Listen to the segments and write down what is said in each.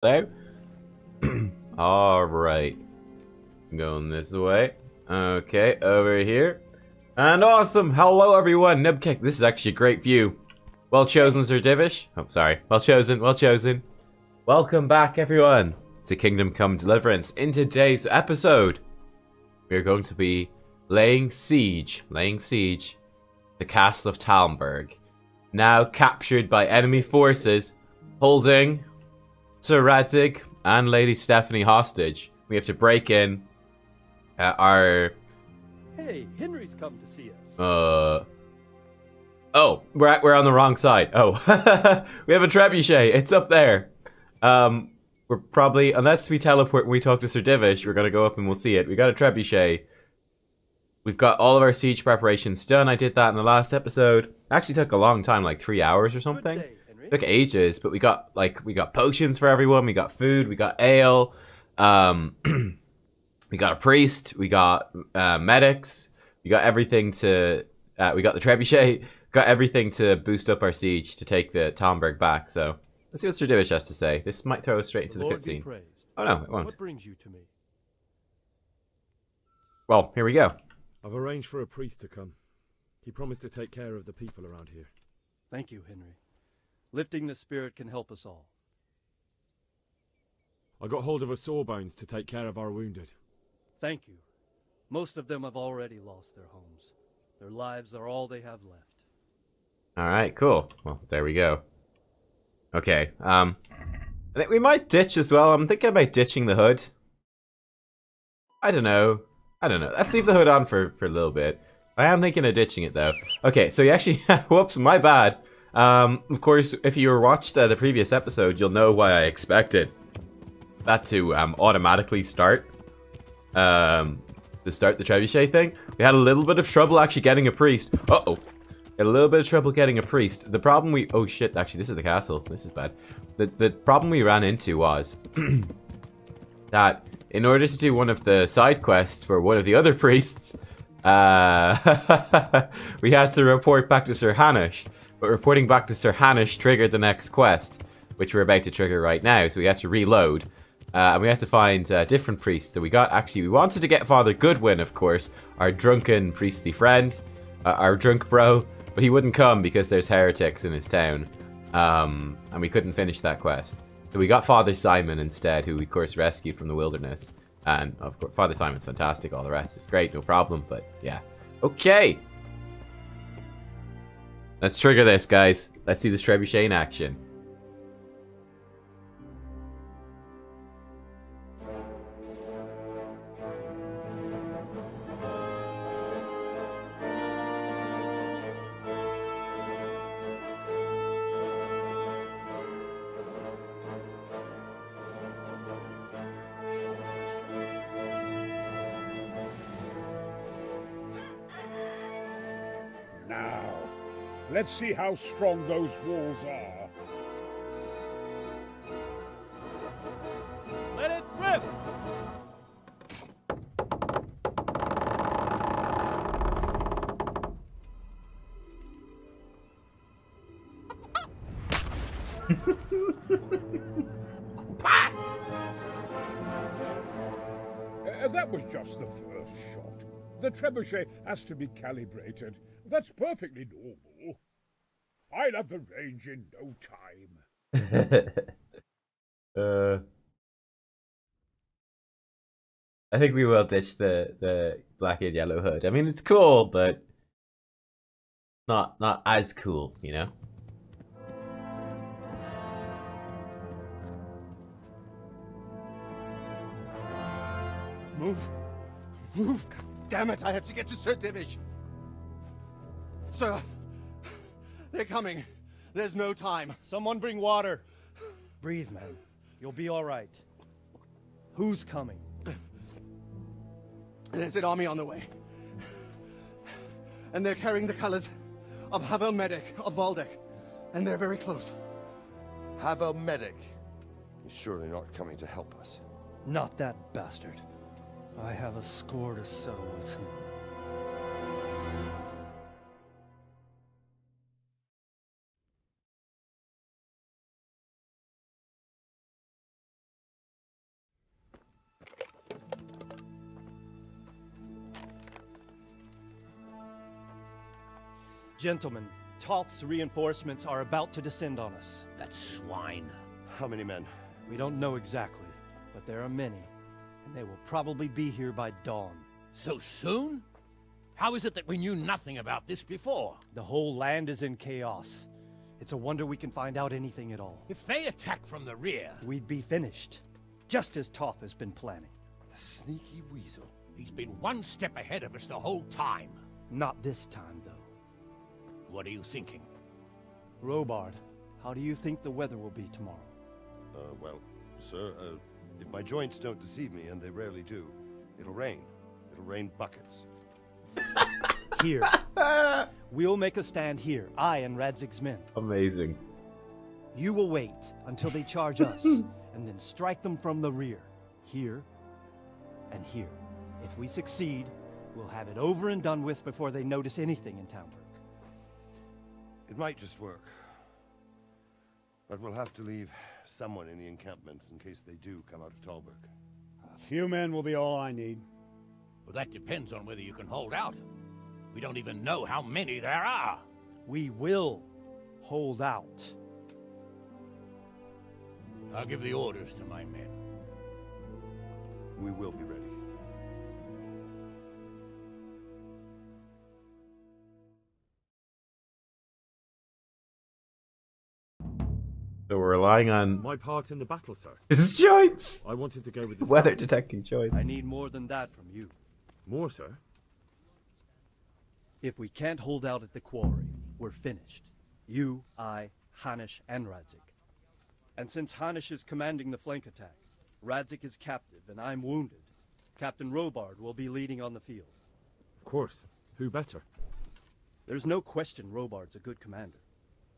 Hello? Alright. Going this way. Okay, over here. And awesome! Hello everyone! Nubkeks, this is actually a great view. Well chosen, Sir Divish. Oh, sorry. Well chosen, well chosen. Welcome back, everyone, to Kingdom Come Deliverance. In today's episode, we're going to be laying siege the castle of Talmberg. Now captured by enemy forces, holding Sir Radzig and Lady Stephanie hostage. We have to break in our... Hey, Henry's come to see us. Oh, we're on the wrong side. Oh, we have a trebuchet. It's up there. We're probably, unless we teleport when we talk to Sir Divish, we're gonna go up and we'll see it. We got a trebuchet. We've got all of our siege preparations done. I did that in the last episode. It actually took a long time, like 3 hours or something. Good day, Henry. Took ages, but we got potions for everyone. We got food. We got ale. We got a priest. We got medics. We got everything to. We got the trebuchet. Got everything to boost up our siege to take the Talmberg back. So let's see what Sir Divish has to say. This might throw us straight into the Lord be cutscene. praised. Oh no, it won't. What brings you to me? Well, here we go. I've arranged for a priest to come. He promised to take care of the people around here. Thank you, Henry. Lifting the spirit can help us all. I got hold of a sawbones to take care of our wounded. Thank you. Most of them have already lost their homes. Their lives are all they have left. Alright, cool. Well, there we go. Okay, I think we might ditch as well. I'm thinking about ditching the hood. I don't know. Let's leave the hood on for a little bit. I am thinking of ditching it, though. Okay, so you actually... whoops, my bad. Of course, if you watched the previous episode, you'll know why I expected that to automatically start. To start the trebuchet thing. We had a little bit of trouble actually getting a priest. Uh-oh. Had a little bit of trouble getting a priest. The problem we... Oh, shit. Actually, this is the castle. This is bad. The problem we ran into was... that in order to do one of the side quests for one of the other priests... we had to report back to Sir Hanush. But reporting back to Sir Hanush triggered the next quest, which we're about to trigger right now. So we had to reload. And we had to find different priests. So we wanted to get Father Goodwin, of course, our drunken priestly friend, our drunk bro, but he wouldn't come because there's heretics in his town. And we couldn't finish that quest. So we got Father Simon instead, who we, of course, rescued from the wilderness. And, of course, Father Simon's fantastic. All the rest is great, no problem. But, yeah. Okay. Let's trigger this, guys. Let's see this trebuchet in action. Now, let's see how strong those walls are. Let it rip! That was just the first shot. The trebuchet has to be calibrated. That's perfectly normal. I'll have the range in no time. I think we will ditch the black and yellow hood. I mean, it's cool, but not as cool, you know? Move! Move! Damn it, I have to get to Sir Divish! Sir! They're coming. There's no time. Someone bring water. Breathe, man. You'll be all right. Who's coming? There's an army on the way. And they're carrying the colors of Havel Medic of Valdek. And they're very close. Havel Medic. He's surely not coming to help us. Not that bastard. I have a score to settle with him. Gentlemen, Toth's reinforcements are about to descend on us. That swine. How many men? We don't know exactly, but there are many, and they will probably be here by dawn. So soon? How is it that we knew nothing about this before? The whole land is in chaos. It's a wonder we can find out anything at all. If they attack from the rear... We'd be finished, just as Toth has been planning. The sneaky weasel. He's been one step ahead of us the whole time. Not this time, though. What are you thinking? Robard, how do you think the weather will be tomorrow? Well, sir, if my joints don't deceive me, and they rarely do, it'll rain. It'll rain buckets. Here. We'll make a stand here, I and Radzig's men. Amazing. You will wait until they charge us, and then strike them from the rear. Here and here. If we succeed, we'll have it over and done with before they notice anything in Townburg. It might just work. But we'll have to leave someone in the encampments in case they do come out of Talberg. A few men will be all I need. Well, that depends on whether you can hold out. We don't even know how many there are. We will hold out. I'll give the orders to my men. We will be ready. So we're relying on My part in the battle, sir. his joints. I wanted to go with the Weather scout. detecting joints. I need more than that from you. More, sir? If we can't hold out at the quarry, we're finished. You, I, Hanish, and Radzik. And since Hanish is commanding the flank attack, Radzik is captive and I'm wounded, Captain Robard will be leading on the field. Of course. Who better? There's no question Robard's a good commander,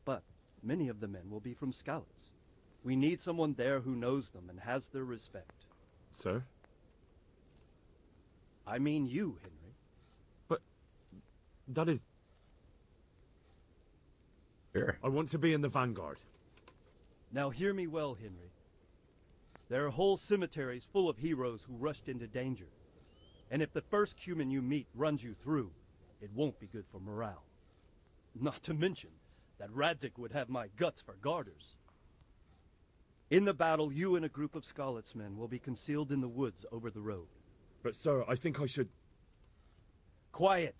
but many of the men will be from Skalitz. We need someone there who knows them and has their respect. Sir? I mean you, Henry. That is... Sure. I want to be in the vanguard. Now hear me well, Henry. There are whole cemeteries full of heroes who rushed into danger. And if the first human you meet runs you through, it won't be good for morale. Not to mention that Radzik would have my guts for garters. In the battle, you and a group of Skalitz men will be concealed in the woods over the road. But sir, I think I should... Quiet!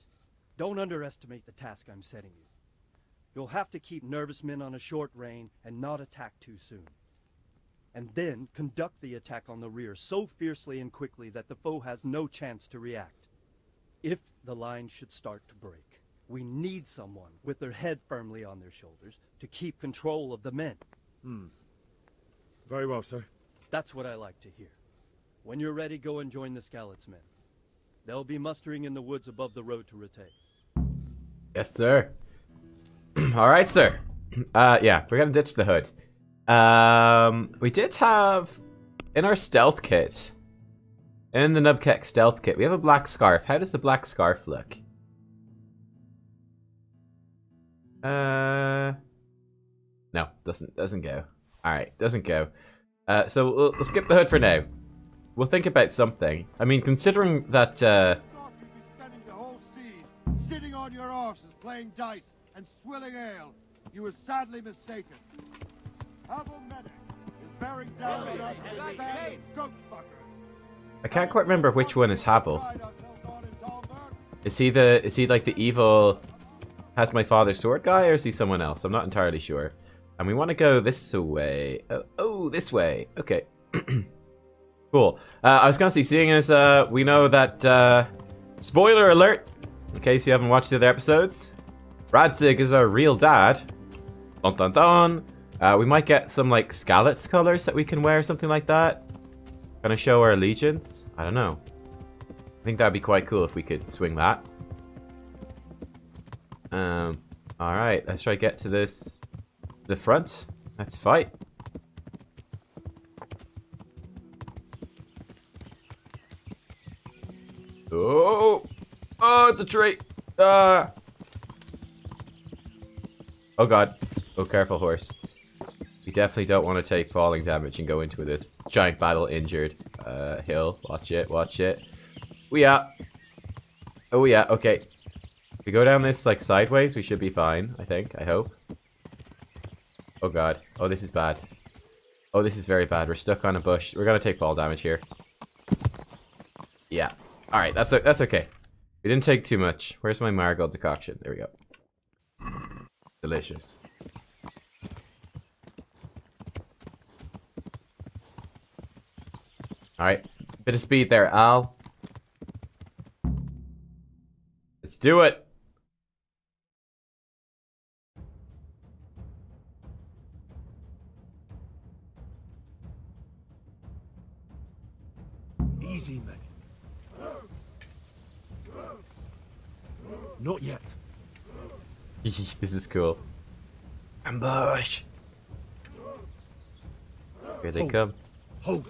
Don't underestimate the task I'm setting you. You'll have to keep nervous men on a short rein and not attack too soon. And then conduct the attack on the rear so fiercely and quickly that the foe has no chance to react. If the line should start to break, we need someone with their head firmly on their shoulders to keep control of the men. Very well, sir. That's what I like to hear. When you're ready, go and join the Skalitz men. They'll be mustering in the woods above the road to Rete. Yes, sir. All right, sir. Yeah, we're gonna ditch the hood. We did have in our stealth kit, in the nubkeks stealth kit, we have a black scarf. How does the black scarf look? No, doesn't go. All right, doesn't go. So we'll skip the hood for now. We'll think about something. I mean, considering that. Thought you'd be spending the whole siege sitting on your arses playing dice and swilling ale. You were sadly mistaken. Havel Medic is bearing down on us with a band of goat fuckers. I can't quite remember which one is Havel. Pride ourselves on in Talberg. Is he like the evil has my father's sword guy, or is he someone else? I'm not entirely sure. And we want to go this way. Oh, this way. Okay. Cool. I was gonna say, seeing as we know that spoiler alert, in case you haven't watched the other episodes, Radzig is our real dad. Dun dun dun. We might get some like Skalitz colors that we can wear, something like that. Gonna show our allegiance. I don't know. I think that'd be quite cool if we could swing that. All right, let's try to get to the front. Let's fight. Oh, it's a tree. Oh god. Oh, careful, horse. We definitely don't want to take falling damage and go into this giant battle injured. Hill, watch it, watch it. Oh yeah, okay. If we go down this, like, sideways, we should be fine, I think. I hope. Oh, God. Oh, this is bad. Oh, this is very bad. We're stuck on a bush. We're gonna take fall damage here. Yeah. Alright, that's okay. We didn't take too much. Where's my marigold decoction? There we go. Delicious. Alright. Bit of speed there, Al. Let's do it! Easy, mate. Not yet. This is cool. Ambush! Here they come. Hold.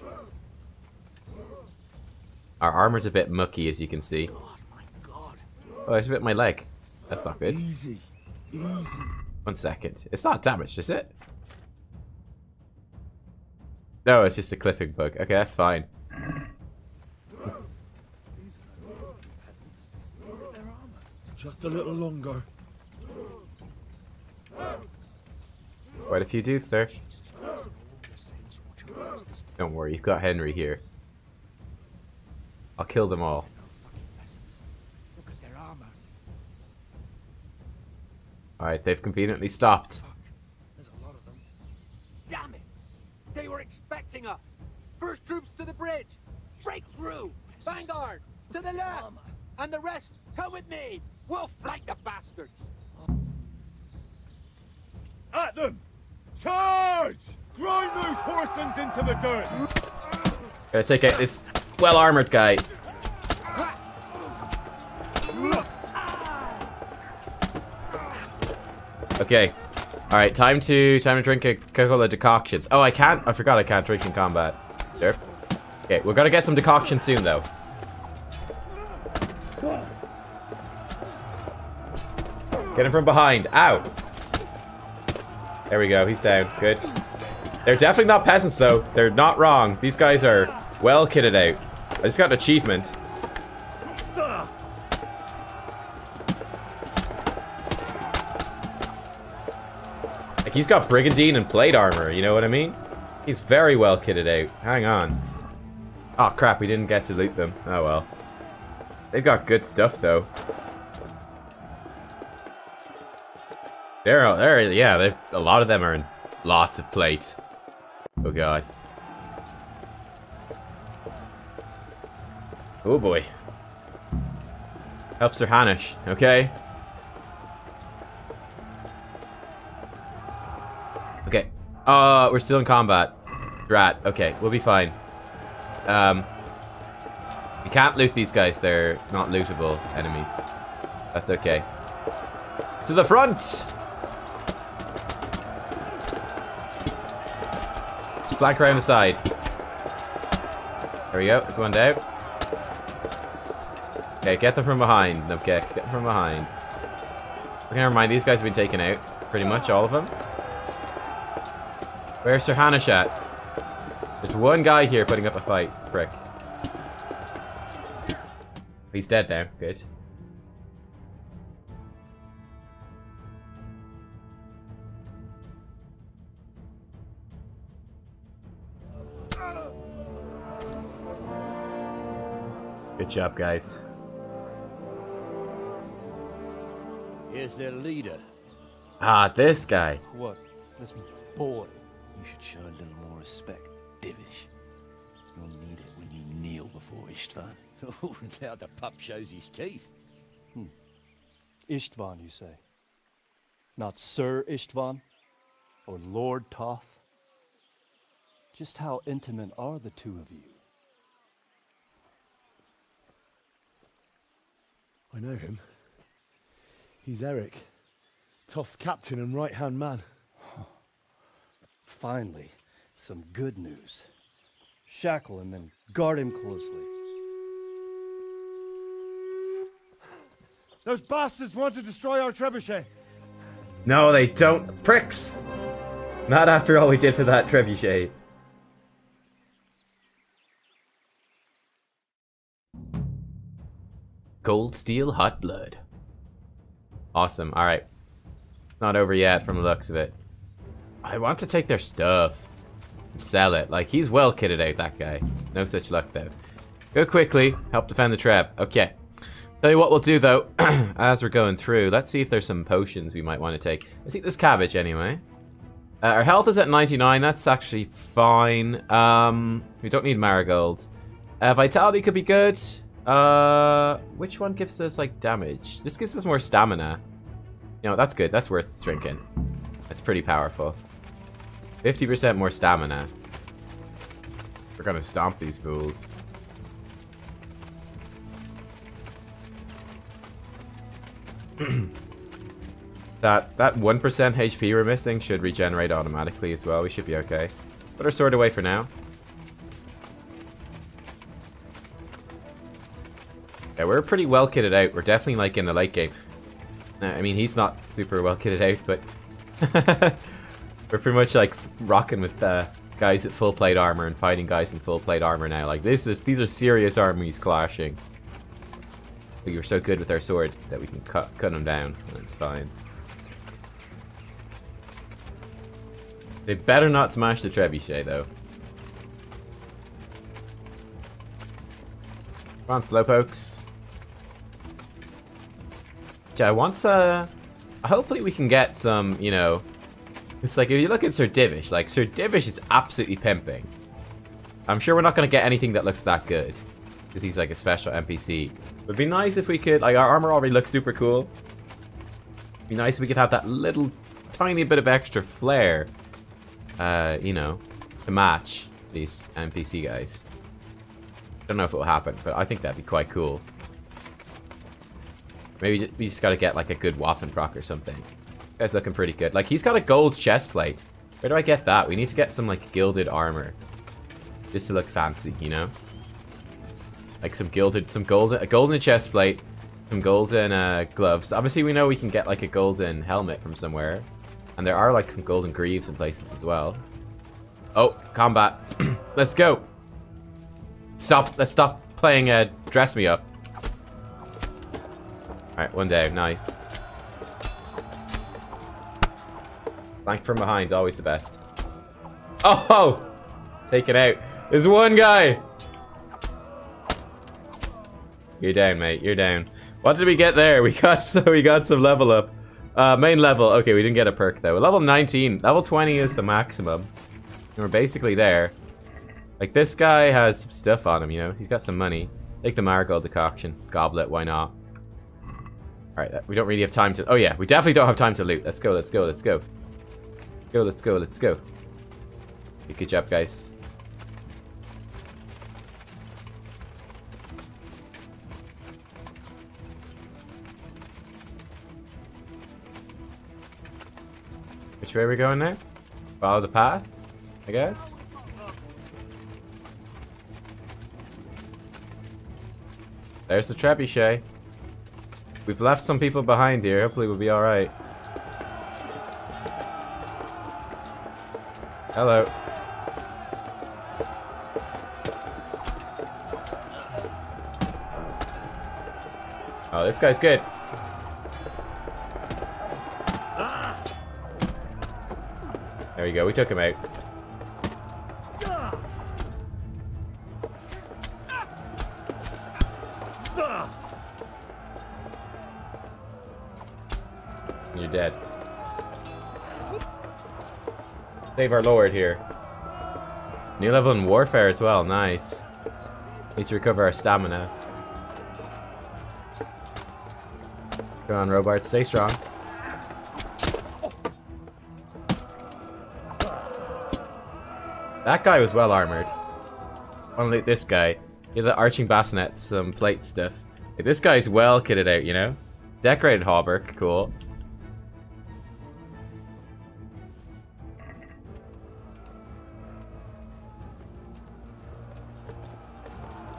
Our armor's a bit mucky, as you can see. God, my God. Oh, there's a bit of my leg. That's not good. Easy. Easy. 1 second. It's not damaged, is it? No, it's just a clipping bug. Okay, that's fine. Just a little longer. Quite a few dudes there. Don't worry, you've got Henry here. I'll kill them all. Look at their armor. Alright, they've conveniently stopped. There's a lot of them. Damn it! They were expecting us! First troops to the bridge! Break through! Vanguard! To the left! And the rest, come with me! We'll flank the bastards! At them! Charge! Grind those horsens into the dirt! Gotta take out this well-armored guy. Okay. Alright, time to drink a Coca-Cola decoctions. Oh, I forgot I can't drink in combat. Sure. Okay, we're gonna get some decoction soon, though. Get him from behind. Ow! There we go, he's down. Good. They're definitely not peasants, though. They're not wrong. These guys are well kitted out. I just got an achievement. Like, he's got brigandine and plate armor, you know what I mean? He's very well kitted out. Hang on. Oh, crap, we didn't get to loot them. Oh, well. They've got good stuff, though. Yeah, a lot of them are in lots of plate. Oh, God. Oh, boy. Help Sir Hanish, okay? Okay. We're still in combat. Drat. Okay, we'll be fine. We can't loot these guys. They're not lootable enemies. That's okay. To the front! Let's flank around the side. There we go. There's one down. Okay, get them from behind, nubkeks. Get them from behind. Okay, never mind. These guys have been taken out. Pretty much all of them. Where's Sir Hanish at? There's one guy here putting up a fight. Frick. He's dead now. Good. Good job, guys. Here's their leader. Ah, this guy. What? This boy? You should show a little more respect, Divish. You'll need it when you kneel before Istvan. Oh, now the pup shows his teeth. Istvan, you say? Not Sir Istvan? Or Lord Toth? Just how intimate are the two of you? I know him. He's Eric, Toth's captain and right-hand man. Finally, some good news. Shackle him and guard him closely. Those bastards want to destroy our trebuchet. No, they don't. Pricks! Not after all we did for that trebuchet. Cold Steel Hot Blood. Awesome. Alright. Not over yet from the looks of it. I want to take their stuff and sell it. Like, he's well kitted out, that guy. No such luck, though. Go quickly. Help defend the trap. Okay. Tell you what we'll do, though, as we're going through. Let's see if there's some potions we might want to take. Let's eat this cabbage, anyway. Our health is at 99. That's actually fine. We don't need marigold. Vitality could be good. Which one gives us, like, damage? This gives us more stamina. You know, that's good. That's worth drinking. That's pretty powerful. 50% more stamina. We're gonna stomp these fools. that 1% HP we're missing should regenerate automatically as well. We should be okay. Put our sword away for now. Yeah, we're pretty well kitted out. We're definitely like in the late game. I mean, he's not super well kitted out, but we're pretty much like rocking with guys at full plate armor and fighting guys in full plate armor now. Like these are serious armies clashing. We were so good with our sword that we can cut them down. That's fine. They better not smash the trebuchet though. Come on, slowpokes. Yeah, I want to... hopefully we can get some, you know... It's like, if you look at Sir Divish, like, Sir Divish is absolutely pimping. I'm sure we're not going to get anything that looks that good. Because he's like a special NPC. It would be nice if we could... Like, our armor already looks super cool. It'd be nice if we could have that little tiny bit of extra flair. You know, to match these NPC guys. Don't know if it will happen, but I think that'd be quite cool. Maybe we just gotta get like a good Waffenproc or something. This guy's looking pretty good. Like, he's got a gold chest plate. Where do I get that? We need to get some like gilded armor. Just to look fancy, you know? Like some a golden chest plate, some golden gloves. Obviously we know we can get like a golden helmet from somewhere. And there are like some golden greaves in places as well. Oh, combat. Let's go. Let's stop playing dress me up. Alright, one down. Nice. Flank from behind, always the best. Oh! Take it out. There's one guy! You're down, mate. You're down. What did we get there? We got some level up. Main level. Okay, we didn't get a perk, though. Level 19. Level 20 is the maximum. And we're basically there. Like, this guy has some stuff on him, you know? He's got some money. Take the marigold decoction. Goblet, why not? Alright, we don't really have time to... Oh, yeah, we definitely don't have time to loot. Let's go, let's go, let's go. Let's go, let's go. Good job, guys. Which way are we going now? Follow the path, I guess? There's the trebuchet. We've left some people behind here. Hopefully we'll be alright. Hello. Oh, this guy's good. There we go. We took him out. You're dead. Save our lord here. New level in warfare as well. Nice. Need to recover our stamina. Go on, Robart. Stay strong. That guy was well armored. Unlike this guy. He had the arching bassinets, some plate stuff. Like, this guy's well kitted out, you know? Decorated hauberk. Cool.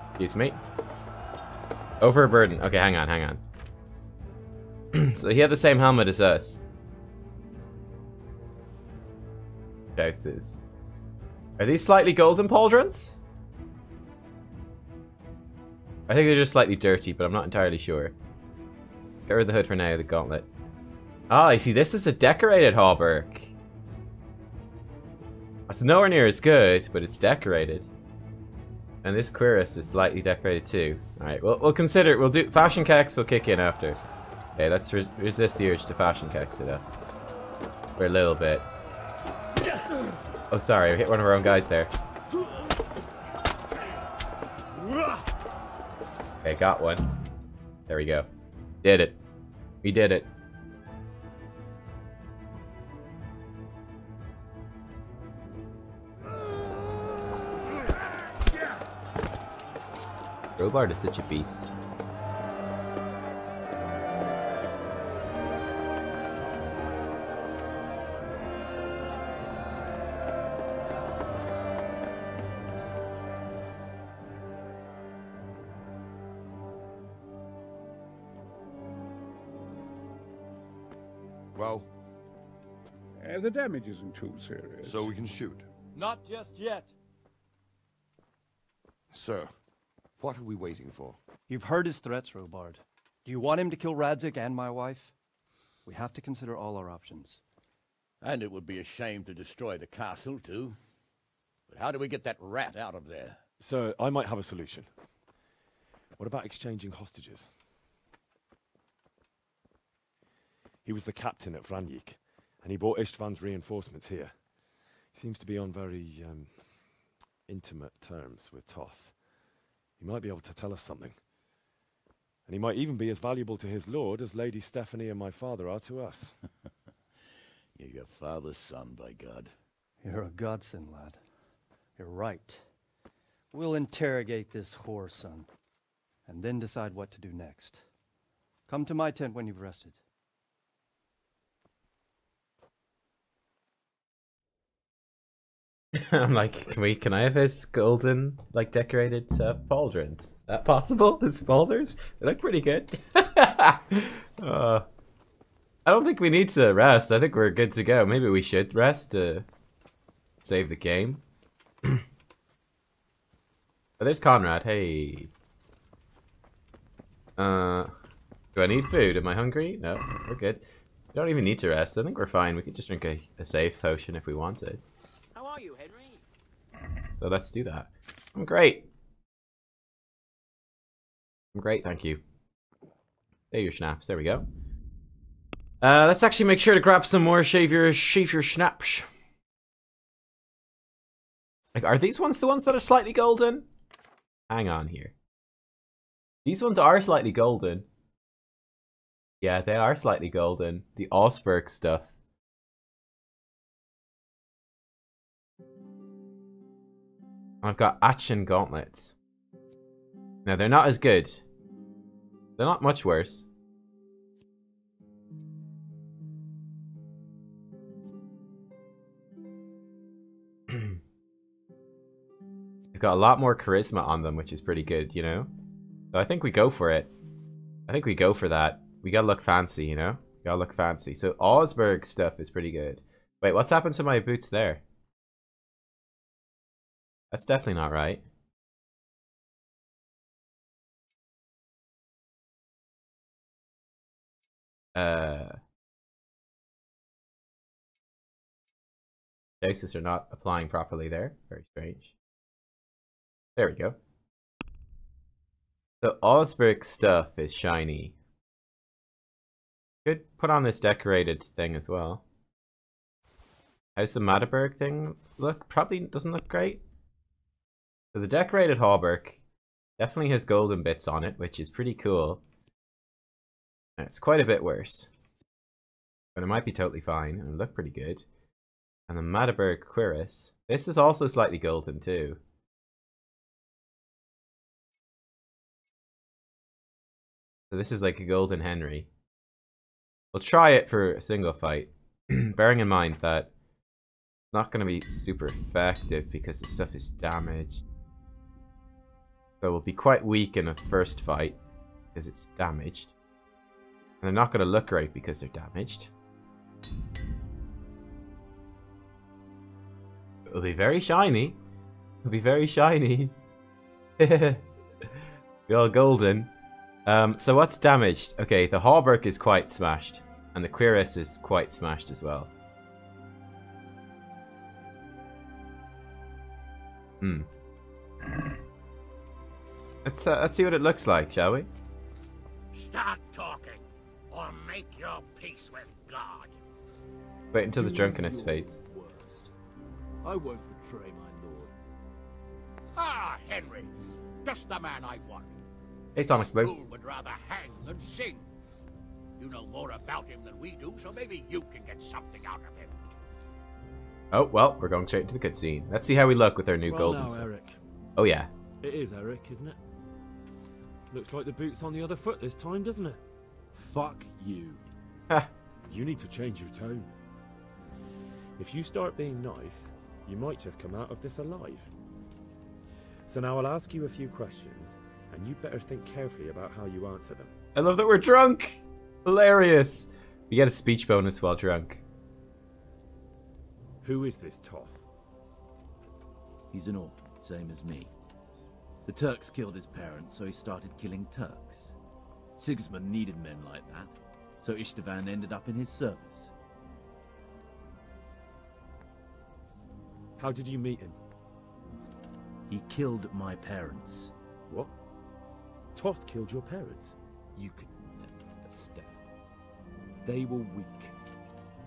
Excuse me. Overburden. Okay, hang on, hang on. So he had the same helmet as us. Doses. Are these slightly golden pauldrons? I think they're just slightly dirty, but I'm not entirely sure. Get rid of the hood for now, the gauntlet. Ah, you see, this is a decorated hauberk. It's nowhere near as good, but it's decorated. And this cuirass is slightly decorated too. Alright, we'll consider, we'll do, fashion keks will kick in after. Okay, let's resist the urge to fashion keks it up. For a little bit. Oh, sorry, we hit one of our own guys there. Okay, got one. There we go. Did it. We did it. Robart is such a beast. Well, The damage isn't too serious. so we can shoot. Not just yet. Sir, what are we waiting for? You've heard his threats, Robard. Do you want him to kill Radzig and my wife? We have to consider all our options. And it would be a shame to destroy the castle, too. But how do we get that rat out of there? So, I might have a solution. What about exchanging hostages? He was the captain at Vranjik, and he brought Istvan's reinforcements here. He seems to be on very, intimate terms with Toth. He might be able to tell us something. And he might even be as valuable to his lord as Lady Stephanie and my father are to us. You're your father's son, by God. You're a godsend, lad. You're right. We'll interrogate this whore, son, and then decide what to do next. Come to my tent when you've rested. I'm like, can I have his golden, like, decorated pauldrons? Is that possible? His pauldrons? They look pretty good. I don't think we need to rest. I think we're good to go. Maybe we should rest to save the game. Oh, there's Conrad. Hey. Do I need food? Am I hungry? No, we're good. We don't even need to rest. I think we're fine. We could just drink a safe potion if we wanted. How are you, Henry? So let's do that. I'm great. I'm great, thank you. There your schnapps. There we go. Let's actually make sure to grab some more shave your schnapps. Like, are these ones the ones that are slightly golden? Hang on here. These ones are slightly golden. Yeah, they are slightly golden. The Augsburg stuff. I've got Achen gauntlets. Now, they're not as good. They're not much worse. They've got a lot more charisma on them, which is pretty good, you know? So I think we go for it. I think we go for that. We gotta look fancy, you know? We gotta look fancy. So Augsburg stuff is pretty good. Wait, what's happened to my boots there? That's definitely not right. Stasis are not applying properly there. Very strange. There we go. The Augsburg stuff is shiny. Could put on this decorated thing as well. How's the Magdeburg thing look? Probably doesn't look great. So the decorated hauberk definitely has golden bits on it, which is pretty cool. And it's quite a bit worse. But it might be totally fine and look pretty good. And the Magdeburg cuirass. This is also slightly golden too. So this is like a golden Henry. We'll try it for a single fight. Bearing in mind that it's not going to be super effective because the stuff is damaged. So we'll be quite weak in a first fight because it's damaged. And they're not going to look great because they're damaged. It'll be very shiny. It'll be very shiny. Be all golden. So what's damaged? Okay, the hauberk is quite smashed. And the cuirass is quite smashed as well. Let's see what it looks like, shall we? Start talking, or make your peace with God. Wait until the drunkenness fades. Worst. I won't betray my lord. Ah, Henry, just the man I want. Hey, Sonic Blue. Fool would rather hang than sing. You know more about him than we do, so maybe you can get something out of him. Oh, well, we're going straight into the cutscene. Let's see how we look with our new gold and now, stuff. Eric. Oh, yeah. It is Eric, isn't it? Looks like the boot's on the other foot this time, doesn't it? Fuck you. Ha. You need to change your tone. If you start being nice, you might just come out of this alive. So now I'll ask you a few questions, and you better think carefully about how you answer them. I love that we're drunk. Hilarious. We get a speech bonus while drunk. Who is this Toth? He's an orphan, same as me. The Turks killed his parents, so he started killing Turks. Sigismund needed men like that, so Istvan ended up in his service. How did you meet him? He killed my parents. What? Toth killed your parents? You could never understand. They were weak.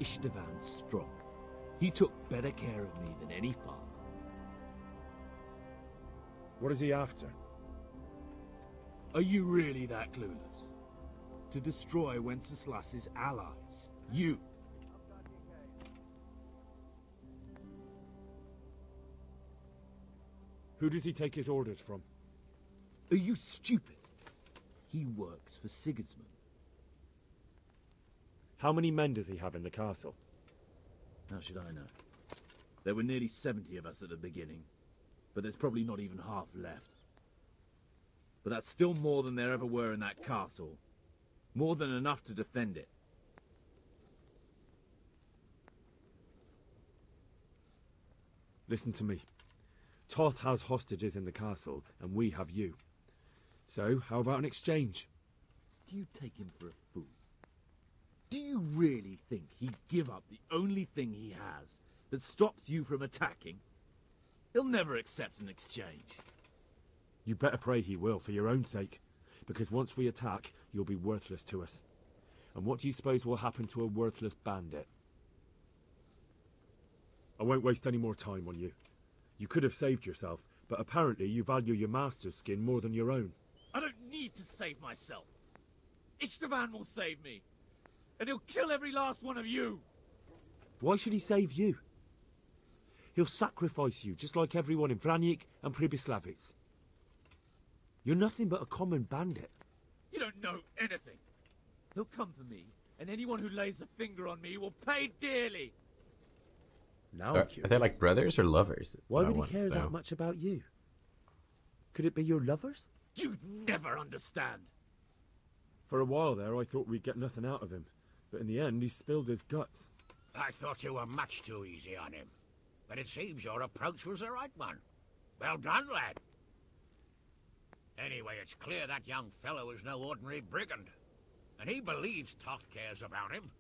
Istvan's strong. He took better care of me than any father. What is he after? Are you really that clueless? To destroy Wenceslas's allies. You. Who does he take his orders from? Are you stupid? He works for Sigismund. How many men does he have in the castle? How should I know? There were nearly 70 of us at the beginning, but there's probably not even half left. But that's still more than there ever were in that castle. More than enough to defend it. Listen to me. Toth has hostages in the castle, and we have you. So, how about an exchange? Do you take him for a fool? Do you really think he'd give up the only thing he has that stops you from attacking? He'll never accept an exchange. You better pray he will, for your own sake. Because once we attack, you'll be worthless to us. And what do you suppose will happen to a worthless bandit? I won't waste any more time on you. You could have saved yourself, but apparently you value your master's skin more than your own. I don't need to save myself. Istvan will save me. And he'll kill every last one of you. Why should he save you? He'll sacrifice you, just like everyone in Vranyik and Pribyslavitz. You're nothing but a common bandit. You don't know anything. He'll come for me, and anyone who lays a finger on me will pay dearly. Now Are they like brothers or lovers? Why I would he want to care know. that much about you? Could it be your lovers? You'd never understand. For a while there, I thought we'd get nothing out of him. But in the end, he spilled his guts. I thought you were much too easy on him. But it seems your approach was the right one. Well done, lad. Anyway, it's clear that young fellow is no ordinary brigand. And he believes Toth cares about him.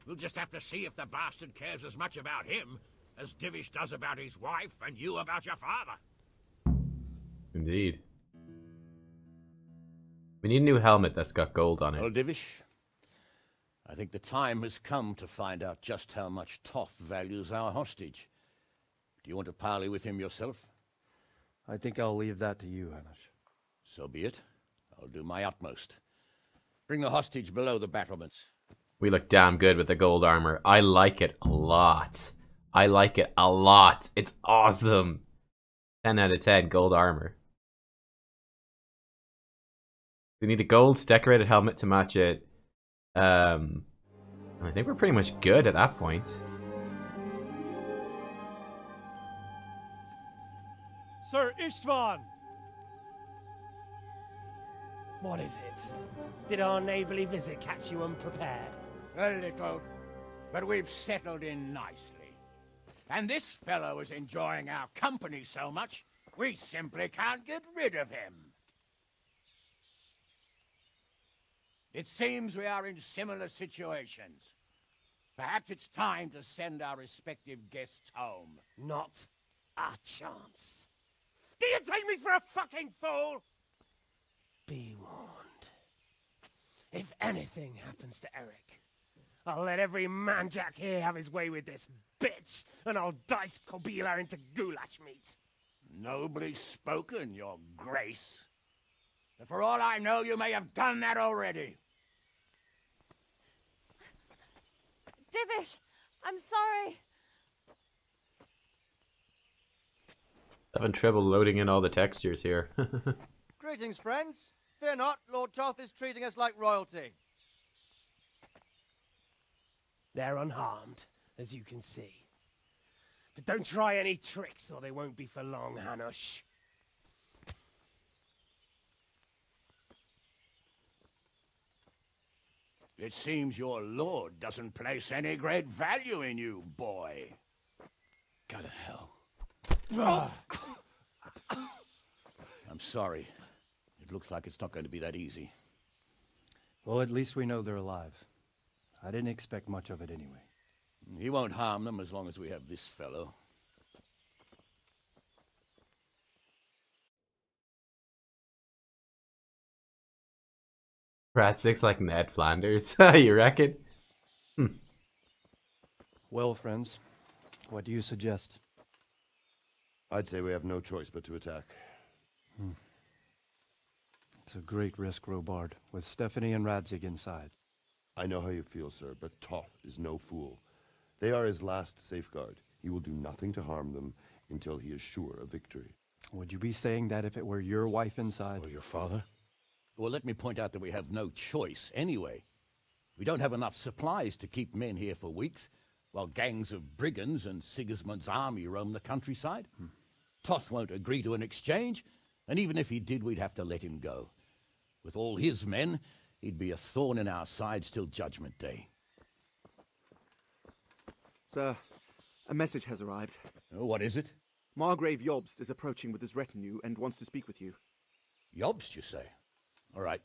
We'll just have to see if the bastard cares as much about him as Divish does about his wife and you about your father. Indeed. We need a new helmet that's got gold on it. Well, Divish, I think the time has come to find out just how much Toth values our hostage. Do you want to parley with him yourself? I think I'll leave that to you, Hanish. So be it. I'll do my utmost. Bring the hostage below the battlements. We look damn good with the gold armor. I like it a lot. I like it a lot. It's awesome. 10 out of 10 gold armor. We need a gold decorated helmet to match it. I think we're pretty much good at that point. Sir Istvan! What is it? Did our neighborly visit catch you unprepared? A little, but we've settled in nicely. And this fellow is enjoying our company so much, we simply can't get rid of him. It seems we are in similar situations. Perhaps it's time to send our respective guests home. Not a chance. Do you take me for a fucking fool? Be warned. If anything happens to Eric, I'll let every manjack here have his way with this bitch, and I'll dice Kobila into goulash meat. Nobly spoken, your grace. But for all I know, you may have done that already. Divish, I'm sorry. Having trouble loading in all the textures here. Greetings, friends. Fear not, Lord Toth is treating us like royalty. They're unharmed, as you can see. But don't try any tricks, or they won't be for long, Hanush. It seems your lord doesn't place any great value in you, boy. Go to hell. I'm sorry. It looks like it's not going to be that easy. Well, at least we know they're alive. I didn't expect much of it anyway. He won't harm them as long as we have this fellow. Ratzik's like Ned Flanders. You reckon? Well, friends, what do you suggest? I'd say we have no choice but to attack. It's a great risk, Robard, with Stephanie and Radzig inside. I know how you feel, sir, but Toth is no fool. They are his last safeguard. He will do nothing to harm them until he is sure of victory. Would you be saying that if it were your wife inside? Or your father? Well, let me point out that we have no choice anyway. We don't have enough supplies to keep men here for weeks, while gangs of brigands and Sigismund's army roam the countryside. Toth won't agree to an exchange, and even if he did, we'd have to let him go. With all his men, he'd be a thorn in our sides till Judgment Day. Sir, a message has arrived. Oh, what is it? Margrave Jobst is approaching with his retinue and wants to speak with you. Jobst, you say? All right.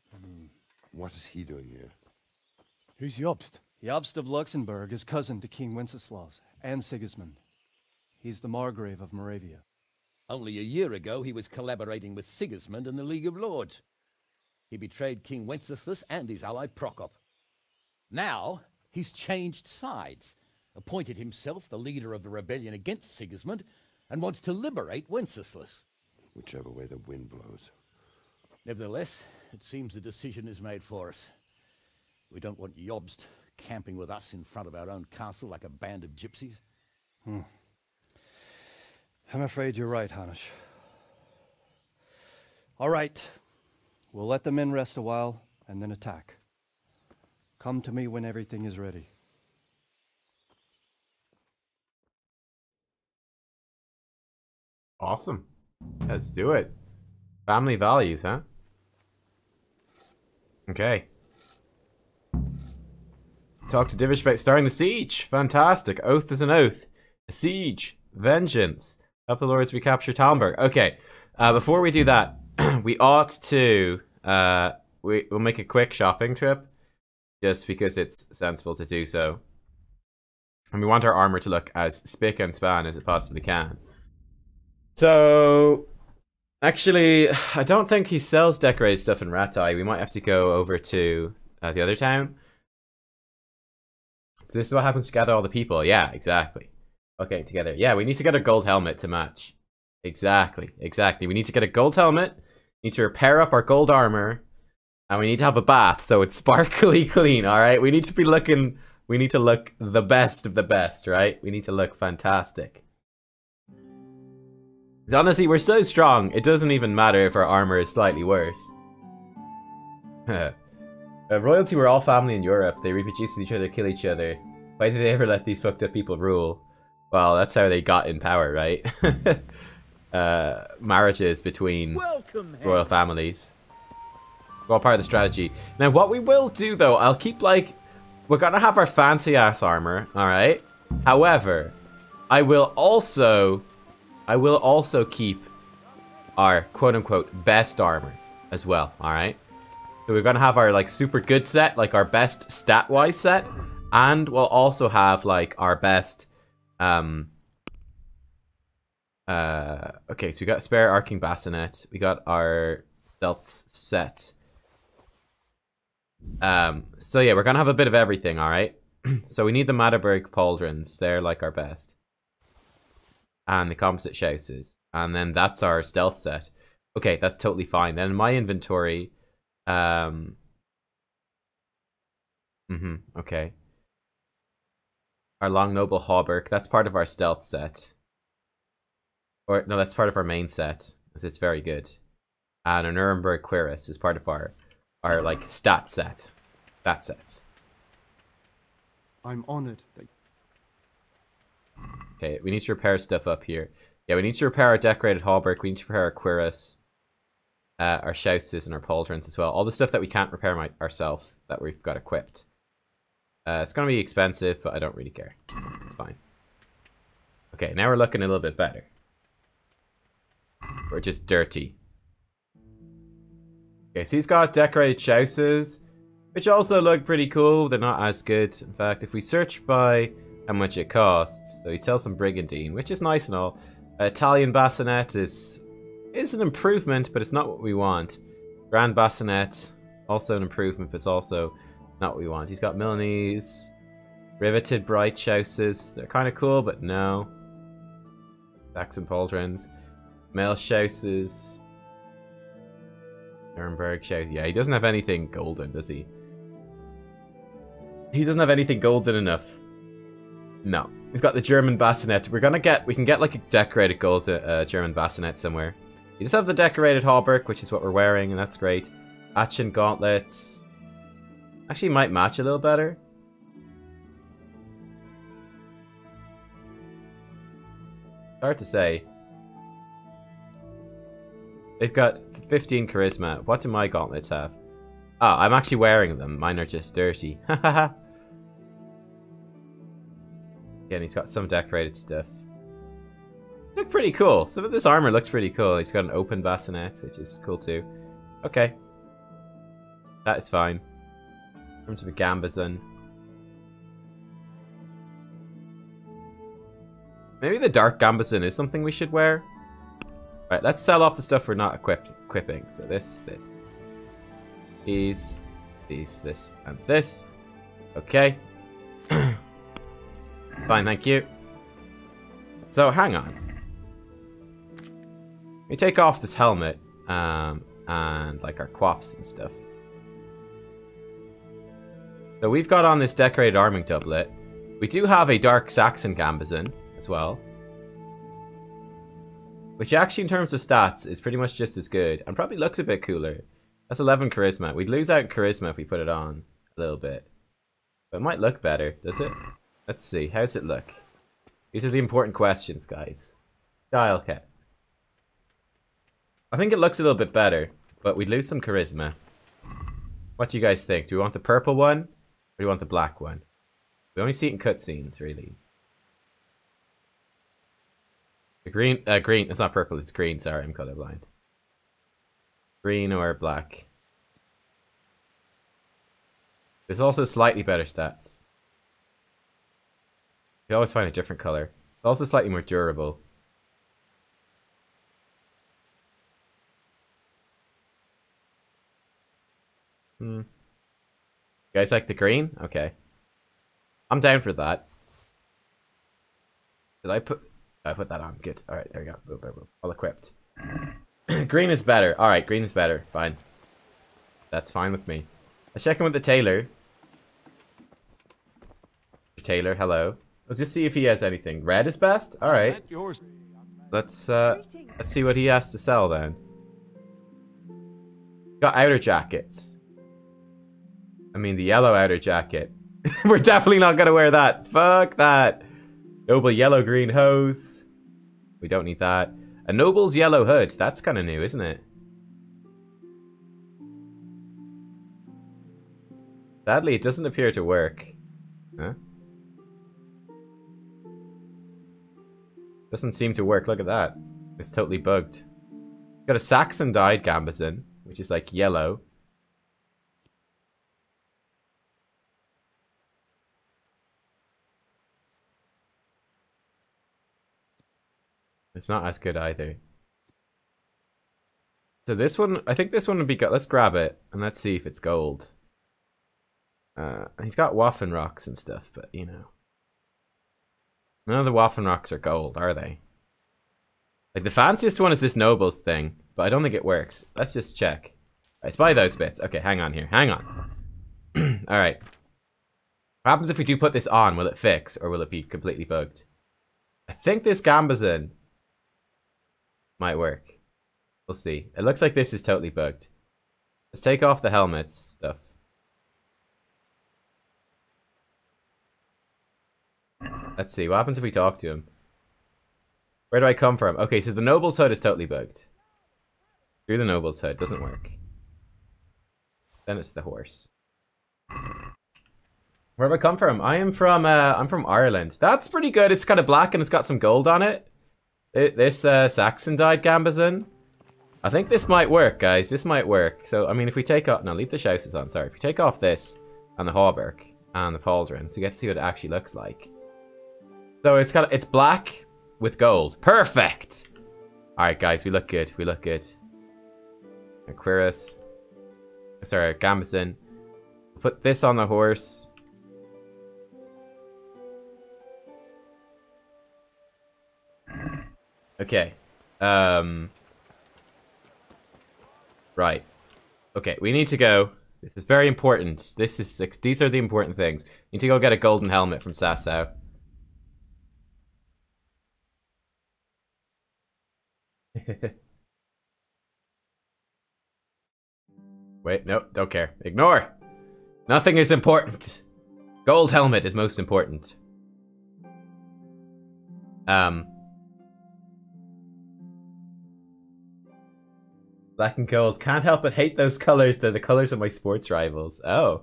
What is he doing here? Who's Jobst? Jobst of Luxembourg is cousin to King Wenceslaus and Sigismund. He's the Margrave of Moravia. Only a year ago, he was collaborating with Sigismund and the League of Lords. He betrayed King Wenceslas and his ally Prokop. Now, he's changed sides, appointed himself the leader of the rebellion against Sigismund, and wants to liberate Wenceslas. Whichever way the wind blows. Nevertheless, it seems the decision is made for us. We don't want Jobst camping with us in front of our own castle like a band of gypsies. I'm afraid you're right, Hanush. All right. We'll let the men rest a while, and then attack. Come to me when everything is ready. Awesome. Let's do it. Family values, huh? Okay. Talk to Divish about starting the siege. Fantastic. Oath is an oath. A siege. Vengeance. Help the lords recapture Talmberg. Okay. Before we do that, we ought to we'll make a quick shopping trip just because it's sensible to do so. And we want our armor to look as spick and span as it possibly can. So actually, I don't think he sells decorated stuff in Rattay. We might have to go over to the other town. So this is what happens to gather all the people. Yeah, exactly. Okay, together. Yeah, we need to get a gold helmet to match. Exactly. We need to get a gold helmet. Need to repair up our gold armor, and we need to have a bath so it's sparkly clean. All right, we need to be looking. We need to look the best of the best, right? We need to look fantastic. 'Cause honestly, we're so strong. It doesn't even matter if our armor is slightly worse. Royalty were all family in Europe. They reproduce with each other, kill each other. Why did they ever let these fucked up people rule? Well, that's how they got in power, right? Marriages between royal families. All part of the strategy. Now, what we will do, though, I'll keep, like... We're gonna have our fancy-ass armor, alright? However, I will also keep our quote-unquote best armor as well, alright? So we're gonna have our like super good set, like our best stat-wise set, and we'll also have like our best okay, so we got spare arcing bassinet, we got our stealth set. So yeah, we're gonna have a bit of everything, alright? So we need the Matterberg pauldrons, they're like our best. And the composite Schauses. And then that's our stealth set. Okay, that's totally fine. Then in my inventory, okay. Our Long Noble Hauberk, that's part of our stealth set. Or, no, that's part of our main set, because it's very good. And our Nuremberg Cuirass is part of our like, stat set. Stat sets. I'm honored that... Okay, we need to repair stuff up here. Yeah, we need to repair our decorated hauberk. We need to repair our cuirass, our Schauses, and our pauldrons as well. All the stuff that we can't repair ourselves that we've got equipped. It's going to be expensive, but I don't really care. It's fine. Okay, now we're looking a little bit better. We're just dirty. Okay, so he's got decorated Schauses, which also look pretty cool. They're not as good. In fact, if we search by how much it costs, so he sells some brigandine, which is nice and all. Italian bassinet is an improvement, but it's not what we want. Grand bassinet, also an improvement, but it's also not what we want. He's got Milanese, riveted bright Schauses. They're kind of cool, but no. Saxon pauldrons, male Schauses, Nuremberg Schauses. Yeah, he doesn't have anything golden, does he? He doesn't have anything golden enough. No. He's got the German bassinet. We can get like a decorated gold German bassinet somewhere. He does have the decorated hauberk, which is what we're wearing, and that's great. Action gauntlets. Actually might match a little better. Hard to say. They've got 15 charisma. What do my gauntlets have? Oh, I'm actually wearing them. Mine are just dirty. Hahaha. Again, he's got some decorated stuff. Look pretty cool. Some of this armor looks pretty cool. He's got an open bassinet, which is cool too. Okay. That is fine. In terms of a gambazon. Maybe the dark gambazon is something we should wear. Right, let's sell off the stuff we're not equipping. So this. These, this, and this. Okay. Fine, thank you. So, hang on. We take off this helmet, and like our coifs and stuff. So we've got on this decorated arming doublet. We do have a dark Saxon gambazon as well. Which actually in terms of stats is pretty much just as good. And probably looks a bit cooler. That's 11 charisma. We'd lose out in charisma if we put it on a little bit. But it might look better, does it? Let's see. How's it look? These are the important questions, guys. Dial cat. I think it looks a little bit better, but we'd lose some charisma. What do you guys think? Do we want the purple one? Or do we want the black one? We only see it in cutscenes, really. The green, it's not purple, it's green, sorry, I'm colorblind. Green or black. There's also slightly better stats. You always find a different color. It's also slightly more durable. You guys like the green? Okay. I'm down for that. Did I put that on? Good. Alright, there we go. Boom, boom, boom. All equipped. Green is better. Alright, green is better. Fine. That's fine with me. Let's check in with the tailor. Tailor, hello. We'll just see if he has anything. Red is best? Alright. Let's see what he has to sell then. Got outer jackets. I mean, the yellow outer jacket. We're definitely not gonna wear that. Fuck that. Noble yellow-green hose. We don't need that. A noble's yellow hood. That's kind of new, isn't it? Sadly, it doesn't appear to work. Huh? Doesn't seem to work. Look at that. It's totally bugged. Got a Saxon dyed gambazon, which is like yellow. It's not as good either. So this one, I think this one would be good. Let's grab it and let's see if it's gold. He's got Waffen rocks and stuff, but you know. None of the Waffen rocks are gold, are they? Like the fanciest one is this Nobles thing, but I don't think it works. Let's just check. Let's buy those bits. Okay, hang on here. Hang on. Alright. What happens if we do put this on? Will it fix or will it be completely bugged? I think this Gambazon might work. We'll see. It looks like this is totally bugged. Let's take off the helmets stuff. Let's see. What happens if we talk to him? Where do I come from? Okay, so the Noble's hood is totally bugged. Through the Noble's hood. Doesn't work. Send it to the horse. Where do I come from? I'm from Ireland. That's pretty good. It's kind of black and it's got some gold on it. This Saxon dyed Gambazon. I think this might work, guys. This might work. So, I mean, if we take off... No, leave the Shousers on. Sorry. If we take off this and the hauberk and the pauldrons, we get to see what it actually looks like. So, it's black with gold. Perfect! Alright, guys. We look good. We look good. Aquarius. Sorry, Gambazon. Put this on the horse. Okay. Right. Okay, we need to go. This is very important. These are the important things. We need to go get a golden helmet from Sasau. Wait, no, don't care. Ignore! Nothing is important. Gold helmet is most important. Black and gold. Can't help but hate those colors. They're the colors of my sports rivals. Oh.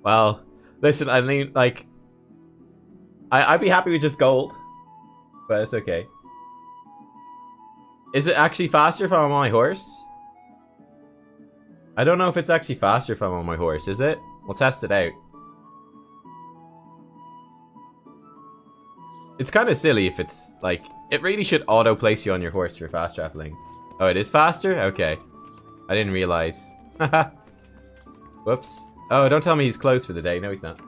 Well, listen, I mean, like... I'd be happy with just gold. But it's okay. Is it actually faster if I'm on my horse? I don't know if it's actually faster if I'm on my horse, is it? We'll test it out. It's kind of silly if it's, like... It really should auto-place you on your horse for fast traveling. Oh, it is faster? Okay. I didn't realize. Whoops. Oh, don't tell me he's closed for the day. No, he's not.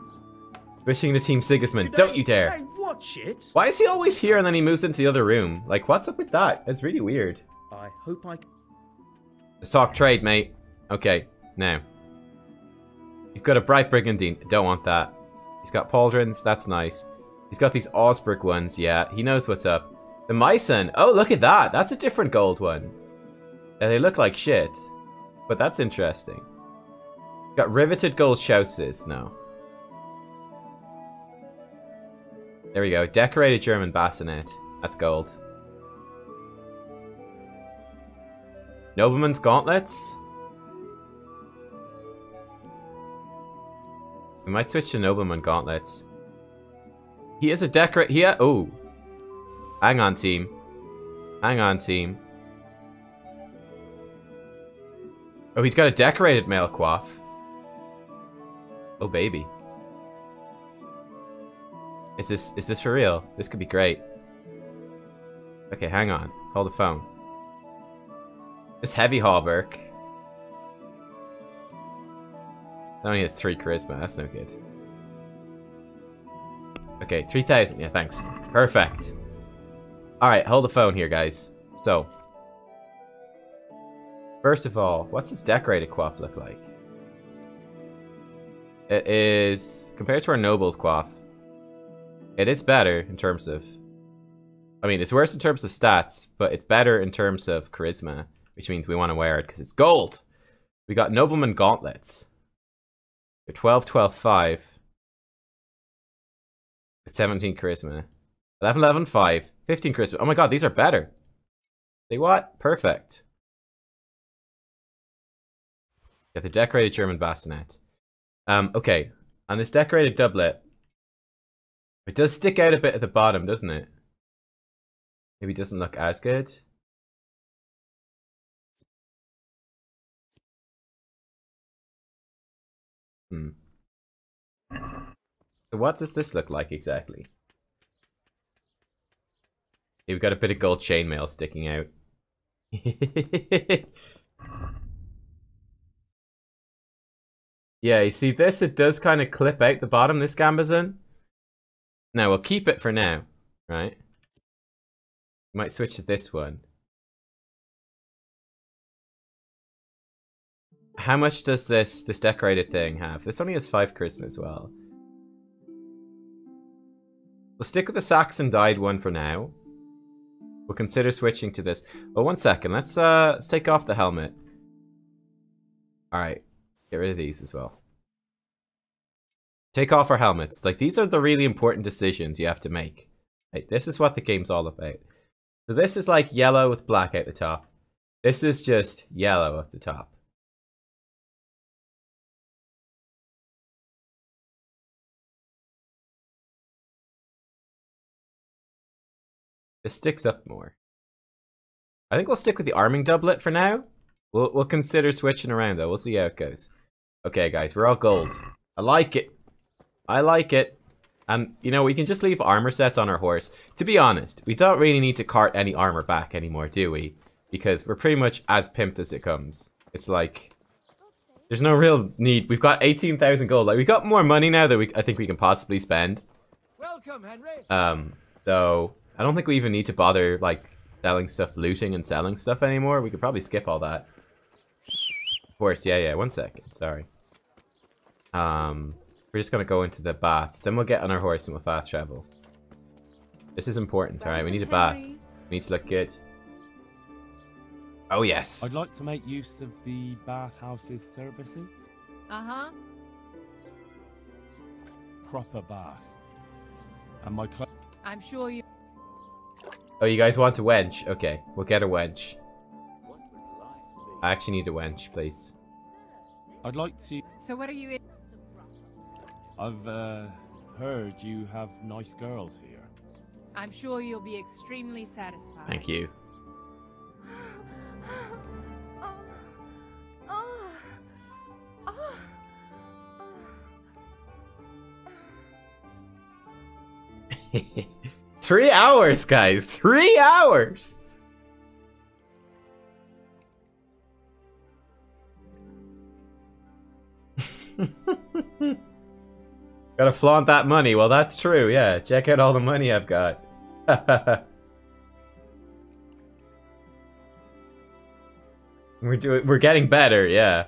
Wishing the team Sigismund. Don't you dare! Hey, watch it! Why is he always here and then he moves into the other room? Like, what's up with that? It's really weird. I hope I... Let's talk trade, mate. Okay, now. You've got a bright brigandine. Don't want that. He's got pauldrons. That's nice. He's got these Osbrook ones. Yeah, he knows what's up. The Myson. Oh, look at that. That's a different gold one. Yeah, they look like shit. But that's interesting. Got riveted gold Shousers. No. There we go. Decorated German bassinet. That's gold. Nobleman's gauntlets. We might switch to Nobleman gauntlets. He is a decorate. Oh. Hang on, team. Hang on, team. Oh, he's got a decorated male coif. Oh, baby. Is this for real? This could be great. Okay, hang on. Hold the phone. This heavy hauberk. That only has 3 charisma. That's no good. Okay, 3,000. Yeah, thanks. Perfect. Alright, hold the phone here, guys. So. First of all, what's this decorated coif look like? It is... Compared to our noble's coif, it is better in terms of... I mean, it's worse in terms of stats, but it's better in terms of charisma, which means we want to wear it because it's gold. We got nobleman gauntlets. They're 12, 12, 5. It's 17 charisma. 11, 11, 5. 15 charisma. Oh my god, these are better. See what? Perfect. Got the decorated German bassinet. Okay. On this decorated doublet, it does stick out a bit at the bottom, doesn't it? Maybe it doesn't look as good. So what does this look like exactly? We've got a bit of gold chainmail sticking out. Yeah, you see this? It does kind of clip out the bottom, this gambazon. Now, we'll keep it for now, right? Might switch to this one. How much does this decorated thing have? This only has 5 charisma as well. We'll stick with the Saxon dyed one for now. We'll consider switching to this. Well, 1 second. Let's take off the helmet. Alright. Get rid of these as well. Take off our helmets. Like, these are the really important decisions you have to make. Right, this is what the game's all about. So this is like yellow with black at the top. This is just yellow at the top. This sticks up more. I think we'll stick with the arming doublet for now. We'll consider switching around though. We'll see how it goes. Okay, guys, we're all gold. I like it. I like it. And, you know, we can just leave armor sets on our horse. To be honest, we don't really need to cart any armor back anymore, do we? Because we're pretty much as pimped as it comes. It's like, there's no real need. We've got 18,000 gold. Like, we've got more money now that I think we can possibly spend. Welcome, Henry. So I don't think we even need to bother, like, selling stuff, looting and selling stuff anymore. We could probably skip all that. Of course, yeah, 1 second. Sorry. We're just gonna go into the baths. Then we'll get on our horse and we'll fast travel. This is important, alright? We need a bath. We need to look good. Oh, yes. I'd like to make use of the bathhouse's services. Uh-huh. Proper bath. And my clothes. I'm sure you... Oh, you guys want a wench? Okay, we'll get a wench. I actually need a wench, please. I'd like to... So what are you in? I've heard you have nice girls here. I'm sure you'll be extremely satisfied. Thank you. Oh. 3 hours, guys! 3 hours! Gotta flaunt that money. Well, that's true, yeah. Check out all the money I've got. We're getting better, yeah.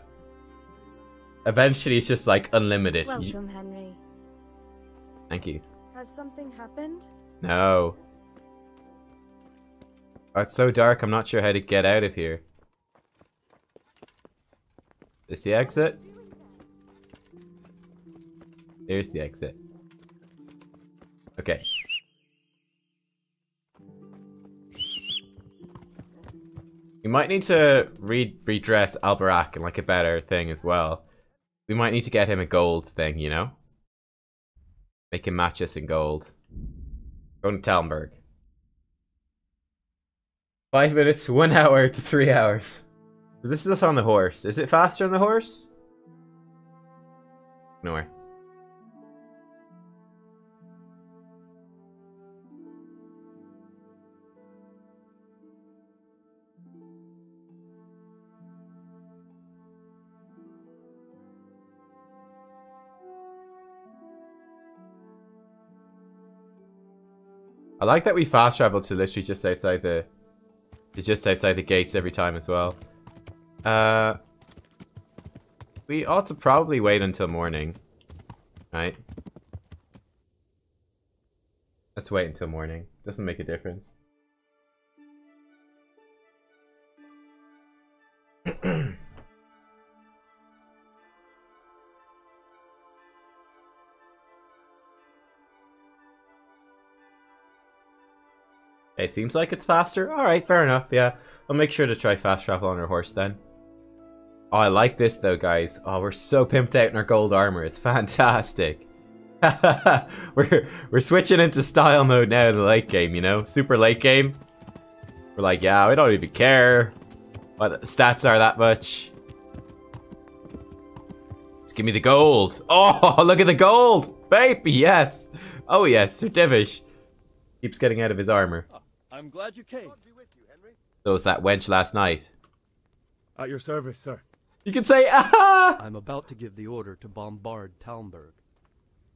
Eventually it's just like unlimited. Welcome, Henry. Thank you. Has something happened? No. Oh, it's so dark, I'm not sure how to get out of here. Is this the exit? There's the exit. Okay. We might need to redress Albarak in like a better thing as well. We might need to get him a gold thing, you know? Make him match us in gold. Going to Talmberg. 5 minutes, 1 hour to 3 hours. So this is us on the horse. Is it faster on the horse? Nowhere. I like that we fast travel to literally just outside the gates every time as well. We ought to probably wait until morning, right? Let's wait until morning. Doesn't make a difference. It seems like it's faster. Alright, fair enough, yeah. I'll make sure to try fast travel on our horse then. Oh, I like this though, guys. Oh, we're so pimped out in our gold armor. It's fantastic. we're switching into style mode now in the late game, you know? Super late game. We're like, yeah, we don't even care what the stats are that much. Just give me the gold. Oh, look at the gold! Baby, yes! Oh yes, Sir Divish keeps getting out of his armor. I'm glad you came. So was that wench last night. At your service, sir. You can say, ah! I'm about to give the order to bombard Talmberg.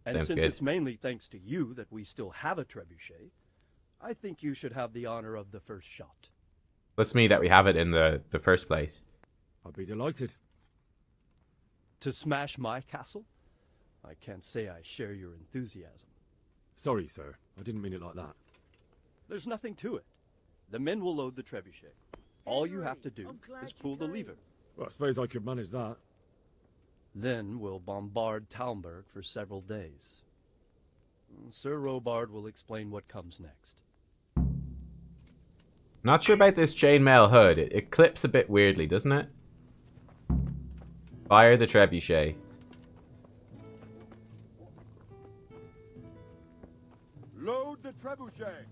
And Sounds since good. it's mainly thanks to you that we still have a trebuchet, I think you should have the honor of the first shot. What's me that we have it in the first place? I'd be delighted. To smash my castle? I can't say I share your enthusiasm. Sorry, sir. I didn't mean it like that. There's nothing to it. The men will load the trebuchet. All you have to do is pull the lever. Well, I suppose I could manage that. Then we'll bombard Talmberg for several days. Sir Robard will explain what comes next. Not sure about this chainmail hood. It clips a bit weirdly, doesn't it? Fire the trebuchet. Load the trebuchet.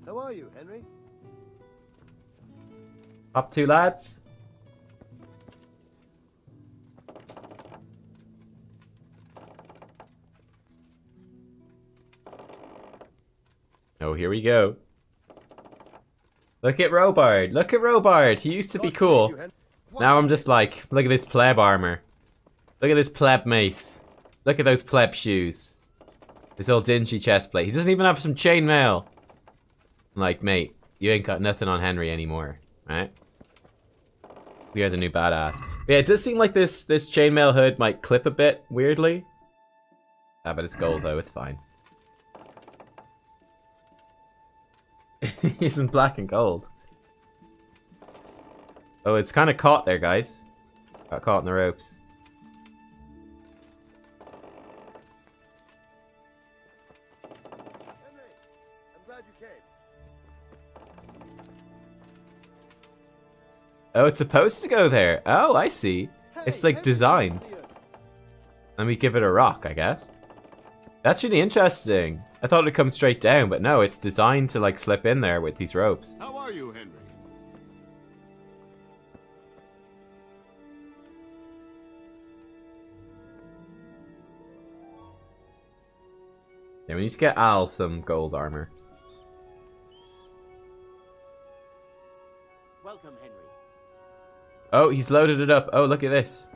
How are you, Henry? Up two lads. Oh, here we go. Look at Robard. Look at Robard. He used to be cool. Now I'm just like, look at this pleb armor. Look at this pleb mace. Look at those pleb shoes. This old dingy chest plate. He doesn't even have some chainmail. I'm like, mate, you ain't got nothing on Henry anymore, right? We are the new badass. But yeah, it does seem like this chainmail hood might clip a bit weirdly. Ah, but it's gold though. It's fine. He's in black and gold. Oh, it's kind of caught there, guys. Got caught in the ropes. Henry, I'm glad you came. Oh, it's supposed to go there. Oh, I see. It's like designed. Let me give it a rock, I guess. That's really interesting. I thought it'd come straight down, but no, it's designed to like slip in there with these ropes. How are you, Henry? Yeah, we need to get Al some gold armor. Welcome, Henry. Oh, he's loaded it up. Oh, look at this.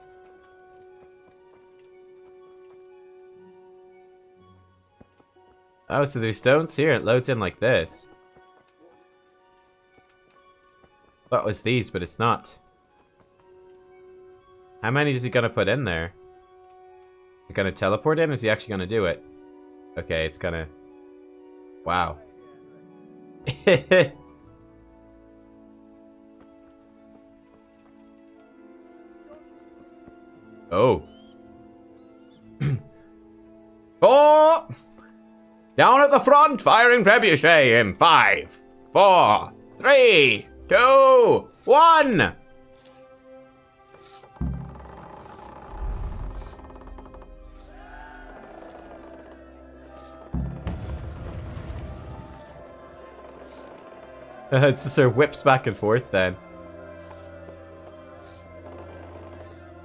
Oh, so there's stones here. It loads in like this. Thought it was these, but it's not. How many is he gonna put in there? Is he gonna teleport in, or is he actually gonna do it? Okay, it's gonna... Wow. Oh. Oh! Down at the front, firing trebuchet in 5, 4, 3, 2, 1! It just sort of whips back and forth then.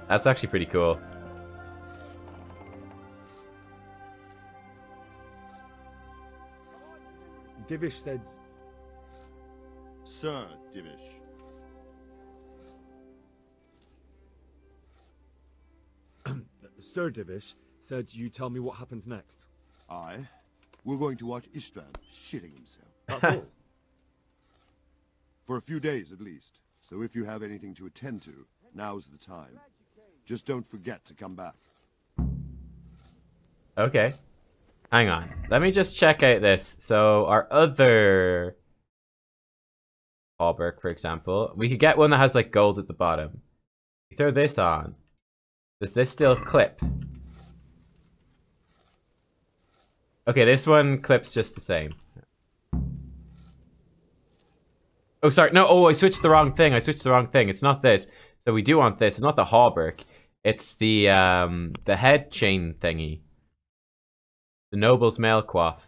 That's actually pretty cool. Divish said... Sir Divish. Sir Divish said you tell me what happens next. Aye. We're going to watch Istvan shitting himself. That's all. For a few days at least. So if you have anything to attend to, now's the time. Just don't forget to come back. Okay. Hang on. Let me just check out this. So our other hauberk, for example, we could get one that has like gold at the bottom. We throw this on. Does this still clip? Okay, this one clips just the same. Oh, sorry. No, oh, I switched the wrong thing. It's not this. So we do want this. It's not the hauberk. It's the head chain thingy. The noble's mail coif.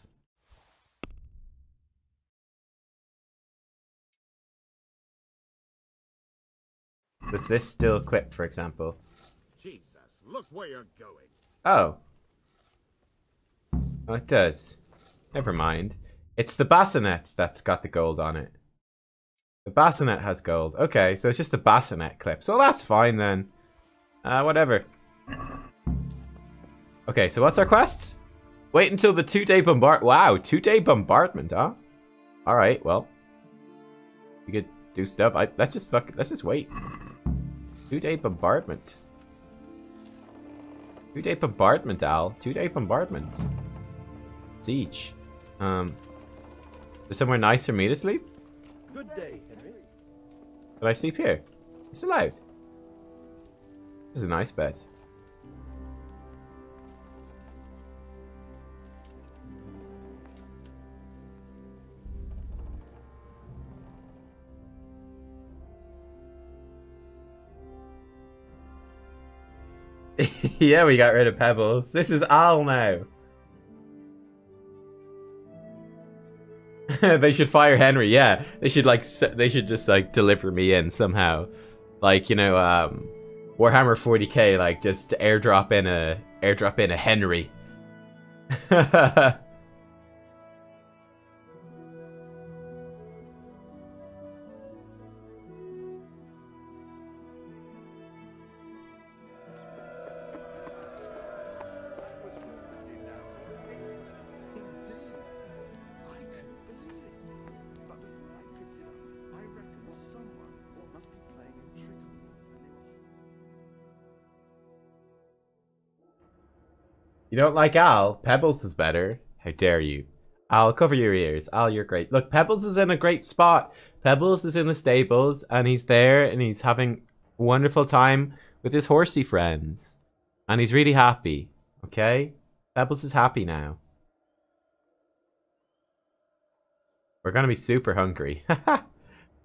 Does this still clip, for example? Jesus, look where you're going. Oh. Oh, it does. Never mind. It's the bassinet that's got the gold on it. The bassinet has gold. Okay, so it's just the bassinet clip. So that's fine then. Whatever. Okay, so what's our quest? Wait until the 2-day bombard. Wow, 2-day bombardment, huh? All right, well, you could do stuff. Let's just wait. 2-day bombardment. 2-day bombardment, Al. 2-day bombardment. Siege. Is somewhere nice for me to sleep? Good day, Henry. Can I sleep here? It's allowed. This is a nice bed. Yeah, we got rid of Pebbles. This is Al now. They should fire Henry. Yeah, they should just like deliver me in somehow, like, you know, Warhammer 40k, like just airdrop in a Henry. You don't like Al? Pebbles is better. How dare you? Al, cover your ears. Al, you're great. Look, Pebbles is in a great spot. Pebbles is in the stables, and he's there, and he's having a wonderful time with his horsey friends. And he's really happy. Okay? Pebbles is happy now. We're gonna be super hungry.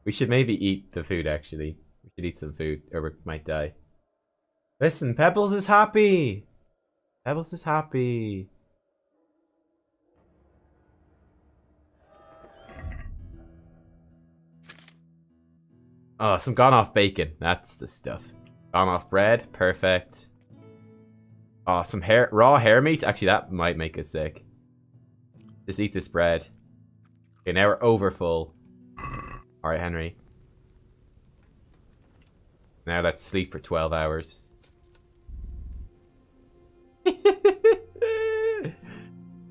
We should maybe eat the food, actually. We should eat some food, or we might die. Listen, Pebbles is happy! Pebbles is happy. Oh, some gone off bacon. That's the stuff. Gone off bread. Perfect. Oh, some raw hare meat. Actually, that might make it sick. Just eat this bread. Okay, now we're over full. Alright, Henry. Now let's sleep for 12 hours.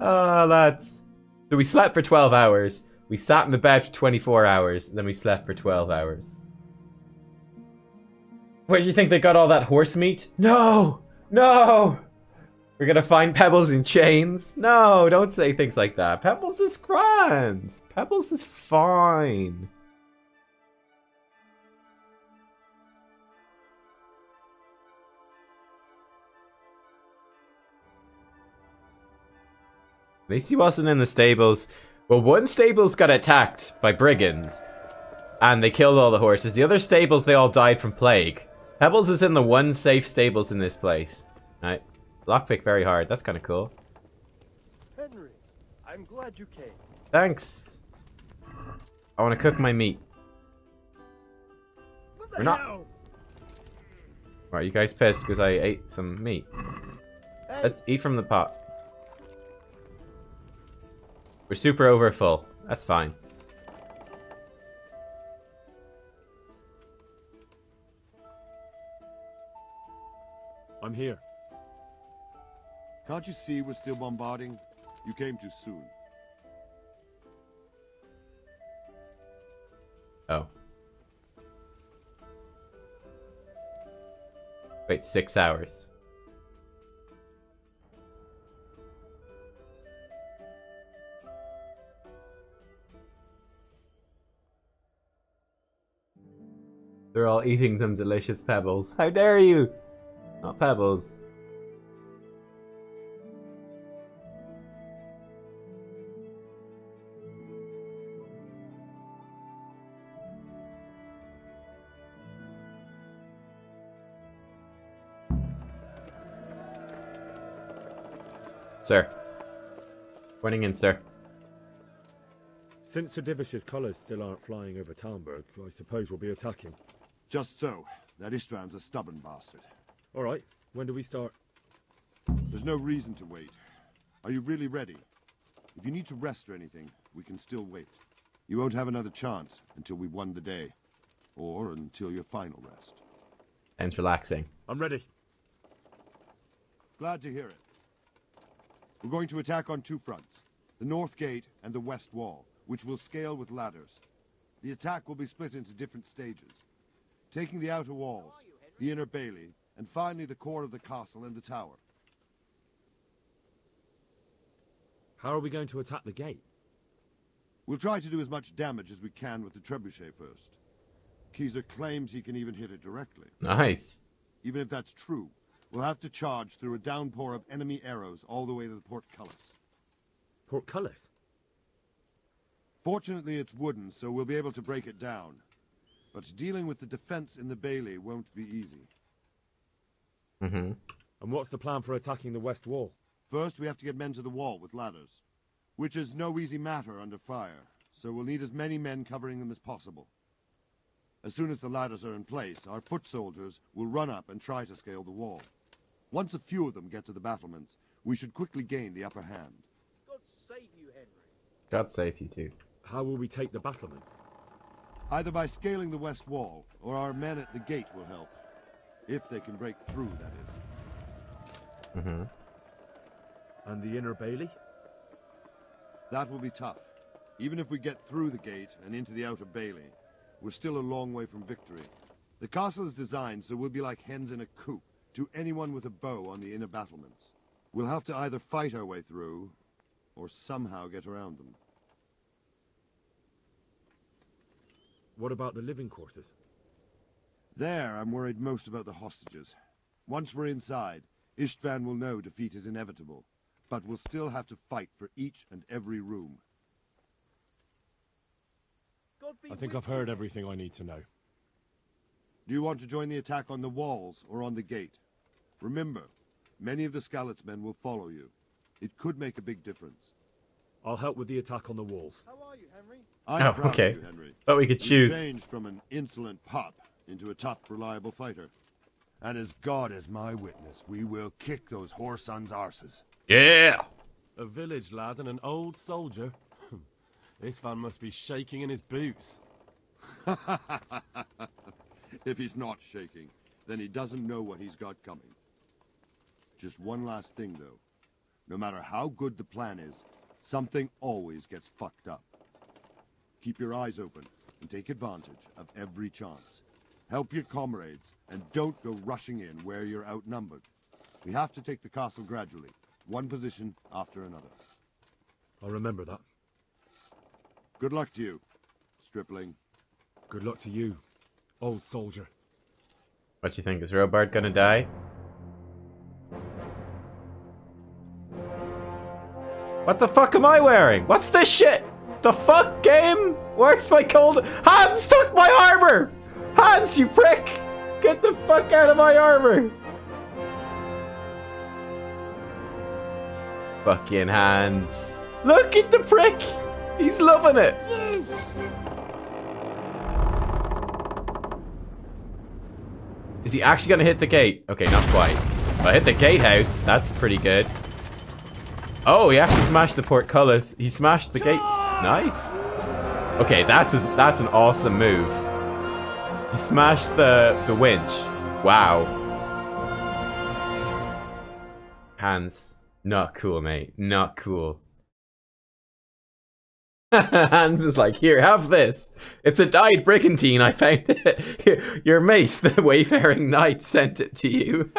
Oh, lads. So we slept for 12 hours. We sat in the bed for 24 hours. And then we slept for 12 hours. Where do you think they got all that horse meat? No! No! We're gonna find Pebbles in chains? No, don't say things like that. Pebbles is grand. Pebbles is fine. At least he wasn't in the stables. Well, one stable's got attacked by brigands. And they killed all the horses. The other stables, they all died from plague. Pebbles is in the one safe stables in this place. Alright. Lockpick very hard. That's kind of cool. Henry, I'm glad you came. Thanks. I want to cook my meat. We're not. Right, you guys pissed because I ate some meat. Let's eat from the pot. We're super overfull. That's fine. I'm here. Can't you see we're still bombarding? You came too soon. Oh. Wait, 6 hours. They're all eating some delicious pebbles. How dare you! Not pebbles. Sir. Pointing in, sir. Since Sir Divish's colours still aren't flying over Talmberg, I suppose we'll be attacking. Just so. That Ishtvan's a stubborn bastard. All right. When do we start? There's no reason to wait. Are you really ready? If you need to rest or anything, we can still wait. You won't have another chance until we've won the day. Or until your final rest. Sounds relaxing. I'm ready. Glad to hear it. We're going to attack on two fronts. The north gate and the west wall, which will scale with ladders. The attack will be split into different stages. Taking the outer walls, the inner bailey, and finally the core of the castle and the tower. How are we going to attack the gate? We'll try to do as much damage as we can with the trebuchet first. Keezer claims he can even hit it directly. Nice. Even if that's true, we'll have to charge through a downpour of enemy arrows all the way to the portcullis. Portcullis? Fortunately, it's wooden, so we'll be able to break it down. But dealing with the defense in the bailey won't be easy. Mm-hmm. And what's the plan for attacking the west wall? First, we have to get men to the wall with ladders, which is no easy matter under fire, so we'll need as many men covering them as possible. As soon as the ladders are in place, our foot soldiers will run up and try to scale the wall. Once a few of them get to the battlements, we should quickly gain the upper hand. God save you, Henry. God save you too. How will we take the battlements? Either by scaling the west wall, or our men at the gate will help. If they can break through, that is. Mm-hmm. And the inner bailey? That will be tough. Even if we get through the gate and into the outer bailey, we're still a long way from victory. The castle is designed so we'll be like hens in a coop to anyone with a bow on the inner battlements. We'll have to either fight our way through, or somehow get around them. What about the living quarters? There, I'm worried most about the hostages. Once we're inside, Istvan will know defeat is inevitable, but we'll still have to fight for each and every room. I think I've heard everything I need to know. Do you want to join the attack on the walls or on the gate? Remember, many of the Skalitz men will follow you. It could make a big difference. I'll help with the attack on the walls. How are you, Henry? I'm proud okay. of you, Henry. Thought we could choose. You changed from an insolent pup into a tough, reliable fighter. And as God is my witness, we will kick those whore sons' arses. Yeah! A village lad and an old soldier. This man must be shaking in his boots. If he's not shaking, then he doesn't know what he's got coming. Just one last thing, though. No matter how good the plan is, something always gets fucked up. Keep your eyes open and take advantage of every chance. Help your comrades, and don't go rushing in where you're outnumbered. We have to take the castle gradually, one position after another. I'll remember that. Good luck to you, stripling. Good luck to you, old soldier. What do you think? Is Robard gonna die? What the fuck am I wearing? What's this shit? The fuck, game? Where's my cold? Hans took my armor! Hans, you prick! Get the fuck out of my armor! Fucking Hans. Look at the prick! He's loving it! Is he actually gonna hit the gate? Okay, not quite. If I hit the gatehouse, that's pretty good. Oh, he actually smashed the portcullis. He smashed the gate. Nice. Okay, that's an awesome move. He smashed the winch. Wow. Hans, not cool, mate. Not cool. Hans was like, here, have this. It's a dyed brigantine. I found it. Your mate, the wayfaring knight, sent it to you.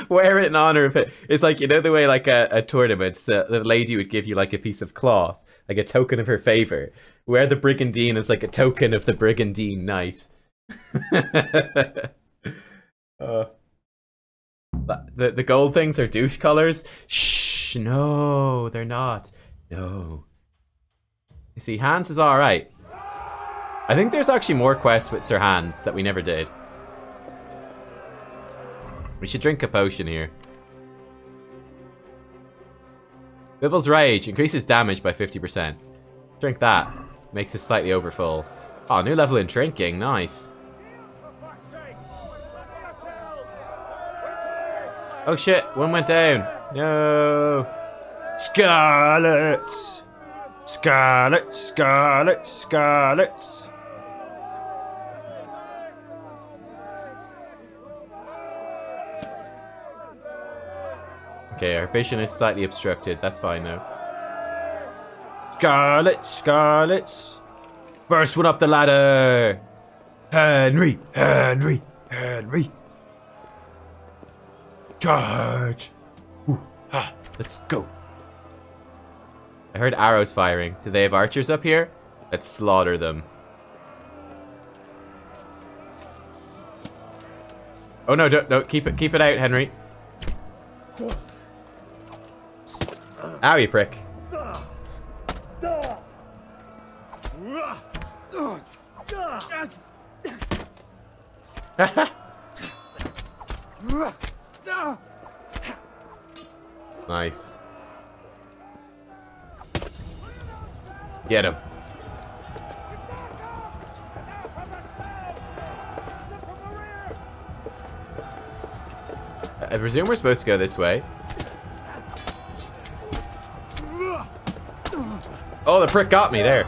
Wear it in honor of it. It's like, you know the way like a tournament, the lady would give you like a piece of cloth, like a token of her favor. Wear the brigandine as like a token of the brigandine knight. The gold things are douche colors. Shh, no, they're not. No. You see, Hans is alright. I think there's actually more quests with Sir Hans that we never did. We should drink a potion here. Bibble's Rage increases damage by 50%. Drink that. Makes us slightly overfull. Oh, new level in drinking. Nice. Oh shit, one went down. No. Scarlets! Scarlets, scarlets, scarlets. Okay, our vision is slightly obstructed. That's fine now. Scarlets, scarlets. First one up the ladder. Henry, Henry, Henry. Charge. Ooh, ha, let's go. I heard arrows firing. Do they have archers up here? Let's slaughter them. Oh no, don't keep it out, Henry. Ow, you prick. Nice. Get him. I presume we're supposed to go this way. Oh, the prick got me there.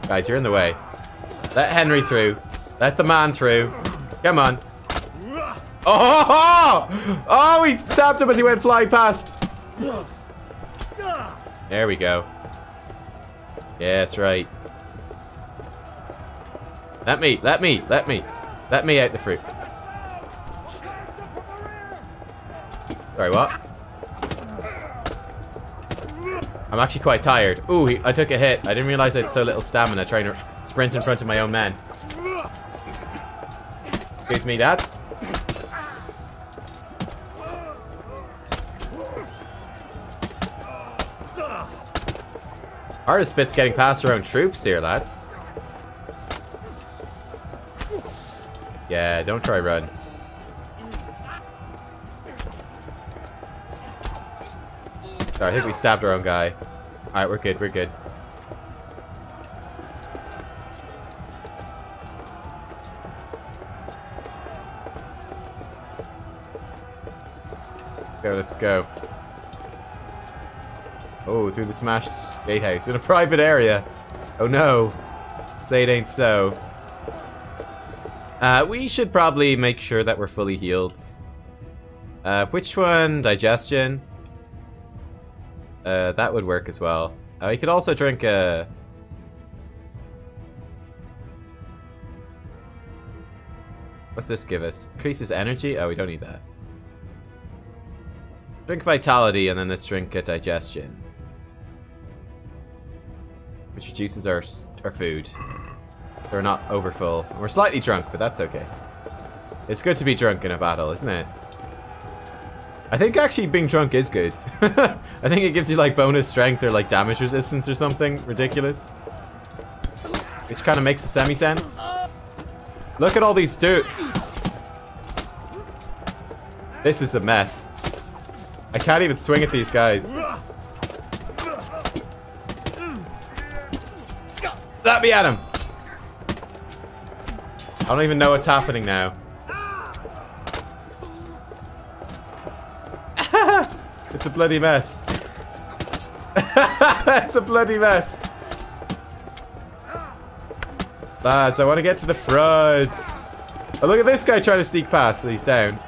Guys, you're in the way. Let Henry through. Let the man through. Come on. Oh! Oh, we stabbed him as he went flying past. There we go. Yeah, that's right. Let me out the fruit. Sorry, what? I'm actually quite tired. Ooh, I took a hit. I didn't realize I had so little stamina trying to sprint in front of my own men. Excuse me, dads. Hardest bit's getting past our own troops here, lads. Yeah, don't try run. Sorry, I think we stabbed our own guy. Alright, we're good, we're good. Let's go. Oh, through the smashed gatehouse in a private area. Oh no. Say it ain't so. We should probably make sure that we're fully healed. Which one? Digestion? That would work as well. You could also drink what's this give us? Increases energy? Oh, we don't need that. Drink vitality, and then let's drink digestion. Which reduces our food. So we're not overfull. We're slightly drunk, but that's okay. It's good to be drunk in a battle, isn't it? I think actually being drunk is good. I think it gives you like bonus strength or like damage resistance or something ridiculous. Which kind of makes a semi-sense. Look at all these dudes. This is a mess. I can't even swing at these guys. Let me at him. I don't even know what's happening now. It's a bloody mess. It's a bloody mess. Lads, I want to get to the front. Oh, look at this guy trying to sneak past. He's down.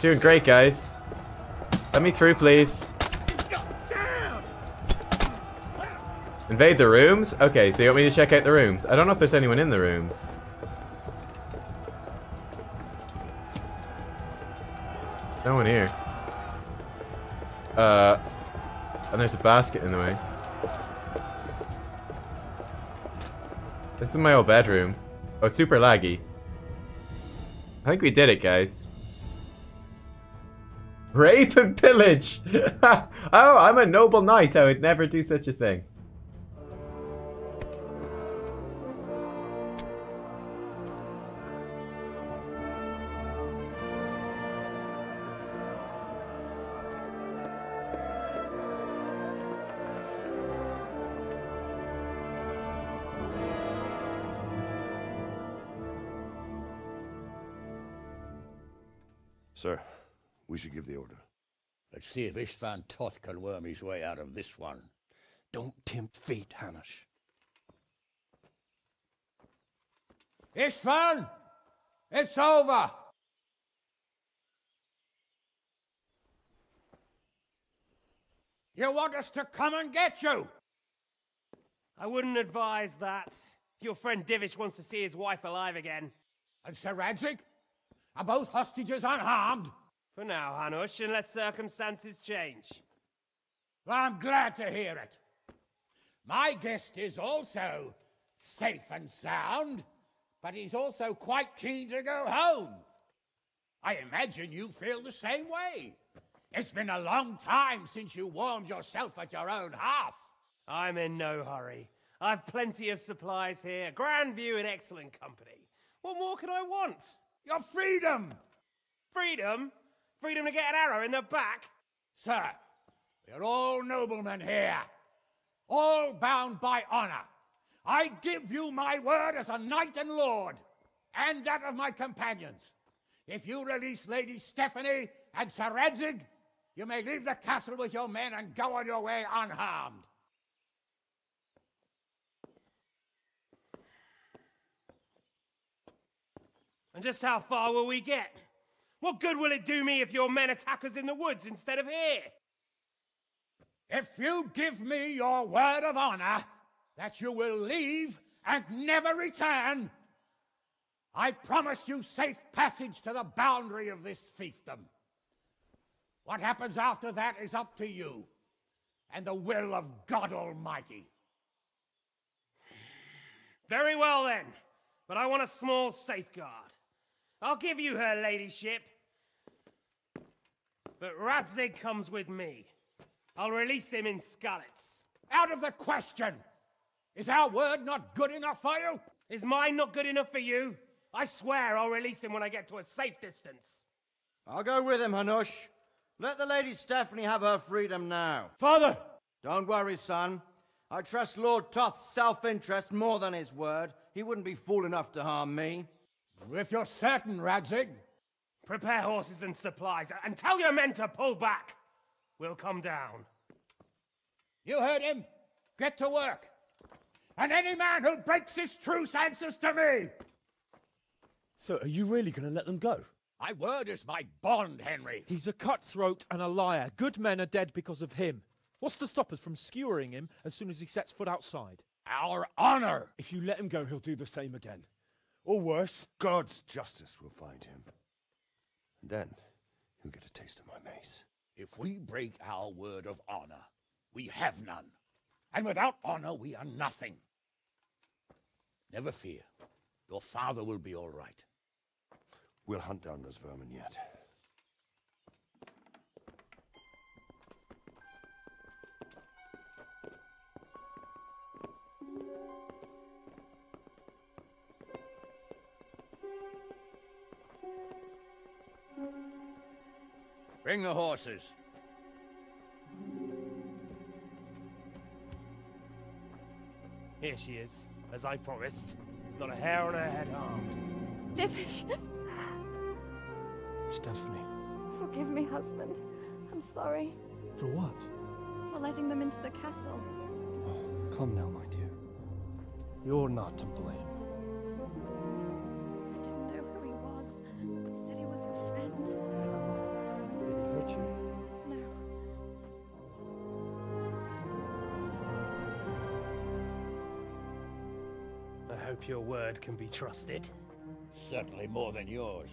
Doing great, guys. Let me through, please. Invade the rooms? Okay, so you want me to check out the rooms? I don't know if there's anyone in the rooms. No one here. And there's a basket in the way. This is my old bedroom. Oh, it's super laggy. I think we did it, guys. Rape and pillage! Oh, I'm a noble knight. I would never do such a thing. Sir, we should give the order. Let's see if Istvan Toth can worm his way out of this one. Don't tempt fate, Hanush. Istvan! It's over! You want us to come and get you? I wouldn't advise that. Your friend Divish wants to see his wife alive again. And Sir Radzig? Are both hostages unharmed? For now, Hanush, unless circumstances change. Well, I'm glad to hear it. My guest is also safe and sound, but he's also quite keen to go home. I imagine you feel the same way. It's been a long time since you warmed yourself at your own hearth. I'm in no hurry. I've plenty of supplies here, grand view and excellent company. What more could I want? Your freedom! Freedom? Freedom to get an arrow in the back? Sir, we're all noblemen here, all bound by honor. I give you my word as a knight and lord, and that of my companions. If you release Lady Stephanie and Sir Radzig, you may leave the castle with your men and go on your way unharmed. And just how far will we get? What good will it do me if your men attack us in the woods instead of here? If you give me your word of honor that you will leave and never return, I promise you safe passage to the boundary of this fiefdom. What happens after that is up to you and the will of God Almighty. Very well then, but I want a small safeguard. I'll give you her ladyship, but Radzig comes with me. I'll release him in Skalitz. Out of the question! Is our word not good enough for you? Is mine not good enough for you? I swear I'll release him when I get to a safe distance. I'll go with him, Hanush. Let the Lady Stephanie have her freedom now. Father! Don't worry, son. I trust Lord Toth's self-interest more than his word. He wouldn't be fool enough to harm me. If you're certain, Radzig. Prepare horses and supplies, and tell your men to pull back. We'll come down. You heard him. Get to work. And any man who breaks this truce answers to me. So, are you really going to let them go? My word is my bond, Henry. He's a cutthroat and a liar. Good men are dead because of him. What's to stop us from skewering him as soon as he sets foot outside? Our honor! If you let him go, he'll do the same again. Or worse. God's justice will find him. And then he'll get a taste of my mace. If we break our word of honor, we have none. And without honor, we are nothing. Never fear. Your father will be all right. We'll hunt down those vermin yet. Bring the horses. Here she is, as I promised. Not a hair on her head harmed. Divish! Stephanie. Forgive me, husband. I'm sorry. For what? For letting them into the castle. Oh, come now, my dear. You're not to blame. I didn't know who he was. He said he was your friend. Never mind. Did he hurt you? No. I hope your word can be trusted. Certainly more than yours.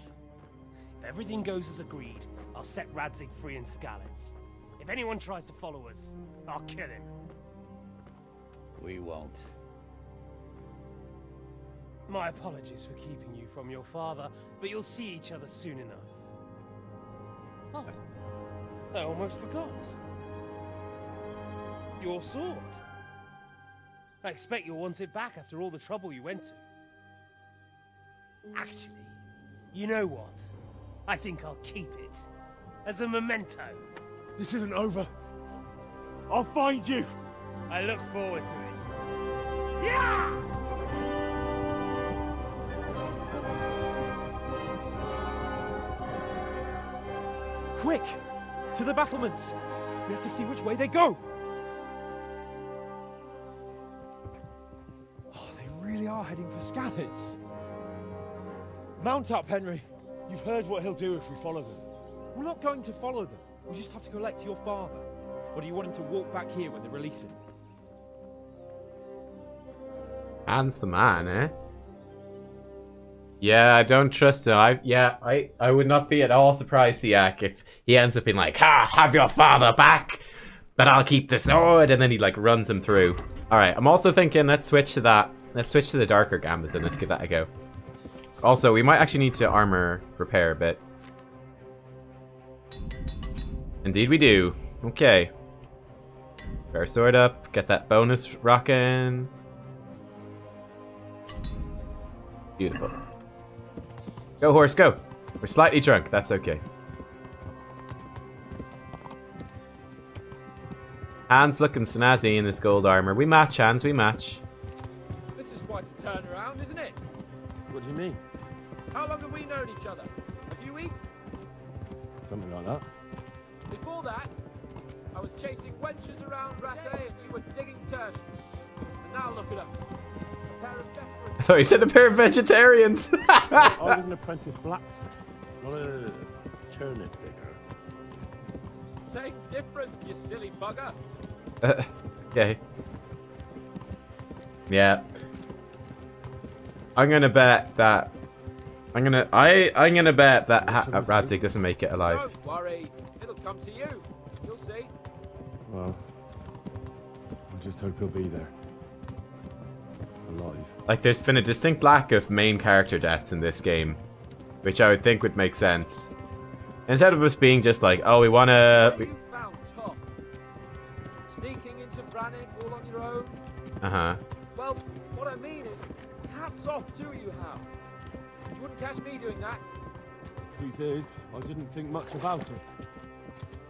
If everything goes as agreed, I'll set Radzig free in Skalitz. If anyone tries to follow us, I'll kill him. We won't. My apologies for keeping you from your father, but you'll see each other soon enough. Oh, I almost forgot. Your sword. I expect you'll want it back after all the trouble you went to. Actually, you know what? I think I'll keep it. As a memento. This isn't over. I'll find you. I look forward to it. Yeah! Quick! To the battlements! We have to see which way they go! Oh, they really are heading for Scallops. Mount up, Henry. You've heard what he'll do if we follow them. We're not going to follow them. We just have to collect your father. Or do you want him to walk back here when they release him? Han's the man, eh? Yeah, I don't trust him. I would not be at all surprised, Siak, if he ends up being like, "Ha! Have your father back, but I'll keep the sword," and then he like runs him through. All right, I'm also thinking let's switch to that. Let's switch to the darker gambits and let's give that a go. Also, we might actually need to armor repair a bit. Indeed, we do. Okay. Put our sword up. Get that bonus rocking. Beautiful. Go, horse, go. We're slightly drunk. That's okay. Hans looking snazzy in this gold armor. We match, Hans. We match. This is quite a turnaround, isn't it? What do you mean? How long have we known each other? A few weeks? Something like that. Before that, I was chasing wenches around Rattay and you were digging turnings. And now look at us. A pair of veterans. I thought you said a pair of vegetarians. I was an apprentice blacksmith, not a turnip digger. Same difference, you silly bugger. Okay. Yeah. I'm gonna bet that. I'm gonna bet that Radzig doesn't make it alive. Don't worry, it'll come to you. You'll see. Well, I just hope he'll be there. Alive. Like, there's been a distinct lack of main character deaths in this game, which I would think would make sense. Instead of us being just like, oh, we wanna. You found Tom. Sneaking into Brannick all on your own. Well, what I mean is, hats off to you, Hal. You wouldn't catch me doing that. Truth is, I didn't think much about it.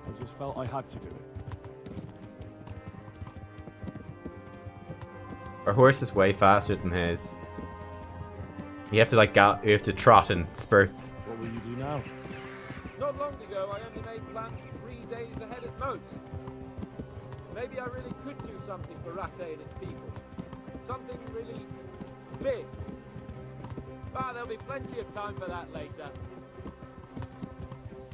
I just felt I had to do it. Our horse is way faster than his. You have to like you have to trot in spurts. What will you do now? Not long ago, I only made plans 3 days ahead at most. Maybe I really could do something for Rattay and its people. Something really big. But there'll be plenty of time for that later.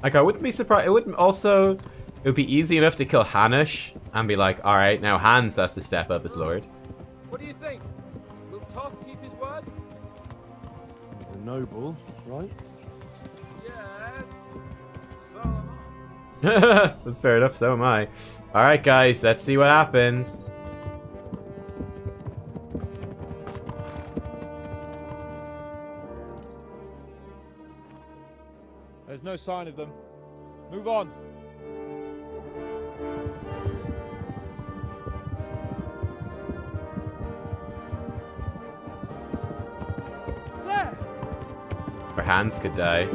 Like, I wouldn't be surprised. It wouldn't also. It would be easy enough to kill Hanush and be like, all right, now Hans has to step up as Lord. What do you think? Will Toth keep his word? He's a noble, right? Yes. So am I. That's fair enough. So am I. All right, guys, let's see what happens. There's no sign of them. Move on. There. Or Hans could die.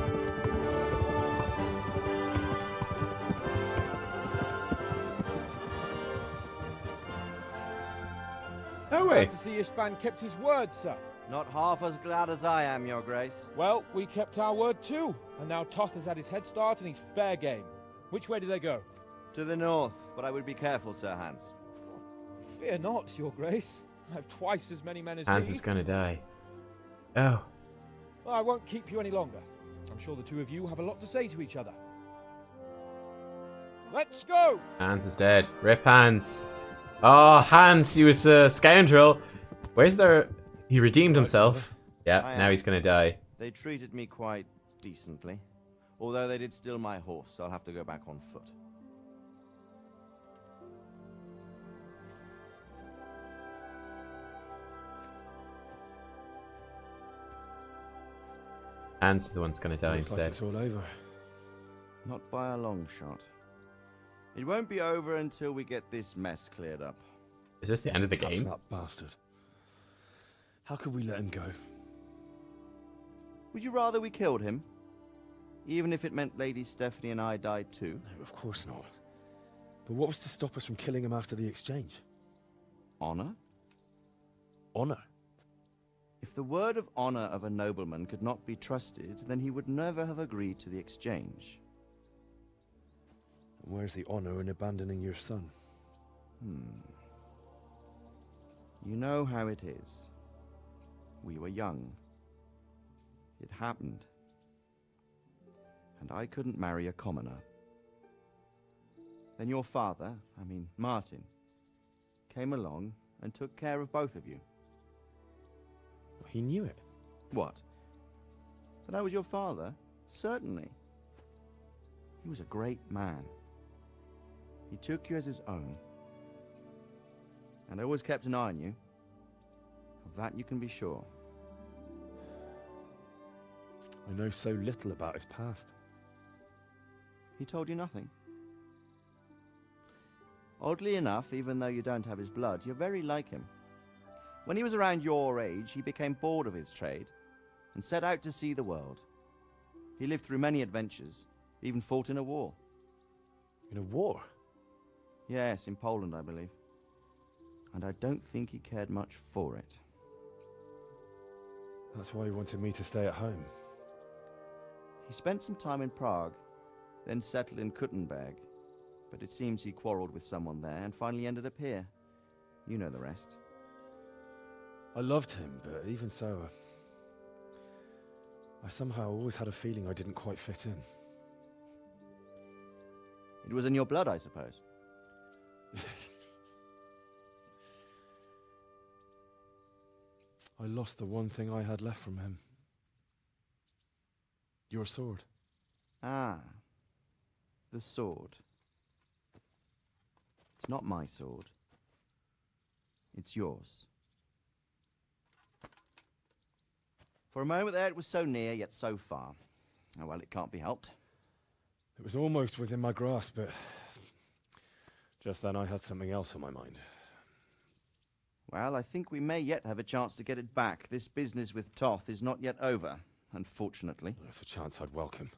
No way. Glad to see Istvan kept his word, sir. Not half as glad as I am, Your Grace. Well, we kept our word too. And now Toth has had his head start and he's fair game. Which way do they go? To the north, but I would be careful, Sir Hans. Fear not, Your Grace. I have twice as many men as Hans he. is gonna die. Oh. Well, I won't keep you any longer. I'm sure the two of you have a lot to say to each other. Let's go! Hans is dead. Rip Hans. Oh, Hans, he was the scoundrel. Where's their... He redeemed himself. Yeah, now he's gonna die. They treated me quite decently. Although they did steal my horse, so I'll have to go back on foot. Hans is the one that's gonna die Looks like instead. it's all over. Not by a long shot. It won't be over until we get this mess cleared up. Is this the end of the Catch game? that bastard. How could we let him go? Would you rather we killed him? Even if it meant Lady Stephanie and I died too? No, of course not. But what was to stop us from killing him after the exchange? Honor? Honor? If the word of honor of a nobleman could not be trusted, then he would never have agreed to the exchange. Where's the honor in abandoning your son? You know how it is. We were young. It happened. And I couldn't marry a commoner. Then your father, Martin, came along and took care of both of you. He knew it. What? That I was your father? Certainly. He was a great man. He took you as his own. And always kept an eye on you. Of that you can be sure. I know so little about his past. He told you nothing? Oddly enough, even though you don't have his blood, you're very like him. When he was around your age, he became bored of his trade and set out to see the world. He lived through many adventures, even fought in a war. In a war? Yes, in Poland, I believe. And I don't think he cared much for it. That's why he wanted me to stay at home. He spent some time in Prague, then settled in Kuttenberg. But it seems he quarreled with someone there and finally ended up here. You know the rest. I loved him, but even so, I somehow always had a feeling I didn't quite fit in. It was in your blood, I suppose. I lost the one thing I had left from him. Your sword. Ah. The sword. It's not my sword. It's yours. For a moment there, it was so near, yet so far. Oh, well, it can't be helped. It was almost within my grasp, but just then I had something else on my mind. Well, I think we may yet have a chance to get it back. This business with Toth is not yet over, unfortunately. That's a chance I'd welcome.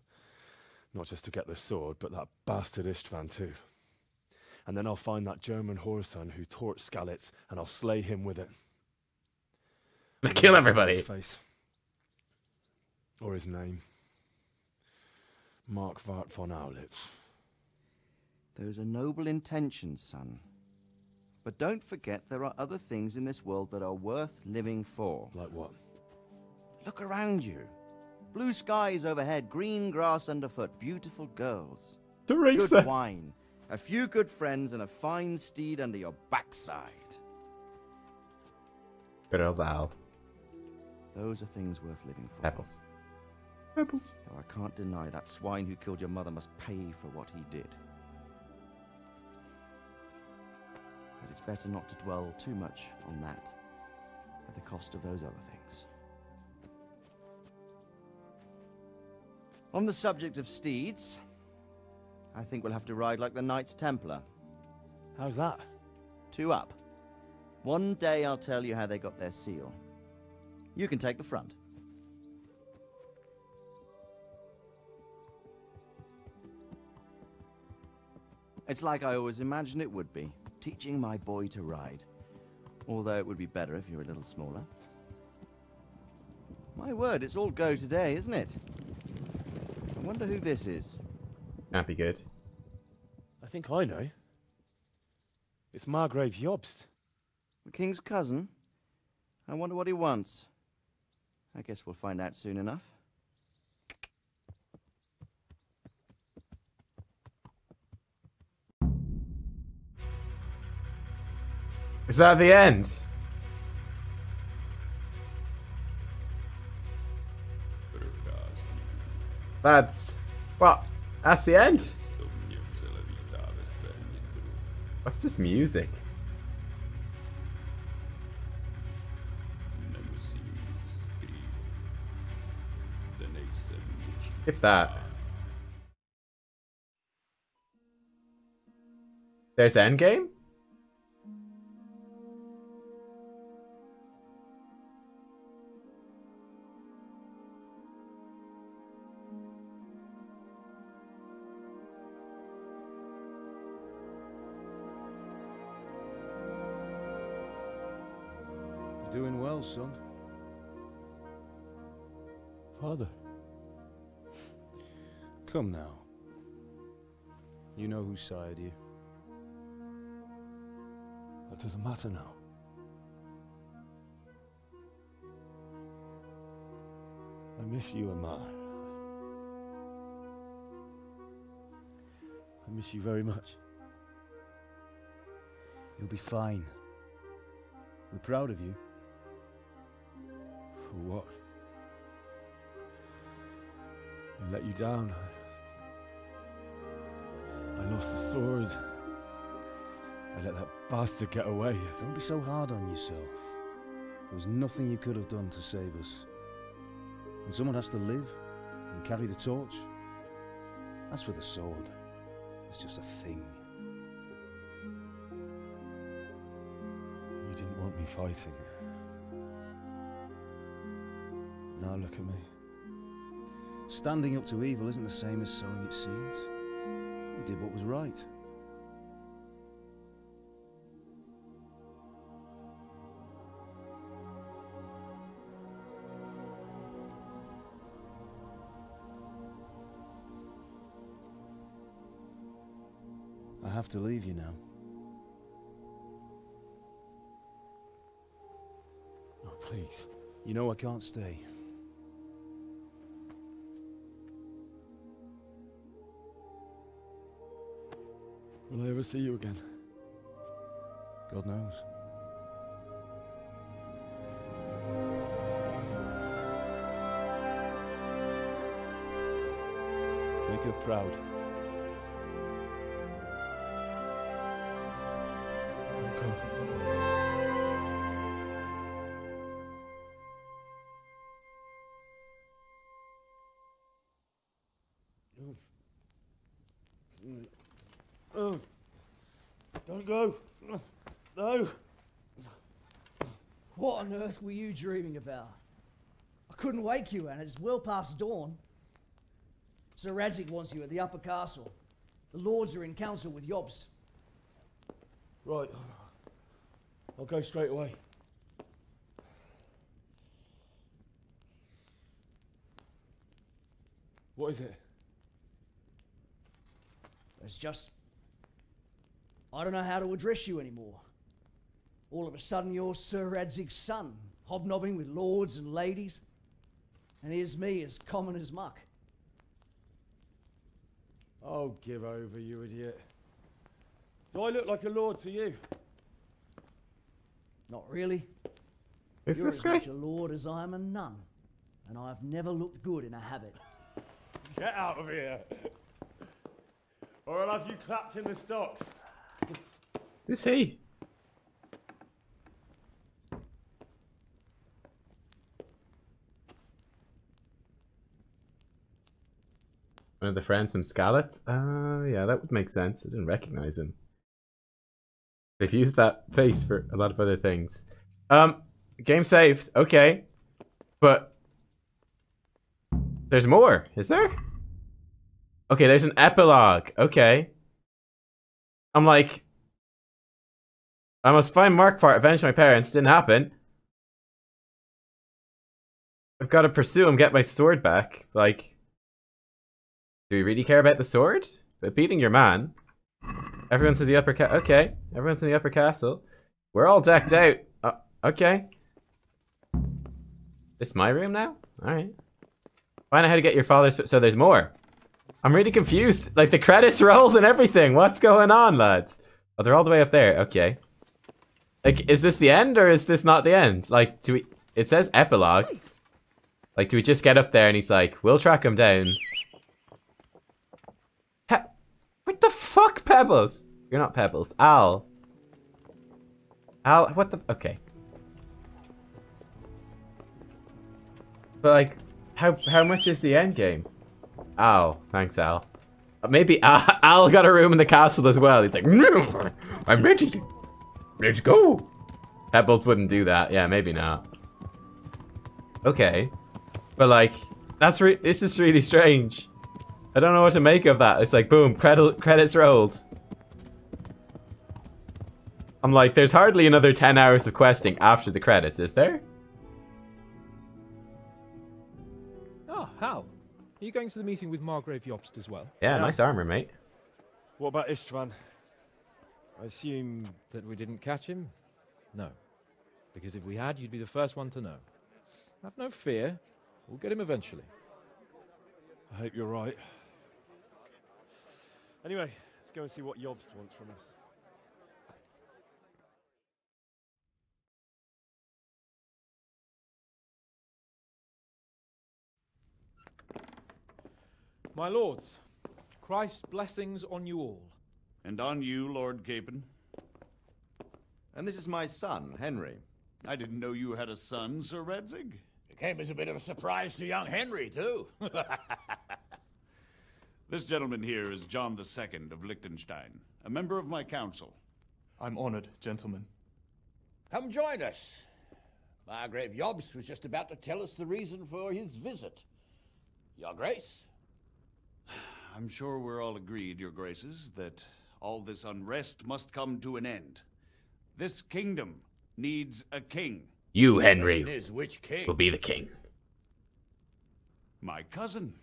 Not just to get the sword, but that bastard Istvan too. And then I'll find that German whoreson who torched Skalitz, and I'll slay him with it. Kill everybody. His face. Or his name. Markvart von Aulitz. Those are noble intentions, son. But don't forget there are other things in this world that are worth living for. Like what? Look around you. Blue skies overhead, green grass underfoot, beautiful girls. Teresa. Good wine, a few good friends, and a fine steed under your backside. Better thou. Those are things worth living for. Pebbles. Pebbles. Though I can't deny that swine who killed your mother must pay for what he did. But it's better not to dwell too much on that at the cost of those other things. On the subject of steeds, I think we'll have to ride like the Knights Templar. How's that? 2 up. One day I'll tell you how they got their seal. You can take the front. It's like I always imagined it would be, teaching my boy to ride. Although it would be better if you were a little smaller. My word, it's all go today, isn't it? I wonder who this is. Can't be good. I think I know. It's Margrave Jobst. The king's cousin? I wonder what he wants. I guess we'll find out soon enough. Is that the end? That's... What? That's the end? What's this music? Skip that. There's endgame? You're doing well, son. Father. Come now. You know whose side you. That doesn't matter now. I miss you, Amar. I miss you very much. You'll be fine. We're proud of you. For what? I let you down. I lost the sword. I let that bastard get away. Don't be so hard on yourself. There was nothing you could have done to save us. And someone has to live and carry the torch. As for the sword, it's just a thing. You didn't want me fighting. Now look at me. Standing up to evil isn't the same as sowing its seeds. You did what was right. I have to leave you now. Oh, please. You know I can't stay. Will I ever see you again? God knows. Make her proud. Don't go. Oh, don't go. No. What on earth were you dreaming about? I couldn't wake you, and it's well past dawn. Sir Radzig wants you at the upper castle. The lords are in council with Jobst. Right. I'll go straight away. What is it? It's just... I don't know how to address you anymore. All of a sudden you're Sir Radzig's son, hobnobbing with lords and ladies. And here's me, as common as muck. Oh, give over, you idiot. Do I look like a lord to you? Not really. Is You're this as guy? much a lord as I am a nun. And I've never looked good in a habit. Get out of here! Or I'll have you clapped in the stocks. Who's he? One of the friends from Scarlet? Yeah, that would make sense. I didn't recognize him. They've used that face for a lot of other things. Game saved. Okay. But there's more, is there? Okay, there's an epilogue. Okay. I'm like, I must find Markfart, avenge my parents. Didn't happen. I've got to pursue him, get my sword back. Like, do we really care about the sword? But beating your man. Everyone's in the upper okay, everyone's in the upper castle. We're all decked out. Okay. This is my room now? Alright. Find out how to get your father's... So there's more. I'm really confused. Like, the credits rolled and everything. What's going on, lads? Oh, they're all the way up there. Okay. Like, is this the end or is this not the end? Like, do we... It says epilogue. Like, do we just get up there and he's like, we'll track him down. What the fuck, Pebbles? You're not Pebbles. Al. Al, what the... Okay. But, like, how much is the end game? Al. Thanks, Al. Maybe Al got a room in the castle as well. He's like, no, I'm ready. Let's go. Pebbles wouldn't do that. Yeah, maybe not. Okay. But, like, this is really strange. I don't know what to make of that. It's like, boom, credits rolled. I'm like, there's hardly another 10 hours of questing after the credits, is there? Oh, Hal. Are you going to the meeting with Margrave Jobst as well? Yeah, nice armor, mate. What about Istvan? I assume... That we didn't catch him? No. Because if we had, you'd be the first one to know. Have no fear. We'll get him eventually. I hope you're right. Anyway, let's go and see what Jobst wants from us. My lords, Christ's blessings on you all. And on you, Lord Capon. And this is my son, Henry. I didn't know you had a son, Sir Redzig. It came as a bit of a surprise to young Henry, too. This gentleman here is John II of Liechtenstein, a member of my council. I'm honored, gentlemen. Come join us. Margrave Jobst was just about to tell us the reason for his visit. Your Grace? I'm sure we're all agreed, Your Graces, that all this unrest must come to an end. This kingdom needs a king. You, Henry, Is which king? will be the king. My cousin,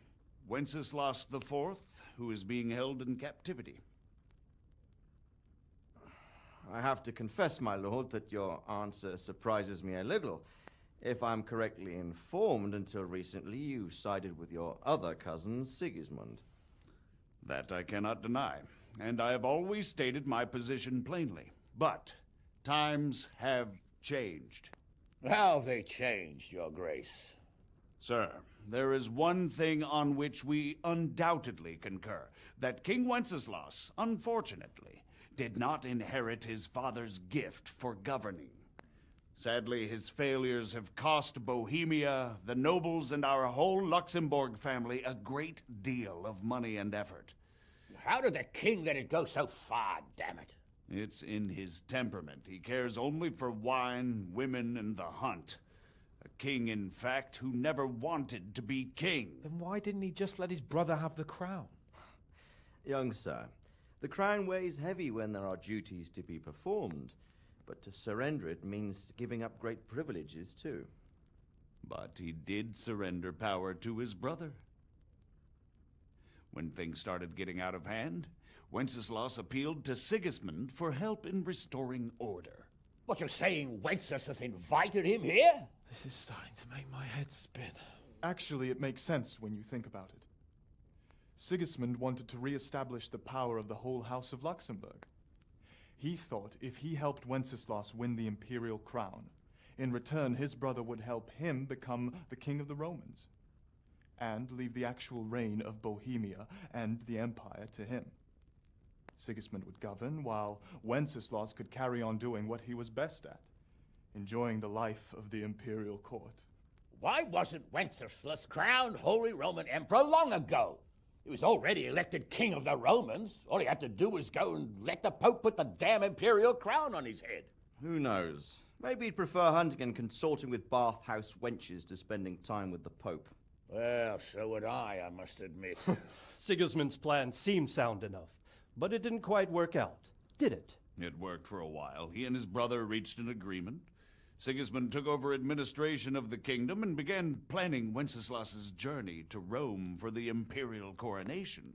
Wenceslas IV, who is being held in captivity. I have to confess, my lord, that your answer surprises me a little. If I'm correctly informed, until recently you sided with your other cousin, Sigismund. That I cannot deny, and I have always stated my position plainly. But times have changed. How have they changed, Your Grace? Sir, there is one thing on which we undoubtedly concur, that King Wenceslas, unfortunately, did not inherit his father's gift for governing. Sadly, his failures have cost Bohemia, the nobles, and our whole Luxembourg family a great deal of money and effort. How did the king let it go so far, damn it? It's in his temperament. He cares only for wine, women, and the hunt. A king, in fact, who never wanted to be king. Then why didn't he just let his brother have the crown? Young sir, the crown weighs heavy when there are duties to be performed, but to surrender it means giving up great privileges too. But he did surrender power to his brother. When things started getting out of hand, Wenceslas appealed to Sigismund for help in restoring order. What, you're saying Wenceslas has invited him here? This is starting to make my head spin. Actually, it makes sense when you think about it. Sigismund wanted to re-establish the power of the whole House of Luxembourg. He thought if he helped Wenceslas win the imperial crown, in return his brother would help him become the king of the Romans, and leave the actual reign of Bohemia and the empire to him. Sigismund would govern, while Wenceslas could carry on doing what he was best at, enjoying the life of the imperial court. Why wasn't Wenceslas crowned Holy Roman Emperor long ago? He was already elected king of the Romans. All he had to do was go and let the Pope put the damn imperial crown on his head. Who knows? Maybe he'd prefer hunting and consorting with bathhouse wenches to spending time with the Pope. Well, so would I must admit. Sigismund's plan seemed sound enough, but it didn't quite work out, did it? It worked for a while. He and his brother reached an agreement. Sigismund took over administration of the kingdom and began planning Wenceslas's journey to Rome for the imperial coronation.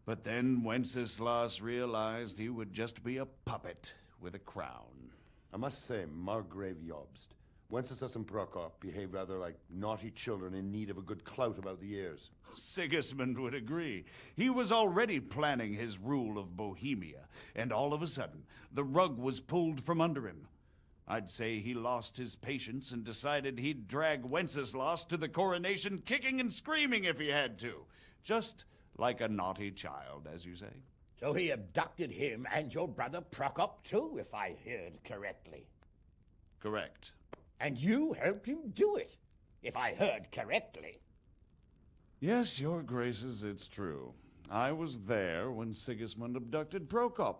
But then Wenceslas realized he would just be a puppet with a crown. I must say, Margrave Jobst, Wenceslas and Prokop behave rather like naughty children in need of a good clout about the ears. Sigismund would agree. He was already planning his rule of Bohemia, and all of a sudden, the rug was pulled from under him. I'd say he lost his patience and decided he'd drag Wenceslas to the coronation kicking and screaming if he had to. Just like a naughty child, as you say. So he abducted him and your brother Prokop too, if I heard correctly. Correct. And you helped him do it, if I heard correctly. Yes, your graces, it's true. I was there when Sigismund abducted Prokop.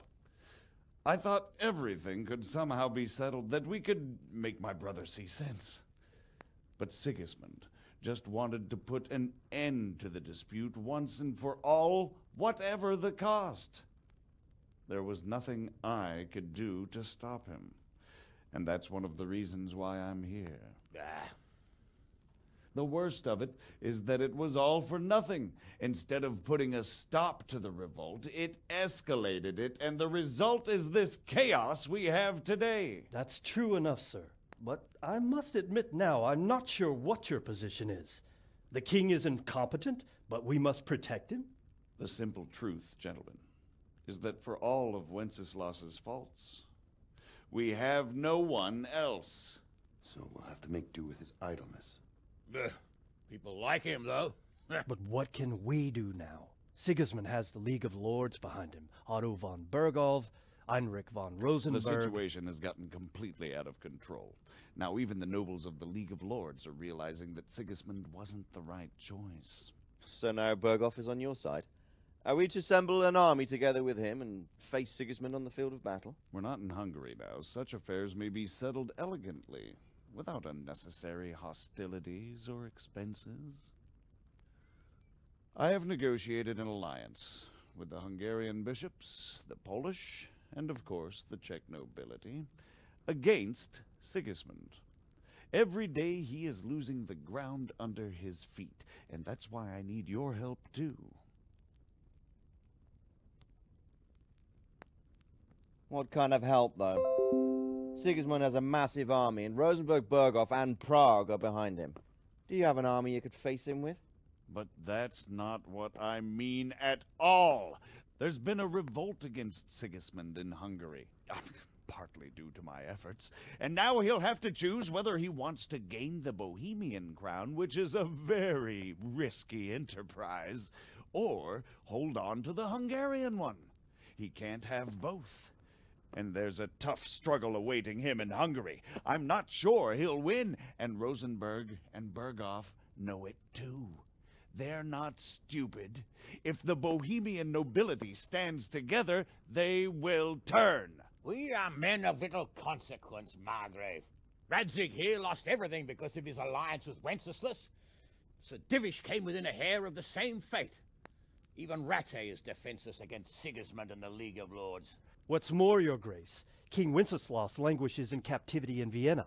I thought everything could somehow be settled, that we could make my brother see sense. But Sigismund just wanted to put an end to the dispute once and for all, whatever the cost. There was nothing I could do to stop him. And that's one of the reasons why I'm here. The worst of it is that it was all for nothing. Instead of putting a stop to the revolt, it escalated it, and the result is this chaos we have today. That's true enough, sir. But I must admit now, I'm not sure what your position is. The king is incompetent, but we must protect him? The simple truth, gentlemen, is that for all of Wenceslas's faults, we have no one else. So we'll have to make do with his idleness. People like him, though. But what can we do now? Sigismund has the League of Lords behind him. Otto von Bergholf, Heinrich von Rosenberg. The situation has gotten completely out of control. Now even the nobles of the League of Lords are realizing that Sigismund wasn't the right choice. So now Bergholf is on your side. Are we to assemble an army together with him and face Sigismund on the field of battle? We're not in Hungary now. Such affairs may be settled elegantly, without unnecessary hostilities or expenses. I have negotiated an alliance with the Hungarian bishops, the Polish, and of course the Czech nobility, against Sigismund. Every day he is losing the ground under his feet, and that's why I need your help too. What kind of help, though? Sigismund has a massive army, and Rosenberg, Berghof, and Prague are behind him. Do you have an army you could face him with? But that's not what I mean at all. There's been a revolt against Sigismund in Hungary, partly due to my efforts, and now he'll have to choose whether he wants to gain the Bohemian crown, which is a very risky enterprise, or hold on to the Hungarian one. He can't have both. And there's a tough struggle awaiting him in Hungary. I'm not sure he'll win, and Rosenberg and Berghof know it too. They're not stupid. If the Bohemian nobility stands together, they will turn. We are men of little consequence, Margrave. Radzig here lost everything because of his alliance with Wenceslas. Sir Divish came within a hair of the same fate. Even Rattay is defenseless against Sigismund and the League of Lords. What's more, your grace, King Wenceslas languishes in captivity in Vienna.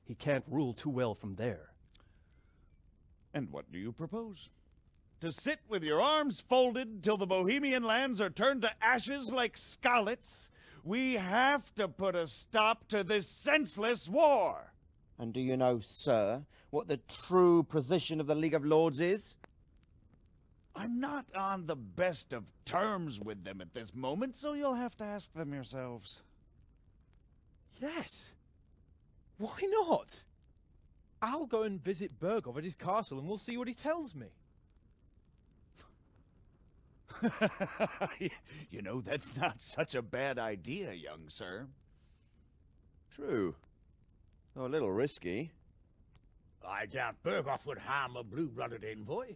He can't rule too well from there. And what do you propose? To sit with your arms folded till the Bohemian lands are turned to ashes like scarlets? We have to put a stop to this senseless war. And do you know, sir, what the true position of the League of Lords is? I'm not on the best of terms with them at this moment, so you'll have to ask them yourselves. Yes. Why not? I'll go and visit Berghof at his castle and we'll see what he tells me. You know, that's not such a bad idea, young sir. True. Though a little risky. I doubt Berghof would harm a blue-blooded envoy.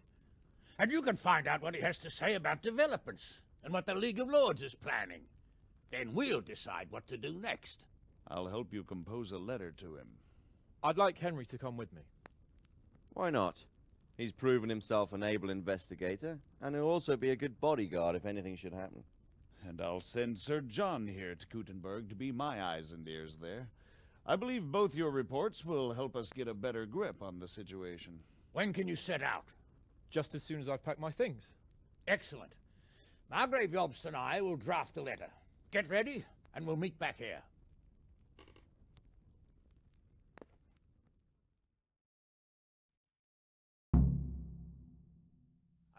And you can find out what he has to say about developments and what the League of Lords is planning. Then we'll decide what to do next. I'll help you compose a letter to him. I'd like Henry to come with me. Why not? He's proven himself an able investigator, and he'll also be a good bodyguard if anything should happen. And I'll send Sir John here to Kuttenberg to be my eyes and ears there. I believe both your reports will help us get a better grip on the situation. When can you set out? Just as soon as I've packed my things. Excellent. Margrave Jobst and I will draft a letter. Get ready, and we'll meet back here.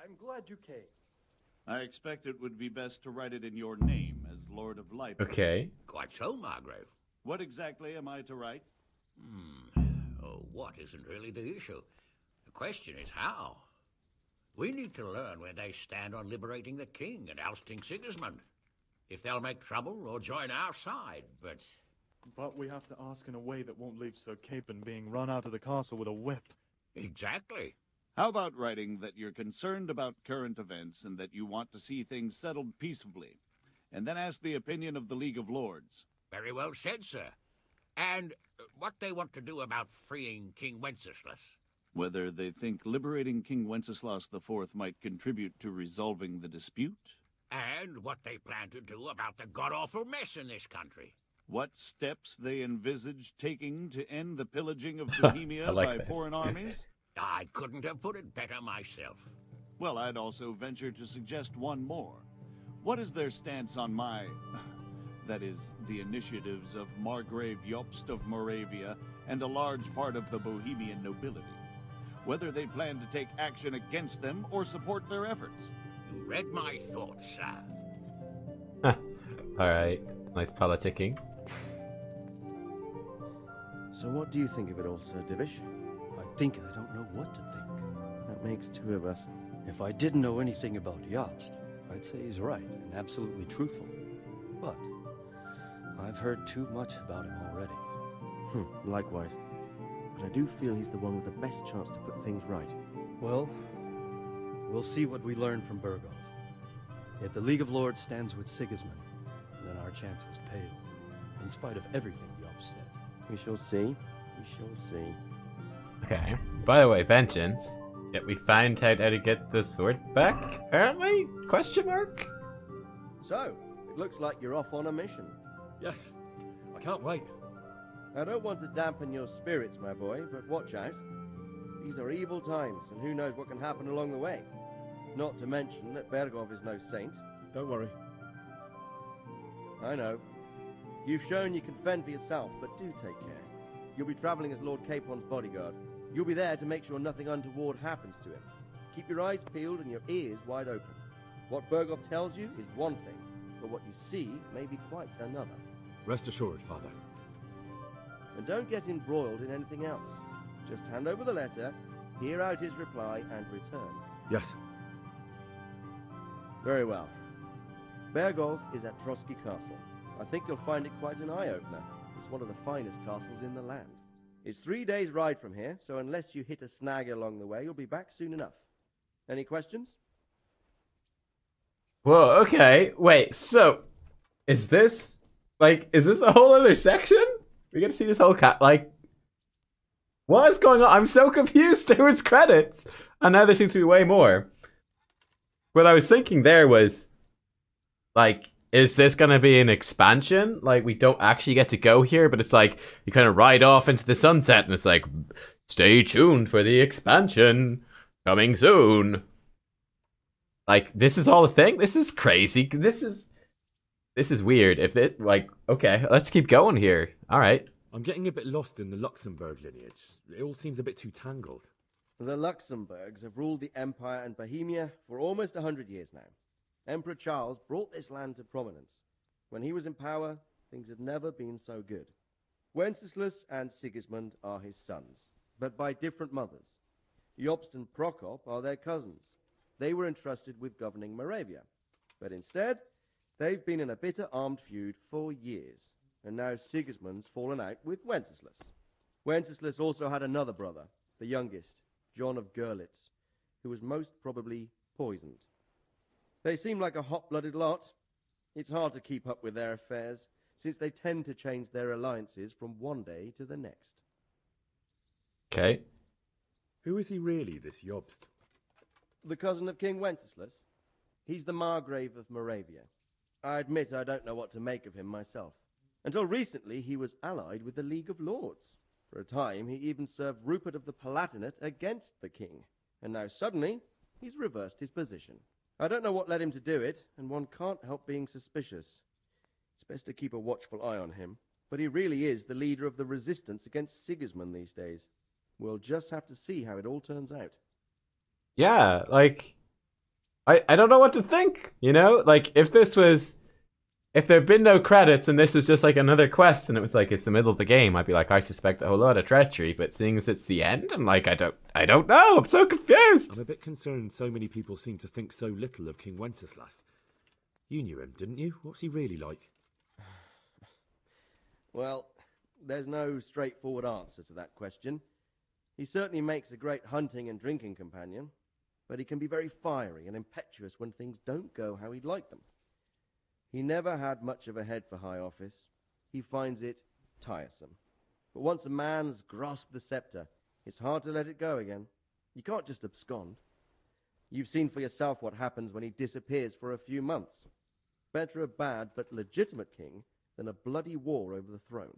I'm glad you came. I expect it would be best to write it in your name as Lord of Light. Okay. Quite so, Margrave. What exactly am I to write? Oh, what isn't really the issue. The question is how. We need to learn where they stand on liberating the king and ousting Sigismund. If they'll make trouble or join our side, but... But we have to ask in a way that won't leave Sir Capon being run out of the castle with a whip. Exactly. How about writing that you're concerned about current events and that you want to see things settled peaceably, and then ask the opinion of the League of Lords? Very well said, sir. And what they want to do about freeing King Wenceslas. Whether they think liberating King Wenceslas IV might contribute to resolving the dispute? And what they plan to do about the god-awful mess in this country. What steps they envisage taking to end the pillaging of Bohemia like by this. foreign armies? I couldn't have put it better myself. Well, I'd also venture to suggest one more. What is their stance on my... that is, the initiatives of Margrave Jobst of Moravia and a large part of the Bohemian nobility? Whether they plan to take action against them or support their efforts? You read my thoughts, sir. Alright, nice politicking. So what do you think of it all, Sir Divish? I think I don't know what to think. That makes two of us. If I didn't know anything about Jobst, I'd say he's right and absolutely truthful. But I've heard too much about him already. Likewise. But I do feel he's the one with the best chance to put things right. Well, we'll see what we learn from Bergov. If the League of Lords stands with Sigismund, then our chances pale, in spite of everything Jobst said. We shall see. We shall see. Okay. By the way, vengeance. Yet we find out how to get the sword back, apparently? Question mark? So, it looks like you're off on a mission. Yes. I can't wait. I don't want to dampen your spirits, my boy, but watch out. These are evil times, and who knows what can happen along the way. Not to mention that Bergov is no saint. Don't worry. I know. You've shown you can fend for yourself, but do take care. You'll be traveling as Lord Capon's bodyguard. You'll be there to make sure nothing untoward happens to him. Keep your eyes peeled and your ears wide open. What Bergov tells you is one thing, but what you see may be quite another. Rest assured, Father. And don't get embroiled in anything else. Just hand over the letter, hear out his reply, and return. Yes. Very well. Bergov is at Trotsky Castle. I think you'll find it quite an eye-opener. It's one of the finest castles in the land. It's 3 days' ride from here, so unless you hit a snag along the way, you'll be back soon enough. Any questions? Whoa, okay. Wait, so... Is this... is this a whole other section? We get to see this whole what is going on? I'm so confused. There was credits, and now there seems to be way more. What I was thinking there was... is this gonna be an expansion? We don't actually get to go here, but it's you kind of ride off into the sunset, and it's stay tuned for the expansion coming soon. This is all a thing? This is crazy. This is weird. If it okay, let's keep going here. All right. I'm getting a bit lost in the Luxembourg lineage. It all seems a bit too tangled. The Luxembourgs have ruled the Empire and Bohemia for almost 100 years now. Emperor Charles brought this land to prominence. When he was in power, things had never been so good. Wenceslas and Sigismund are his sons, but by different mothers. Jobst and Prokop are their cousins. They were entrusted with governing Moravia. But instead, they've been in a bitter armed feud for years, and now Sigismund's fallen out with Wenceslas. Wenceslas also had another brother, the youngest, John of Görlitz, who was most probably poisoned. They seem like a hot-blooded lot. It's hard to keep up with their affairs, since they tend to change their alliances from one day to the next. Okay. Who is he really, this Jobst? The cousin of King Wenceslas. He's the Margrave of Moravia. I admit I don't know what to make of him myself. Until recently, he was allied with the League of Lords. For a time, he even served Rupert of the Palatinate against the king. And now suddenly, he's reversed his position. I don't know what led him to do it, and one can't help being suspicious. It's best to keep a watchful eye on him. But he really is the leader of the resistance against Sigismund these days. We'll just have to see how it all turns out. Yeah, I don't know what to think, you know? If there'd been no credits and this was just another quest and it was it's the middle of the game, I'd be I suspect a whole lot of treachery, but seeing as it's the end, I'm I don't know, I'm so confused! I'm a bit concerned so many people seem to think so little of King Wenceslas. You knew him, didn't you? What's he really like? Well, there's no straightforward answer to that question. He certainly makes a great hunting and drinking companion, but he can be very fiery and impetuous when things don't go how he'd like them. He never had much of a head for high office. He finds it tiresome. But once a man's grasped the scepter, it's hard to let it go again. You can't just abscond. You've seen for yourself what happens when he disappears for a few months. Better a bad but legitimate king than a bloody war over the throne.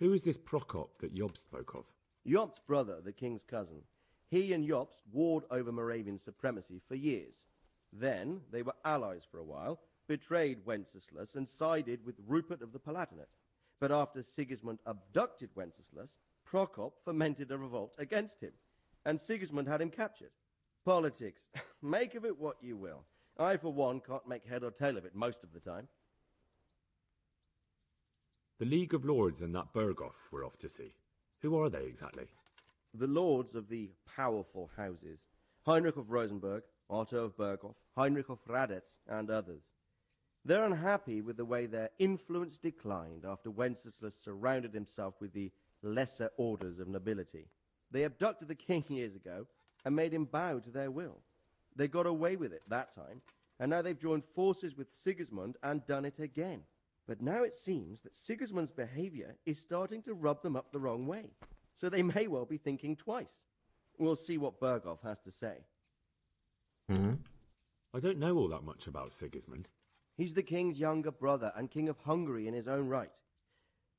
Who is this Prokop that Job spoke of? Jobst's brother, the king's cousin, he and Jobst warred over Moravian supremacy for years. Then they were allies for a while, betrayed Wenceslas and sided with Rupert of the Palatinate. But after Sigismund abducted Wenceslas, Prokop fomented a revolt against him, and Sigismund had him captured. Politics. Make of it what you will. I, for one, can't make head or tail of it most of the time. The League of Lords and that Berghoff we're off to see. Who are they exactly? The lords of the powerful houses. Heinrich of Rosenberg, Otto of Berghoff, Heinrich of Radetz, and others. They're unhappy with the way their influence declined after Wenceslas surrounded himself with the lesser orders of nobility. They abducted the king years ago and made him bow to their will. They got away with it that time, and now they've joined forces with Sigismund and done it again. But now it seems that Sigismund's behavior is starting to rub them up the wrong way, so they may well be thinking twice. We'll see what Berghoff has to say. I don't know all that much about Sigismund. He's the king's younger brother and king of Hungary in his own right.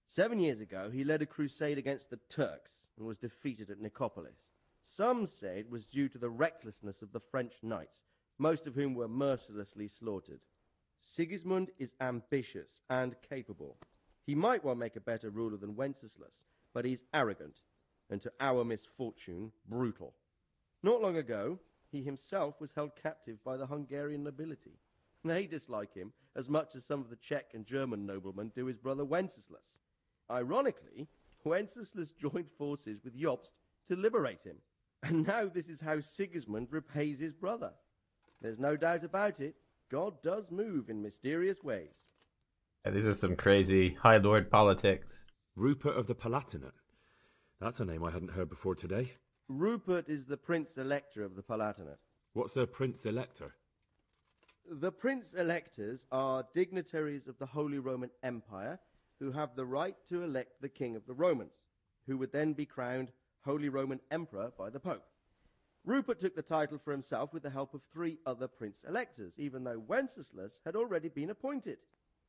7 years ago, he led a crusade against the Turks and was defeated at Nicopolis. Some say it was due to the recklessness of the French knights, most of whom were mercilessly slaughtered. Sigismund is ambitious and capable. He might well make a better ruler than Wenceslas, but he's arrogant, and to our misfortune, brutal. Not long ago, he himself was held captive by the Hungarian nobility. They dislike him as much as some of the Czech and German noblemen do his brother Wenceslas. Ironically, Wenceslas joined forces with Jobst to liberate him. And now this is how Sigismund repays his brother. There's no doubt about it. God does move in mysterious ways. Yeah, these are some crazy High Lord politics. Rupert of the Palatinate. That's a name I hadn't heard before today. Rupert is the Prince-Elector of the Palatinate. What's a Prince-Elector? The Prince-Electors are dignitaries of the Holy Roman Empire who have the right to elect the King of the Romans, who would then be crowned Holy Roman Emperor by the Pope. Rupert took the title for himself with the help of 3 other Prince-Electors, even though Wenceslas had already been appointed.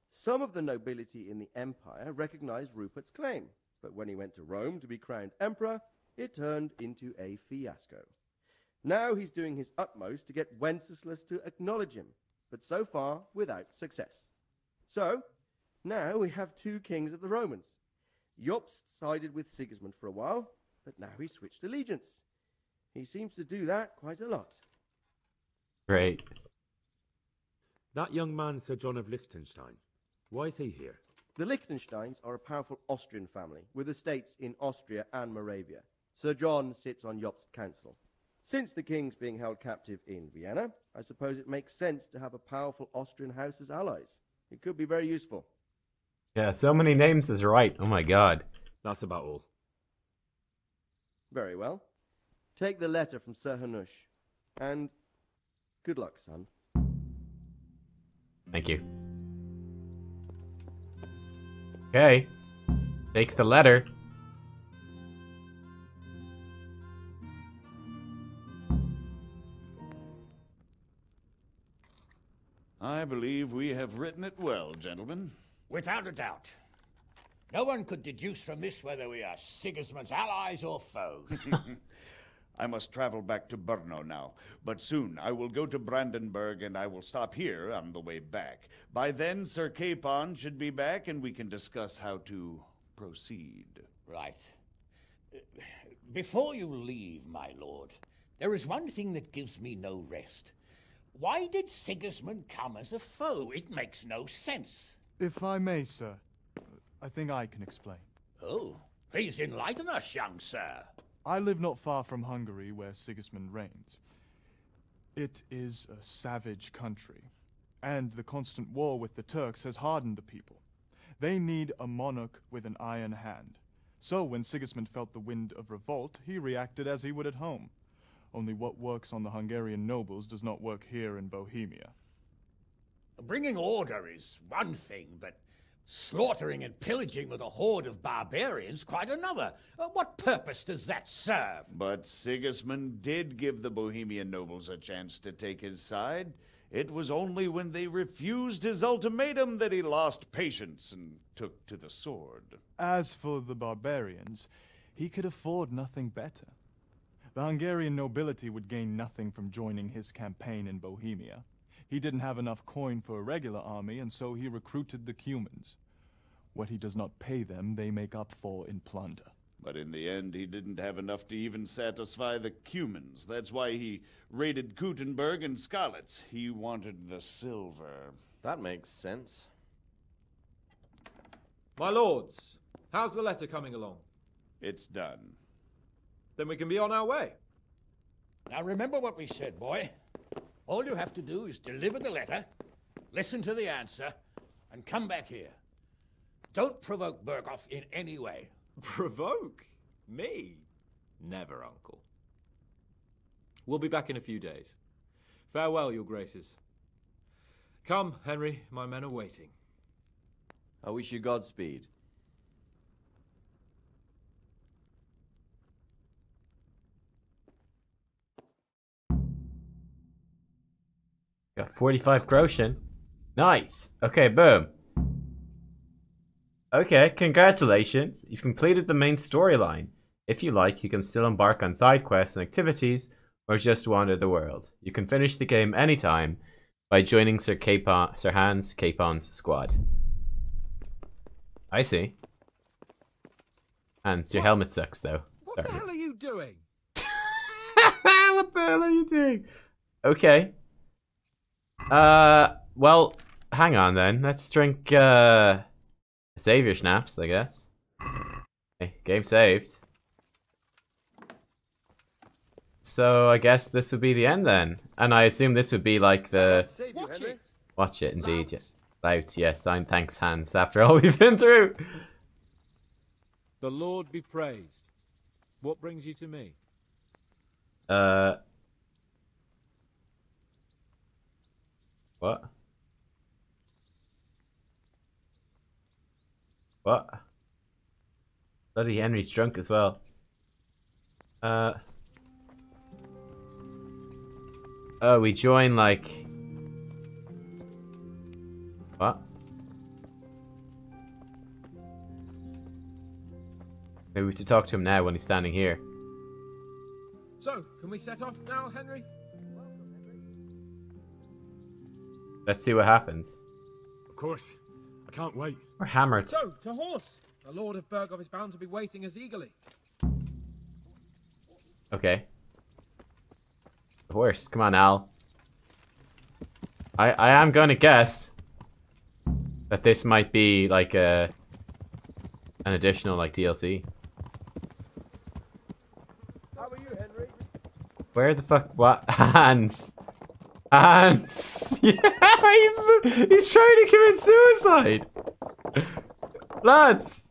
Some of the nobility in the empire recognized Rupert's claim, but when he went to Rome to be crowned emperor, it turned into a fiasco. Now he's doing his utmost to get Wenceslas to acknowledge him, but so far without success. So, now we have 2 kings of the Romans. Jobst sided with Sigismund for a while, but now he's switched allegiance. He seems to do that quite a lot. Great. That young man, Sir John of Liechtenstein. Why is he here? The Liechtensteins are a powerful Austrian family with estates in Austria and Moravia. Sir John sits on Jobst's council. Since the king's being held captive in Vienna, I suppose it makes sense to have a powerful Austrian house as allies. It could be very useful. Yeah, so many names is right. Oh my god. That's about all. Very well. Take the letter from Sir Hanush. And good luck, son. Thank you. Okay. Take the letter. I believe we have written it well, gentlemen. Without a doubt. No one could deduce from this whether we are Sigismund's allies or foes. I must travel back to Brno now, but soon I will go to Brandenburg and I will stop here on the way back. By then, Sir Capon should be back and we can discuss how to proceed. Right. Before you leave, my lord, there is one thing that gives me no rest. Why did Sigismund come as a foe? It makes no sense. If I may, sir, I think I can explain. Oh, please enlighten us, young sir. I live not far from Hungary, where Sigismund reigns. It is a savage country, and the constant war with the Turks has hardened the people. They need a monarch with an iron hand. So when Sigismund felt the wind of revolt, he reacted as he would at home. Only what works on the Hungarian nobles does not work here in Bohemia. Bringing order is one thing, but slaughtering and pillaging with a horde of barbarians quite another. What purpose does that serve? But Sigismund did give the Bohemian nobles a chance to take his side. It was only when they refused his ultimatum that he lost patience and took to the sword. As for the barbarians, He could afford nothing better. The Hungarian nobility would gain nothing from joining his campaign in Bohemia. He didn't have enough coin for a regular army, and so he recruited the Cumans. What he does not pay them, they make up for in plunder. But in the end, he didn't have enough to even satisfy the Cumans. That's why he raided Kuttenberg and Skalitz. He wanted the silver. That makes sense. My lords, how's the letter coming along? It's done. Then we can be on our way. Now remember what we said, boy. All you have to do is deliver the letter, listen to the answer, and come back here. Don't provoke Berghoff in any way. Provoke? Me? Never, Uncle. We'll be back in a few days. Farewell, your graces. Come, Henry, my men are waiting. I wish you Godspeed. Got 45 groschen. Nice. Okay, boom. Okay, congratulations. You've completed the main storyline. If you like, you can still embark on side quests and activities, or just wander the world. You can finish the game anytime by joining Sir Hans Capon's squad. I see. Hans, your helmet sucks though. What Sorry. the hell are you doing? What the hell are you doing? Okay. Well, hang on then. Let's drink, save your schnapps, I guess. Okay, game saved. So I guess this would be the end then. And I assume this would be like the... Watch it. Watch it, indeed. Loud, yes. I'm thanks, Hans, after all we've been through. The Lord be praised. What brings you to me? What? What? Bloody Henry's drunk as well. Oh, we join like... What? Maybe we have to talk to him now when he's standing here. So, can we set off now, Henry? Let's see what happens. Of course. I can't wait. We're hammered. So, to horse! The Lord of Berghoff is bound to be waiting us eagerly. Okay. The horse. Come on, Al. I am gonna guess that this might be like an additional like DLC. How are you, Henry? Where the fuck? What? Hans. Hans. Yeah, he's trying to commit suicide. Lads.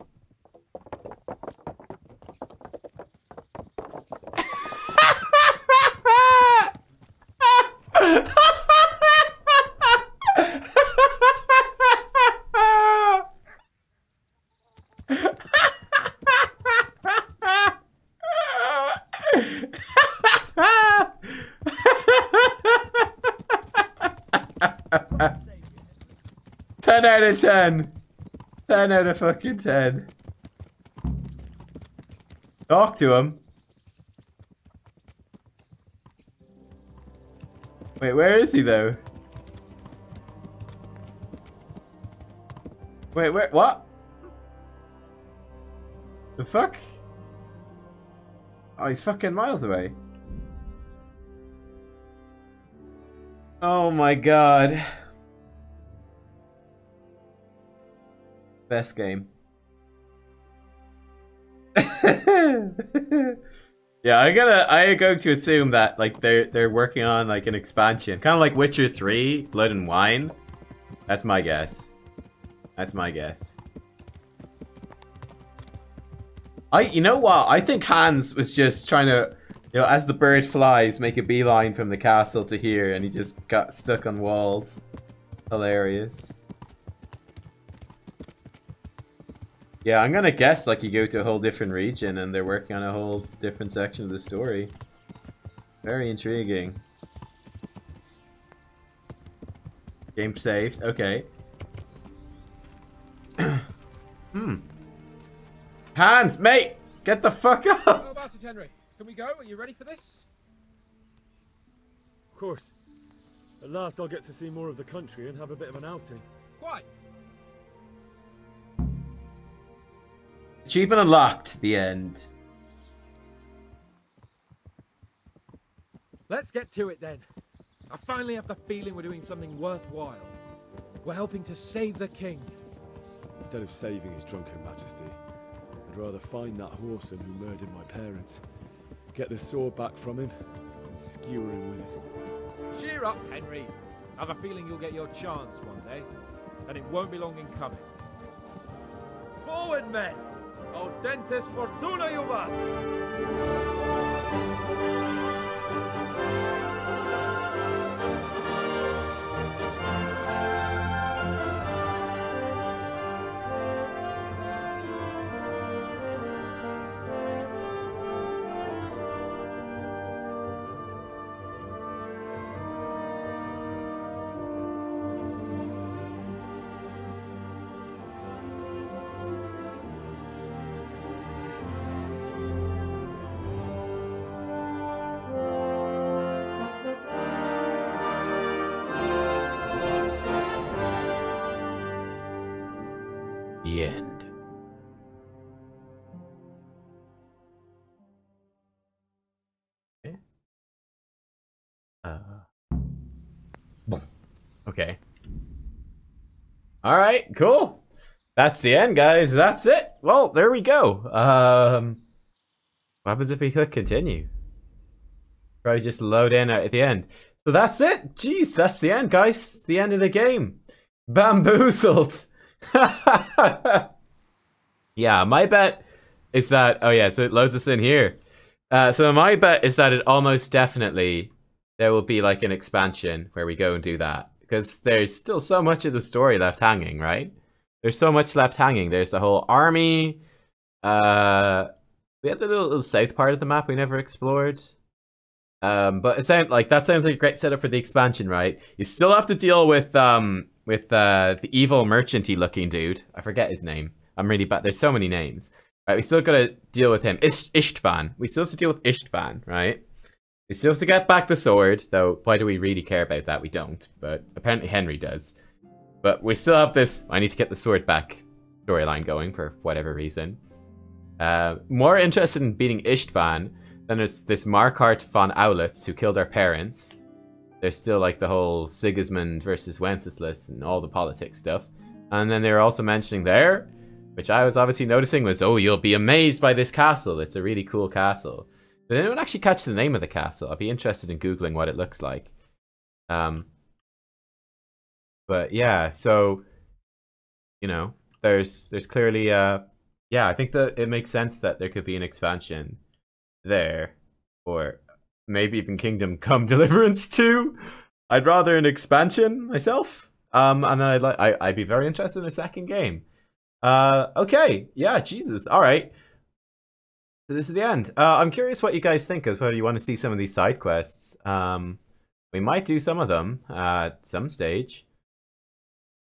Ten out of 10. 10 out of fucking 10. Talk to him. Wait, where is he though? Wait, where? What? The fuck? Oh, he's fucking miles away. Oh my god. Best game. Yeah, I'm going to assume that like they're working on like an expansion, kind of like Witcher 3, Blood and Wine. That's my guess. That's my guess. You know what? I think Hans was just trying to, you know, as the bird flies, make a beeline from the castle to here, and he just got stuck on walls. Hilarious. Yeah, I'm gonna guess like you go to a whole different region and they're working on a whole different section of the story. Very intriguing. Game saved. Okay. Hans, mate! Get the fuck up! How about it, Henry? Can we go? Are you ready for this? Of course. At last I'll get to see more of the country and have a bit of an outing. Quite. Achievement unlocked. The end. Let's get to it then. I finally have the feeling we're doing something worthwhile. We're helping to save the king. Instead of saving his drunken majesty, I'd rather find that whoreson who murdered my parents, get the sword back from him, and skewer him with it. Cheer up, Henry. I have a feeling you'll get your chance one day, and it won't be long in coming. Forward, men! Audentes fortuna juvat! The end. Okay. Okay. Alright, cool. That's the end, guys. That's it. Well, there we go. What happens if we click continue? Probably just load in at the end. So that's it. Jeez, that's the end, guys. The end of the game. Bamboozled. Yeah, my bet is that... Oh yeah, so it loads us in here. So my bet is that it almost definitely... There will be like an expansion where we go and do that. Because there's still so much of the story left hanging, right? There's so much left hanging. There's the whole army. We had the little south part of the map we never explored. But it sounds like that sounds like a great setup for the expansion, right? You still have to deal with the evil merchanty looking dude. I forget his name. I'm really bad. There's so many names. Right, we still gotta deal with him. Ishtvan. We still have to deal with Ishtvan, right? We still have to get back the sword, though why do we really care about that? We don't, but apparently Henry does. But we still have this I need to get the sword back storyline going for whatever reason. More interested in beating Ishtvan than there's this Markart von Aulitz who killed our parents. There's still like the whole Sigismund versus Wenceslas and all the politics stuff. And then they're also mentioning there, which I was obviously noticing, was, oh, you'll be amazed by this castle. It's a really cool castle. Did anyone actually catch the name of the castle? I'd be interested in Googling what it looks like. But yeah, so, you know, there's clearly, yeah, I think that it makes sense that there could be an expansion there. Or maybe even Kingdom Come Deliverance 2. I'd rather an expansion myself. And then I'd be very interested in a second game. Okay, yeah, Jesus, all right. So this is the end. I'm curious what you guys think of whether you want to see some of these side quests. We might do some of them at some stage.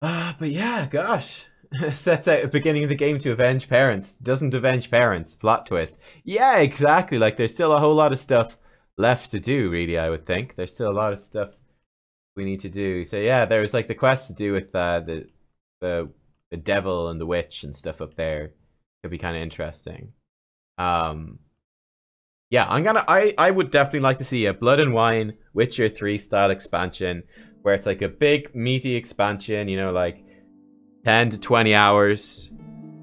But yeah, gosh. Sets out at the beginning of the game to avenge parents. Doesn't avenge parents. Plot twist. Yeah, exactly. Like, there's still a whole lot of stuff left to do, really, I would think. There's still a lot of stuff we need to do. So yeah, there was like the quest to do with the devil and the witch and stuff up there. Could be kind of interesting. Yeah, I would definitely like to see a Blood and Wine Witcher 3 style expansion where it's like a big meaty expansion, you know, like 10 to 20 hours.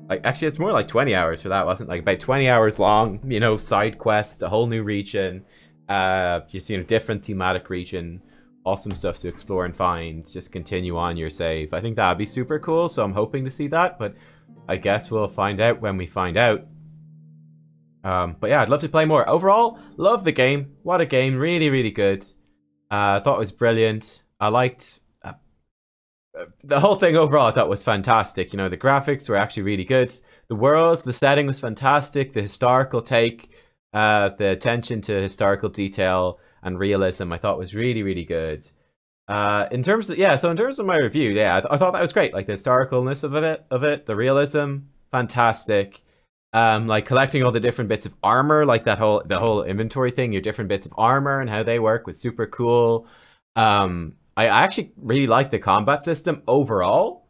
Like, actually, it's more like 20 hours for that, wasn't it? Like about 20 hours long, you know, side quests, a whole new region, just, you know, different thematic region, awesome stuff to explore and find, just continue on your save. I think that would be super cool, so I'm hoping to see that, but I guess we'll find out when we find out. But yeah, I'd love to play more. Overall, love the game. What a game. Really, really good. I thought it was brilliant. I liked... the whole thing overall I thought was fantastic. You know, the graphics were actually really good. The world, the setting was fantastic. The historical take, the attention to historical detail and realism I thought was really, really good. In terms of, yeah, so in terms of my review, yeah, I thought that was great. Like the historicalness of it, the realism, fantastic. like collecting all the different bits of armor, like the whole inventory thing, your different bits of armor and how they work was super cool. I actually really like the combat system overall.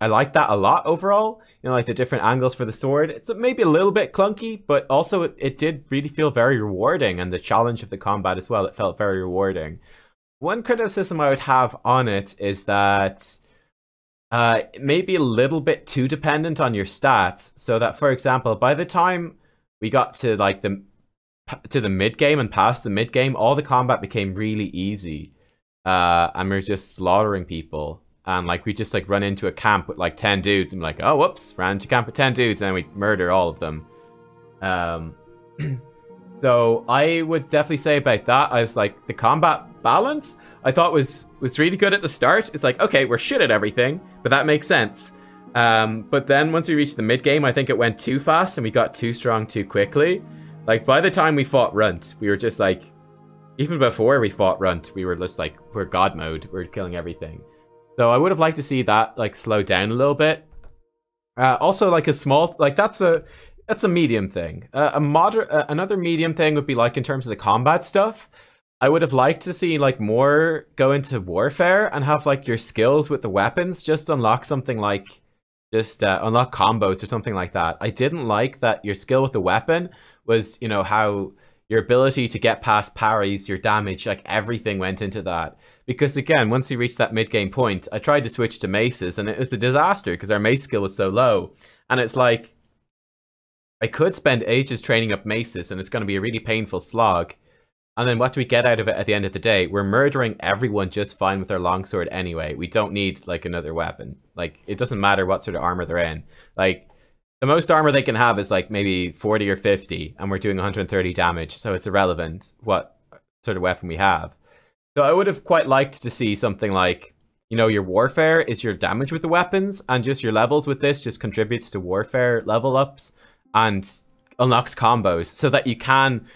I like that a lot overall. You know, like the different angles for the sword. It's maybe a little bit clunky, but also it did really feel very rewarding, and the challenge of the combat as well, it felt very rewarding. One criticism I would have on it is that maybe a little bit too dependent on your stats, so that, for example, by the time we got to like the mid game and past the mid game, all the combat became really easy, and we're just slaughtering people. And like we just like run into a camp with like 10 dudes and like, oh whoops, ran into camp with 10 dudes, and then we murder all of them. So I would definitely say about that, I was like, the combat balance I thought was really good at the start. It's like, okay, we're shit at everything, but that makes sense. But then once we reached the mid game, I think it went too fast and we got too strong too quickly. Like by the time we fought Runt, we were just like, even before we fought Runt, we were just like, we're God mode, we're killing everything. So I would have liked to see that like slow down a little bit. Also, like a small, like that's a medium thing. Another medium thing would be like in terms of the combat stuff. I would have liked to see like more go into warfare and have like your skills with the weapons just unlock something like just unlock combos or something like that. I didn't like that your skill with the weapon was, you know, how your ability to get past parries, your damage, like everything went into that. Because again, once you reach that mid-game point, I tried to switch to maces and it was a disaster because our mace skill was so low. And it's like, I could spend ages training up maces and it's going to be a really painful slog. And then what do we get out of it at the end of the day? We're murdering everyone just fine with our longsword anyway. We don't need like another weapon. Like, it doesn't matter what sort of armor they're in. Like, the most armor they can have is like maybe 40 or 50, and we're doing 130 damage, so it's irrelevant what sort of weapon we have. So I would have quite liked to see something like, you know, your warfare is your damage with the weapons, and just your levels with this just contributes to warfare level ups and unlocks combos, so that you can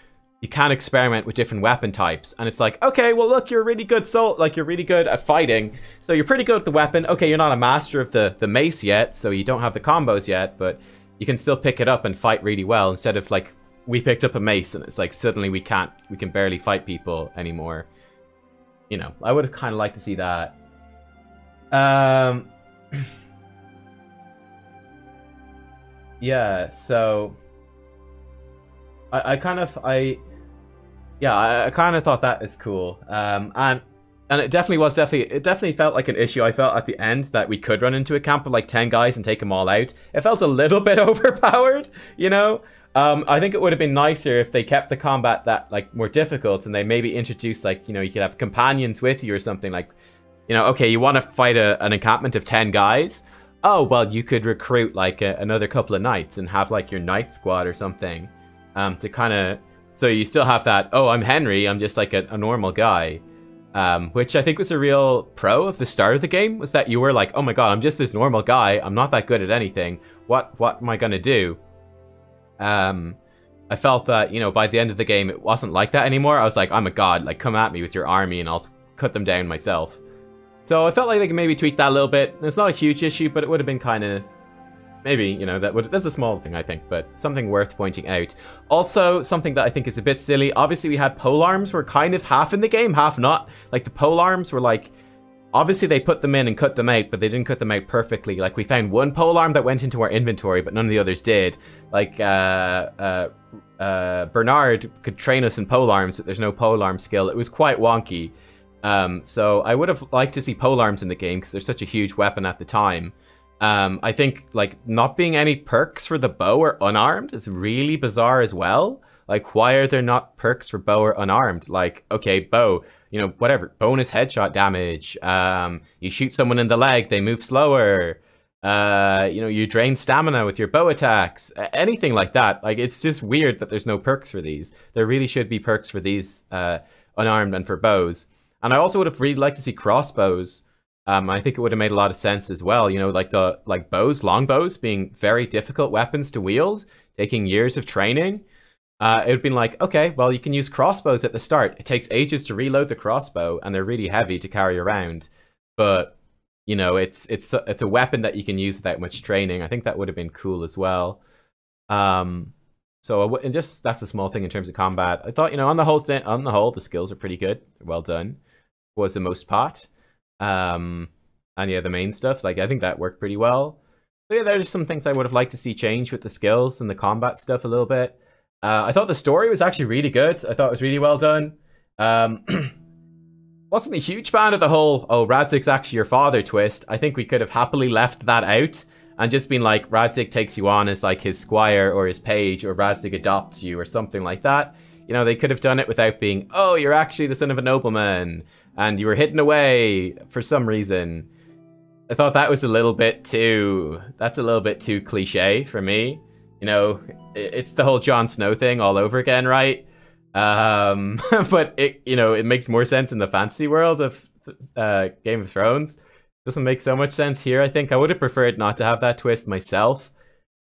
experiment with different weapon types. And it's like, okay, well look, you're really good you're really good at fighting, so you're pretty good at the weapon. Okay, you're not a master of the mace yet, so you don't have the combos yet, but you can still pick it up and fight really well, instead of like, we picked up a mace and it's like suddenly we can barely fight people anymore. You know, I would have kind of liked to see that. Yeah, so I kind of thought that is cool. And it definitely felt like an issue. I felt at the end that we could run into a camp of like 10 guys and take them all out. It felt a little bit overpowered, you know? I think it would have been nicer if they kept the combat that like more difficult, and they maybe introduced like, you know, you could have companions with you or something, like, you know, okay, you want to fight an encampment of 10 guys? Oh, well, you could recruit like another couple of knights and have like your knight squad or something, to kind of, so you still have that, oh, I'm Henry, I'm just like a normal guy, which I think was a real pro of the start of the game, was that you were like, oh my god, I'm just this normal guy, I'm not that good at anything, what am I gonna do? I felt that, you know, by the end of the game, it wasn't like that anymore. I was like, I'm a god, like, come at me with your army and I'll cut them down myself. So I felt like they could maybe tweak that a little bit. It's not a huge issue, but it would have been kind of, maybe, you know, that's a small thing, I think, but something worth pointing out. Also, something that I think is a bit silly, obviously we had polearms were kind of half in the game, half not. Like, the polearms were like, obviously they put them in and cut them out, but they didn't cut them out perfectly. Like, we found one polearm that went into our inventory, but none of the others did. Like, Bernard could train us in polearms, but there's no polearm skill. It was quite wonky. So I would have liked to see polearms in the game, because they're such a huge weapon at the time. I think, like, not being any perks for the bow or unarmed is really bizarre as well. Like, why are there not perks for bow or unarmed? Like, okay, bow, you know, whatever, bonus headshot damage, you shoot someone in the leg, they move slower, you know, you drain stamina with your bow attacks, anything like that. Like, it's just weird that there's no perks for these. There really should be perks for these, unarmed and for bows. And I also would have really liked to see crossbows. I think it would have made a lot of sense as well, you know, like bows, longbows being very difficult weapons to wield, taking years of training. It would have been like, okay, well, you can use crossbows at the start. It takes ages to reload the crossbow, and they're really heavy to carry around. But you know, it's a weapon that you can use without much training. I think that would have been cool as well. So and just that's a small thing in terms of combat. I thought, you know, on the whole, the skills are pretty good, well done, was the most part. And yeah, the main stuff, like I think that worked pretty well. So yeah, there's some things I would have liked to see change with the skills and the combat stuff a little bit. I thought the story was actually really good. I thought it was really well done. Wasn't a huge fan of the whole, oh, Radzig's actually your father twist. I think we could have happily left that out and just been like, Radzig takes you on as like his squire or his page, or Radzig adopts you or something like that. You know, they could have done it without being, oh, you're actually the son of a nobleman and you were hidden away for some reason. I thought that was a little bit too, that's a little bit too cliche for me. You know, it's the whole Jon Snow thing all over again, right? But it, you know, it makes more sense in the fantasy world of Game of Thrones. Doesn't make so much sense here. I think I would have preferred not to have that twist myself.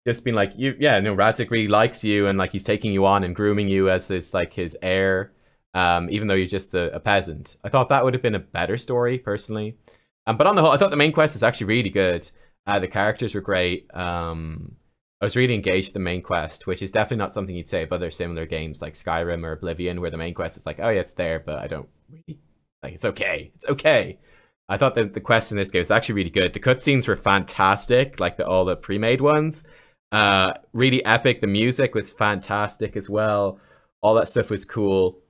Just being like, Radzig really likes you and like he's taking you on and grooming you as his like his heir, even though you're just a peasant. I thought that would have been a better story personally. But on the whole, I thought the main quest was actually really good. The characters were great. I was really engaged with the main quest, which is definitely not something you'd say of other similar games like Skyrim or Oblivion, where the main quest is like, oh yeah, it's there, but I don't really, like, it's okay. It's okay. I thought that the quest in this game was actually really good. The cutscenes were fantastic, like all the pre-made ones. Really epic. The music was fantastic as well. All that stuff was cool.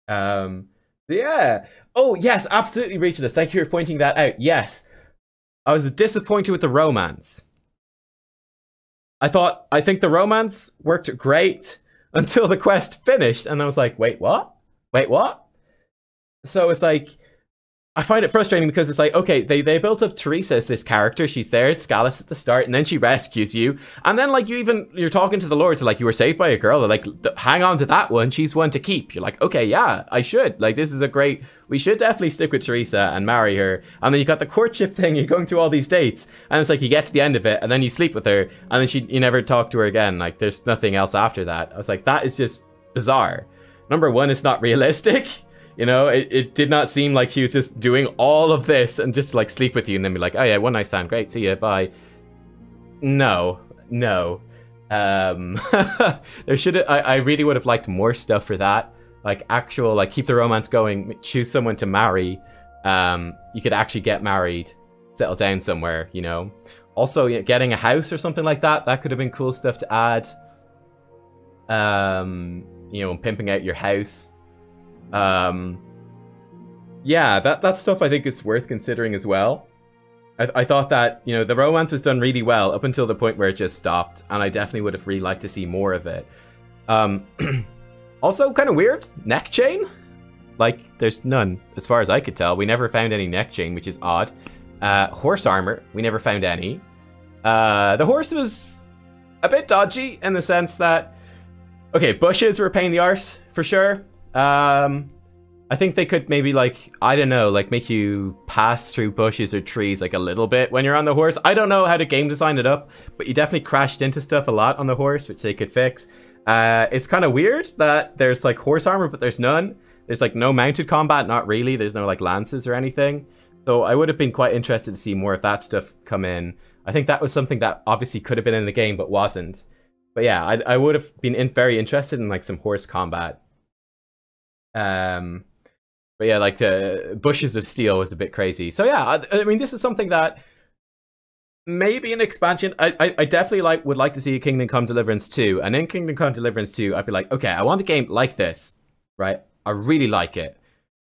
Yeah. Oh, yes, absolutely, Rachel. Thank you for pointing that out. Yes. I was disappointed with the romance. I think the romance worked great until the quest finished, and I was like, wait, what? Wait, what? So it's like, I find it frustrating because it's like, okay, they built up Teresa as this character. She's there at Scalus at the start, and then she rescues you. And then, like, you're talking to the Lords, like, you were saved by a girl. They're like, hang on to that one. She's one to keep. You're like, okay, yeah, I should. Like, this is a great... We should definitely stick with Teresa and marry her. And then you got the courtship thing. You're going through all these dates. And it's like, you get to the end of it, and then you sleep with her. And then you never talk to her again. Like, there's nothing else after that. I was like, that is just bizarre. Number one, it's not realistic. You know, it did not seem like she was just doing all of this and just like sleep with you and then be like, oh yeah, one night stand, great, see ya, bye. No. There should I really would have liked more stuff for that. Like actual, like keep the romance going, choose someone to marry. You could actually get married, settle down somewhere, you know. Also, you know, getting a house or something like that, that could have been cool stuff to add. You know, pimping out your house. Yeah, that stuff I think is worth considering as well. I thought that, you know, the romance was done really well up until the point where it just stopped, and I definitely would have really liked to see more of it. Also, kind of weird, neck chain? Like, there's none, as far as I could tell. We never found any neck chain, which is odd. Horse armor, we never found any. The horse was a bit dodgy in the sense that, okay, bushes were a pain in the arse, for sure. I think they could maybe, like, I don't know, like, make you pass through bushes or trees, like, a little bit when you're on the horse. I don't know how to game design it up, but you definitely crashed into stuff a lot on the horse, which they could fix. It's kind of weird that there's, like, horse armor, but there's none. There's, like, no mounted combat, not really. There's no, like, lances or anything. So I would have been quite interested to see more of that stuff come in. I think that was something that obviously could have been in the game, but wasn't. But yeah, I would have been very interested in, like, some horse combat. But yeah, like the bushes of steel was a bit crazy. So yeah, I mean, this is something that maybe an expansion. I definitely would like to see a Kingdom Come Deliverance 2. And in Kingdom Come Deliverance 2, I'd be like, okay, I want a game like this, right? I really like it.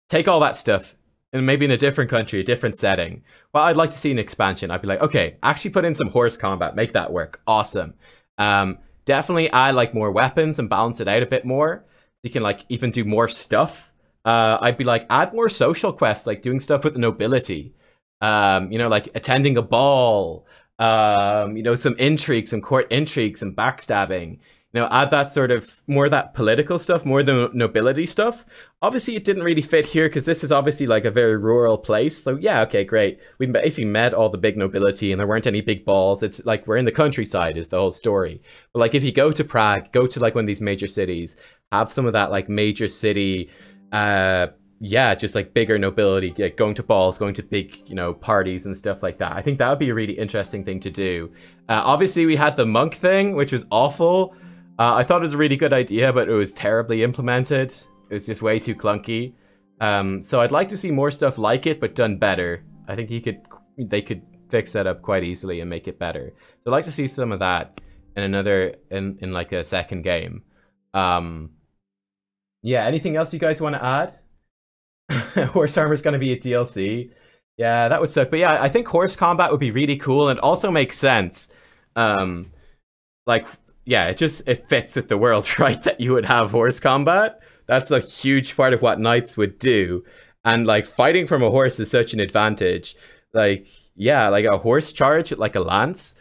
Take all that stuff and maybe in a different country, a different setting. Well, I'd like to see an expansion. I'd be like, okay, actually put in some horse combat, make that work. Awesome. Definitely add like more weapons and balance it out a bit more. You can like even do more stuff. I'd be like, add more social quests, like doing stuff with the nobility. You know, like attending a ball. You know, some intrigue, some court intrigue, some backstabbing. You know, add that sort of more of that political stuff, more the nobility stuff. Obviously, it didn't really fit here because this is obviously like a very rural place. So yeah, okay, great. We basically met all the big nobility and there weren't any big balls. It's like we're in the countryside is the whole story. But like if you go to Prague, go to like one of these major cities, have some of that like major city yeah, just like bigger nobility, like going to balls, going to big, you know, parties and stuff like that. I think that would be a really interesting thing to do. Obviously, we had the monk thing, which was awful. I thought it was a really good idea, but it was terribly implemented. It was just way too clunky. So I'd like to see more stuff like it, but done better. I think they could fix that up quite easily and make it better. So I'd like to see some of that in in like a second game. Yeah, anything else you guys want to add? Horse armor is going to be a DLC. Yeah, that would suck. But yeah, I think horse combat would be really cool and also makes sense. Like, yeah, it fits with the world, right? That you would have horse combat. That's a huge part of what knights would do. And like fighting from a horse is such an advantage. Like, yeah, like a horse charge with like a lance,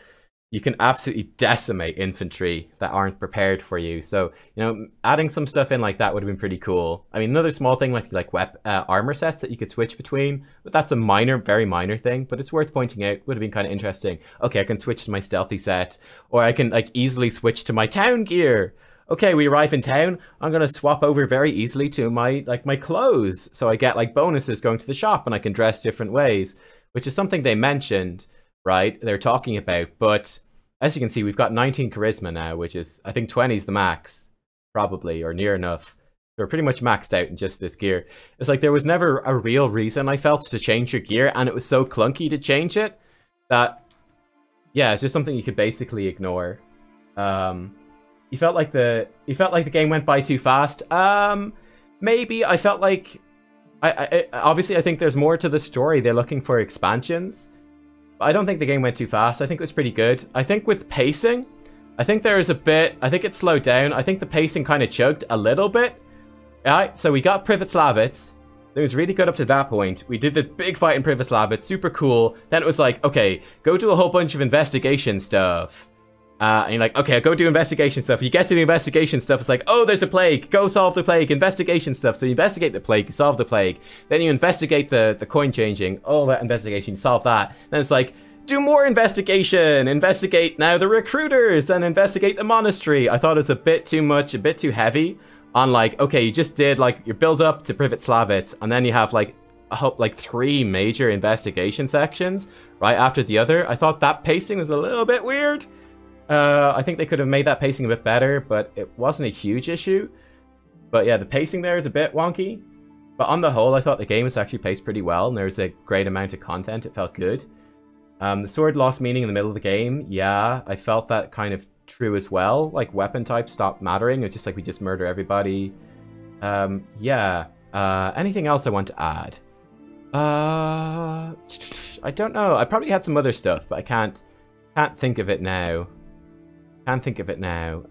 you can absolutely decimate infantry that aren't prepared for you. So, you know, adding some stuff in like that would have been pretty cool. I mean, another small thing like armor sets that you could switch between, but that's a minor, very minor thing, but it's worth pointing out. Would have been kind of interesting. Okay, I can switch to my stealthy set, or I can like easily switch to my town gear. Okay, we arrive in town, I'm gonna swap over very easily to my clothes, so I get like bonuses going to the shop and I can dress different ways, which is something they mentioned, right? They're talking about, but as you can see, we've got 19 charisma now, which is, I think 20 is the max, probably, or near enough. So we're pretty much maxed out in just this gear. It's like there was never a real reason, I felt, to change your gear, and it was so clunky to change it that, yeah, it's just something you could basically ignore. You felt like the game went by too fast. Maybe I felt like obviously I think there's more to the story. They're looking for expansions. I don't think the game went too fast. I think it was pretty good. I think with pacing, I think there is a bit, I think it slowed down. I think the pacing kind of chugged a little bit. Alright, so we got Privet Slavitz. It was really good up to that point. We did the big fight in Privet Slavitz, super cool. Then it was like, okay, go do a whole bunch of investigation stuff. And you're like, okay, I'll go do investigation stuff. You get to the investigation stuff, it's like, oh, there's a plague. Go solve the plague. Investigation stuff. So you investigate the plague, you solve the plague. Then you investigate the coin changing. All that investigation, you solve that. Then it's like, do more investigation. Investigate now the recruiters and investigate the monastery. I thought it was a bit too much, a bit too heavy on like, okay, you just did like your build up to Privet Slavitz, and then you have like, I hope like 3 major investigation sections right after the other. I thought that pacing was a little bit weird. I think they could have made that pacing a bit better, but it wasn't a huge issue. But yeah, the pacing there is a bit wonky. But on the whole, I thought the game was actually paced pretty well, and there was a great amount of content. It felt good. The sword lost meaning in the middle of the game. Yeah, I felt that kind of true as well. Like, weapon types stopped mattering. It's just like we just murder everybody. Yeah. Anything else I want to add? I don't know. I probably had some other stuff, but I can't think of it now. Can't think of it now.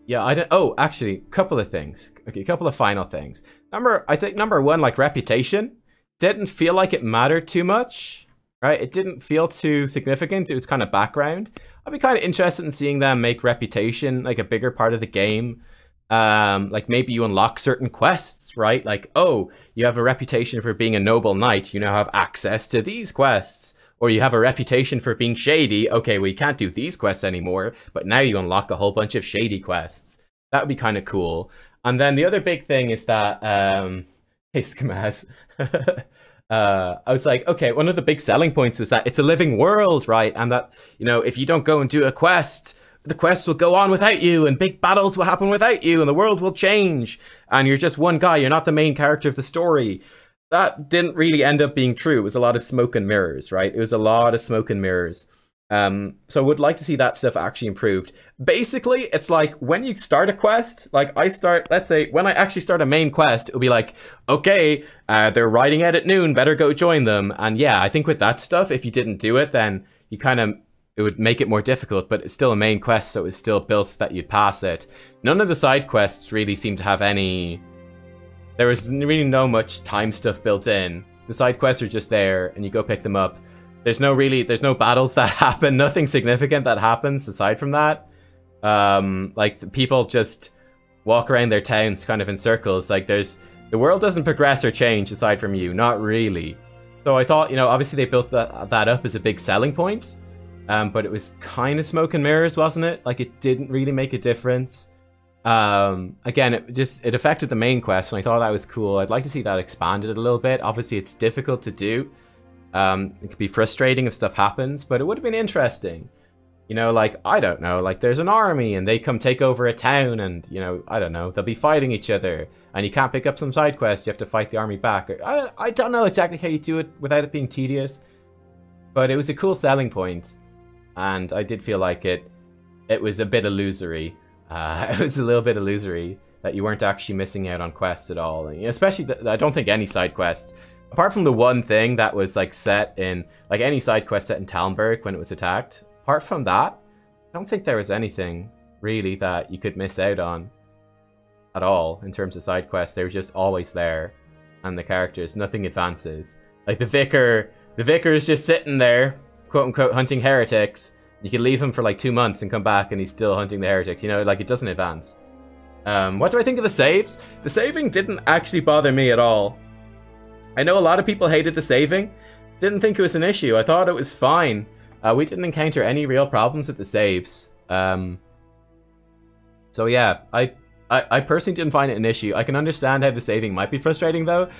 Yeah, I don't. Oh, actually, a couple of things. Okay, a couple of final things. I think number one, like reputation, didn't feel like it mattered too much, right? It didn't feel too significant. It was kind of background. I'd be kind of interested in seeing them make reputation like a bigger part of the game. Like maybe you unlock certain quests, right? Like, oh, you have a reputation for being a noble knight. You now have access to these quests. Or you have a reputation for being shady. Okay, well, you can't do these quests anymore, but now you unlock a whole bunch of shady quests. That would be kind of cool. And then the other big thing is that, hey, Skamaz. I was like, okay, one of the big selling points was that it's a living world, right? And that, you know, if you don't go and do a quest, the quest will go on without you, and big battles will happen without you, and the world will change. And you're just one guy, you're not the main character of the story. That didn't really end up being true. It was a lot of smoke and mirrors, right? It was a lot of smoke and mirrors. So I would like to see that stuff actually improved. Basically, it's like when you start a quest, like let's say when I actually start a main quest, it'll be like, okay, they're riding out at noon, better go join them. And yeah, I think with that stuff, if you didn't do it, then you it would make it more difficult, but it's still a main quest, so it's still built that you'd pass it. None of the side quests really seem to have any... There was really no much time stuff built in. The side quests are just there, and you go pick them up. There's no battles that happen, nothing significant that happens aside from that. Like, people just walk around their towns kind of in circles. Like, the world doesn't progress or change aside from you, not really. So I thought, you know, obviously they built that up as a big selling point, but it was kind of smoke and mirrors, wasn't it? Like, it didn't really make a difference. Again, it affected the main quest, and I thought that was cool. I'd like to see that expanded a little bit. Obviously, it's difficult to do. It could be frustrating if stuff happens, but it would have been interesting. You know, like, I don't know, like, there's an army, and they come take over a town, and, you know, I don't know, they'll be fighting each other, and you can't pick up some side quests, you have to fight the army back. I don't know exactly how you do it without it being tedious, but it was a cool selling point, and I did feel like it was a bit illusory. It was a little bit illusory that you weren't actually missing out on quests at all. Especially, I don't think any side quest, apart from the one thing that was like set in, like any side quest set in Talmberg when it was attacked. Apart from that, I don't think there was anything really that you could miss out on at all in terms of side quests. They were just always there, and the characters, nothing advances. Like the vicar is just sitting there, quote unquote, hunting heretics. You can leave him for like 2 months and come back and he's still hunting the heretics. You know, like, it doesn't advance. What do I think of the saves? The saving didn't actually bother me at all. I know a lot of people hated the saving. Didn't think it was an issue. I thought it was fine. We didn't encounter any real problems with the saves. So yeah, I personally didn't find it an issue. I can understand how the saving might be frustrating though.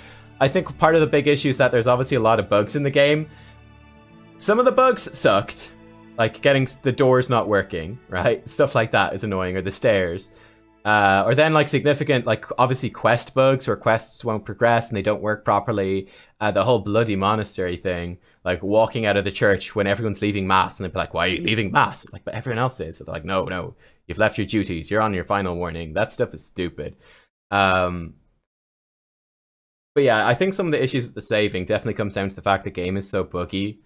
I think part of the big issue is that there's obviously a lot of bugs in the game. Some of the bugs sucked. Like getting the doors not working, right? Stuff like that is annoying, or the stairs. Or then like significant, like obviously quest bugs where quests won't progress and they don't work properly. The whole bloody monastery thing, like walking out of the church when everyone's leaving mass and they'd be like, why are you leaving mass? Like, but everyone else is. So they're like, no, you've left your duties. You're on your final warning. That stuff is stupid. But yeah, I think some of the issues with the saving definitely comes down to the fact the game is so buggy.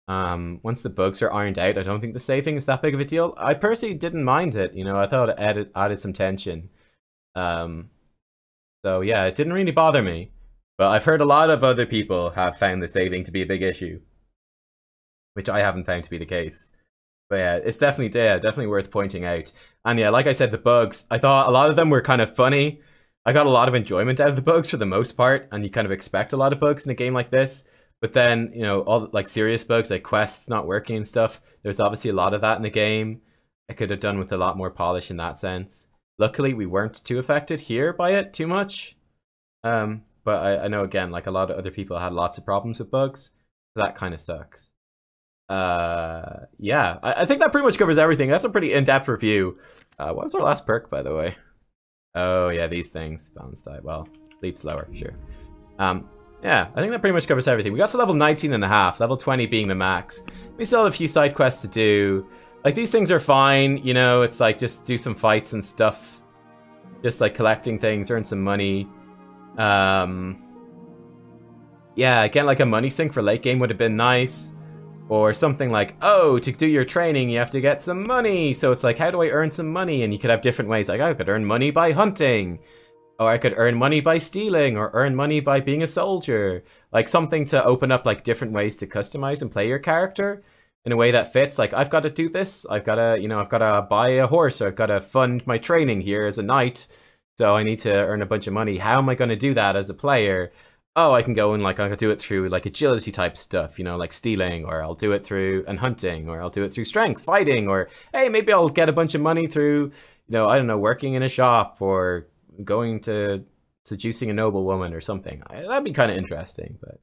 Once the bugs are ironed out, I don't think the saving is that big of a deal. I personally didn't mind it, you know, I thought it added some tension. So yeah, it didn't really bother me. But I've heard a lot of other people have found the saving to be a big issue, which I haven't found to be the case. But yeah, it's definitely worth pointing out. And yeah, like I said, the bugs, I thought a lot of them were kind of funny. I got a lot of enjoyment out of the bugs for the most part, and you kind of expect a lot of bugs in a game like this. But then, you know, all like serious bugs, like quests not working and stuff, there's obviously a lot of that in the game. I could have done with a lot more polish in that sense. Luckily, we weren't too affected here by it too much. But I know, again, like a lot of other people had lots of problems with bugs. So that kind of sucks. Yeah, I think that pretty much covers everything. That's a pretty in-depth review. What was our last perk, by the way? Oh, yeah, these things. Balance die. Well, lead slower, sure. Yeah, I think that pretty much covers everything. We got to level 19.5, level 20 being the max. We still have a few side quests to do. Like, these things are fine, you know, it's like just do some fights and stuff. Just like collecting things, earn some money. Yeah, again, like a money sink for late game would have been nice. Or something like, oh, to do your training, you have to get some money. So it's like, how do I earn some money? And you could have different ways. Like, I could earn money by hunting. Or I could earn money by stealing, or earn money by being a soldier. Like something to open up like different ways to customize and play your character in a way that fits. Like, I've got to do this. I've got to, you know, I've got to buy a horse, or I've got to fund my training here as a knight. So I need to earn a bunch of money. How am I going to do that as a player? Oh, I can go and like, I can do it through like agility type stuff, you know, like stealing, or I'll do it through and hunting, or I'll do it through strength, fighting, or hey, maybe I'll get a bunch of money through, you know, I don't know, working in a shop, or going to seducing a noble woman or something. That'd be kind of interesting, but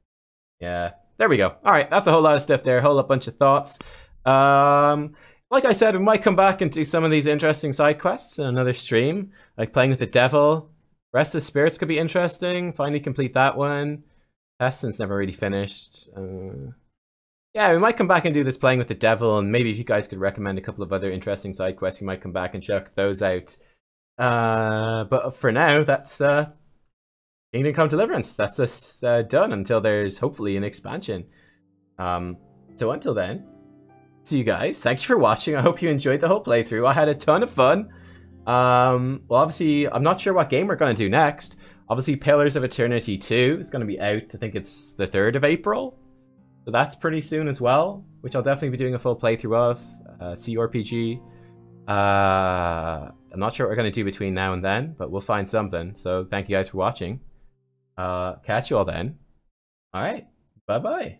yeah, there we go. All right, that's a whole lot of stuff there, a whole bunch of thoughts. Like I said, we might come back and do some of these interesting side quests in another stream, like playing with the devil. Restless Spirits could be interesting. Finally complete that one. Pestilence never really finished. Yeah, we might come back and do this playing with the devil, and maybe if you guys could recommend a couple of other interesting side quests, we might come back and check those out. But for now, that's Kingdom Come Deliverance. That's us done until there's hopefully an expansion. So until then, see you guys. Thank you for watching. I hope you enjoyed the whole playthrough. I had a ton of fun. Well, obviously, I'm not sure what game we're going to do next. Obviously, Pillars of Eternity 2 is going to be out. I think it's the 3rd of April. So that's pretty soon as well, which I'll definitely be doing a full playthrough of. CRPG. I'm not sure what we're going to do between now and then, but we'll find something. So thank you guys for watching. Catch you all then. All right. Bye-bye.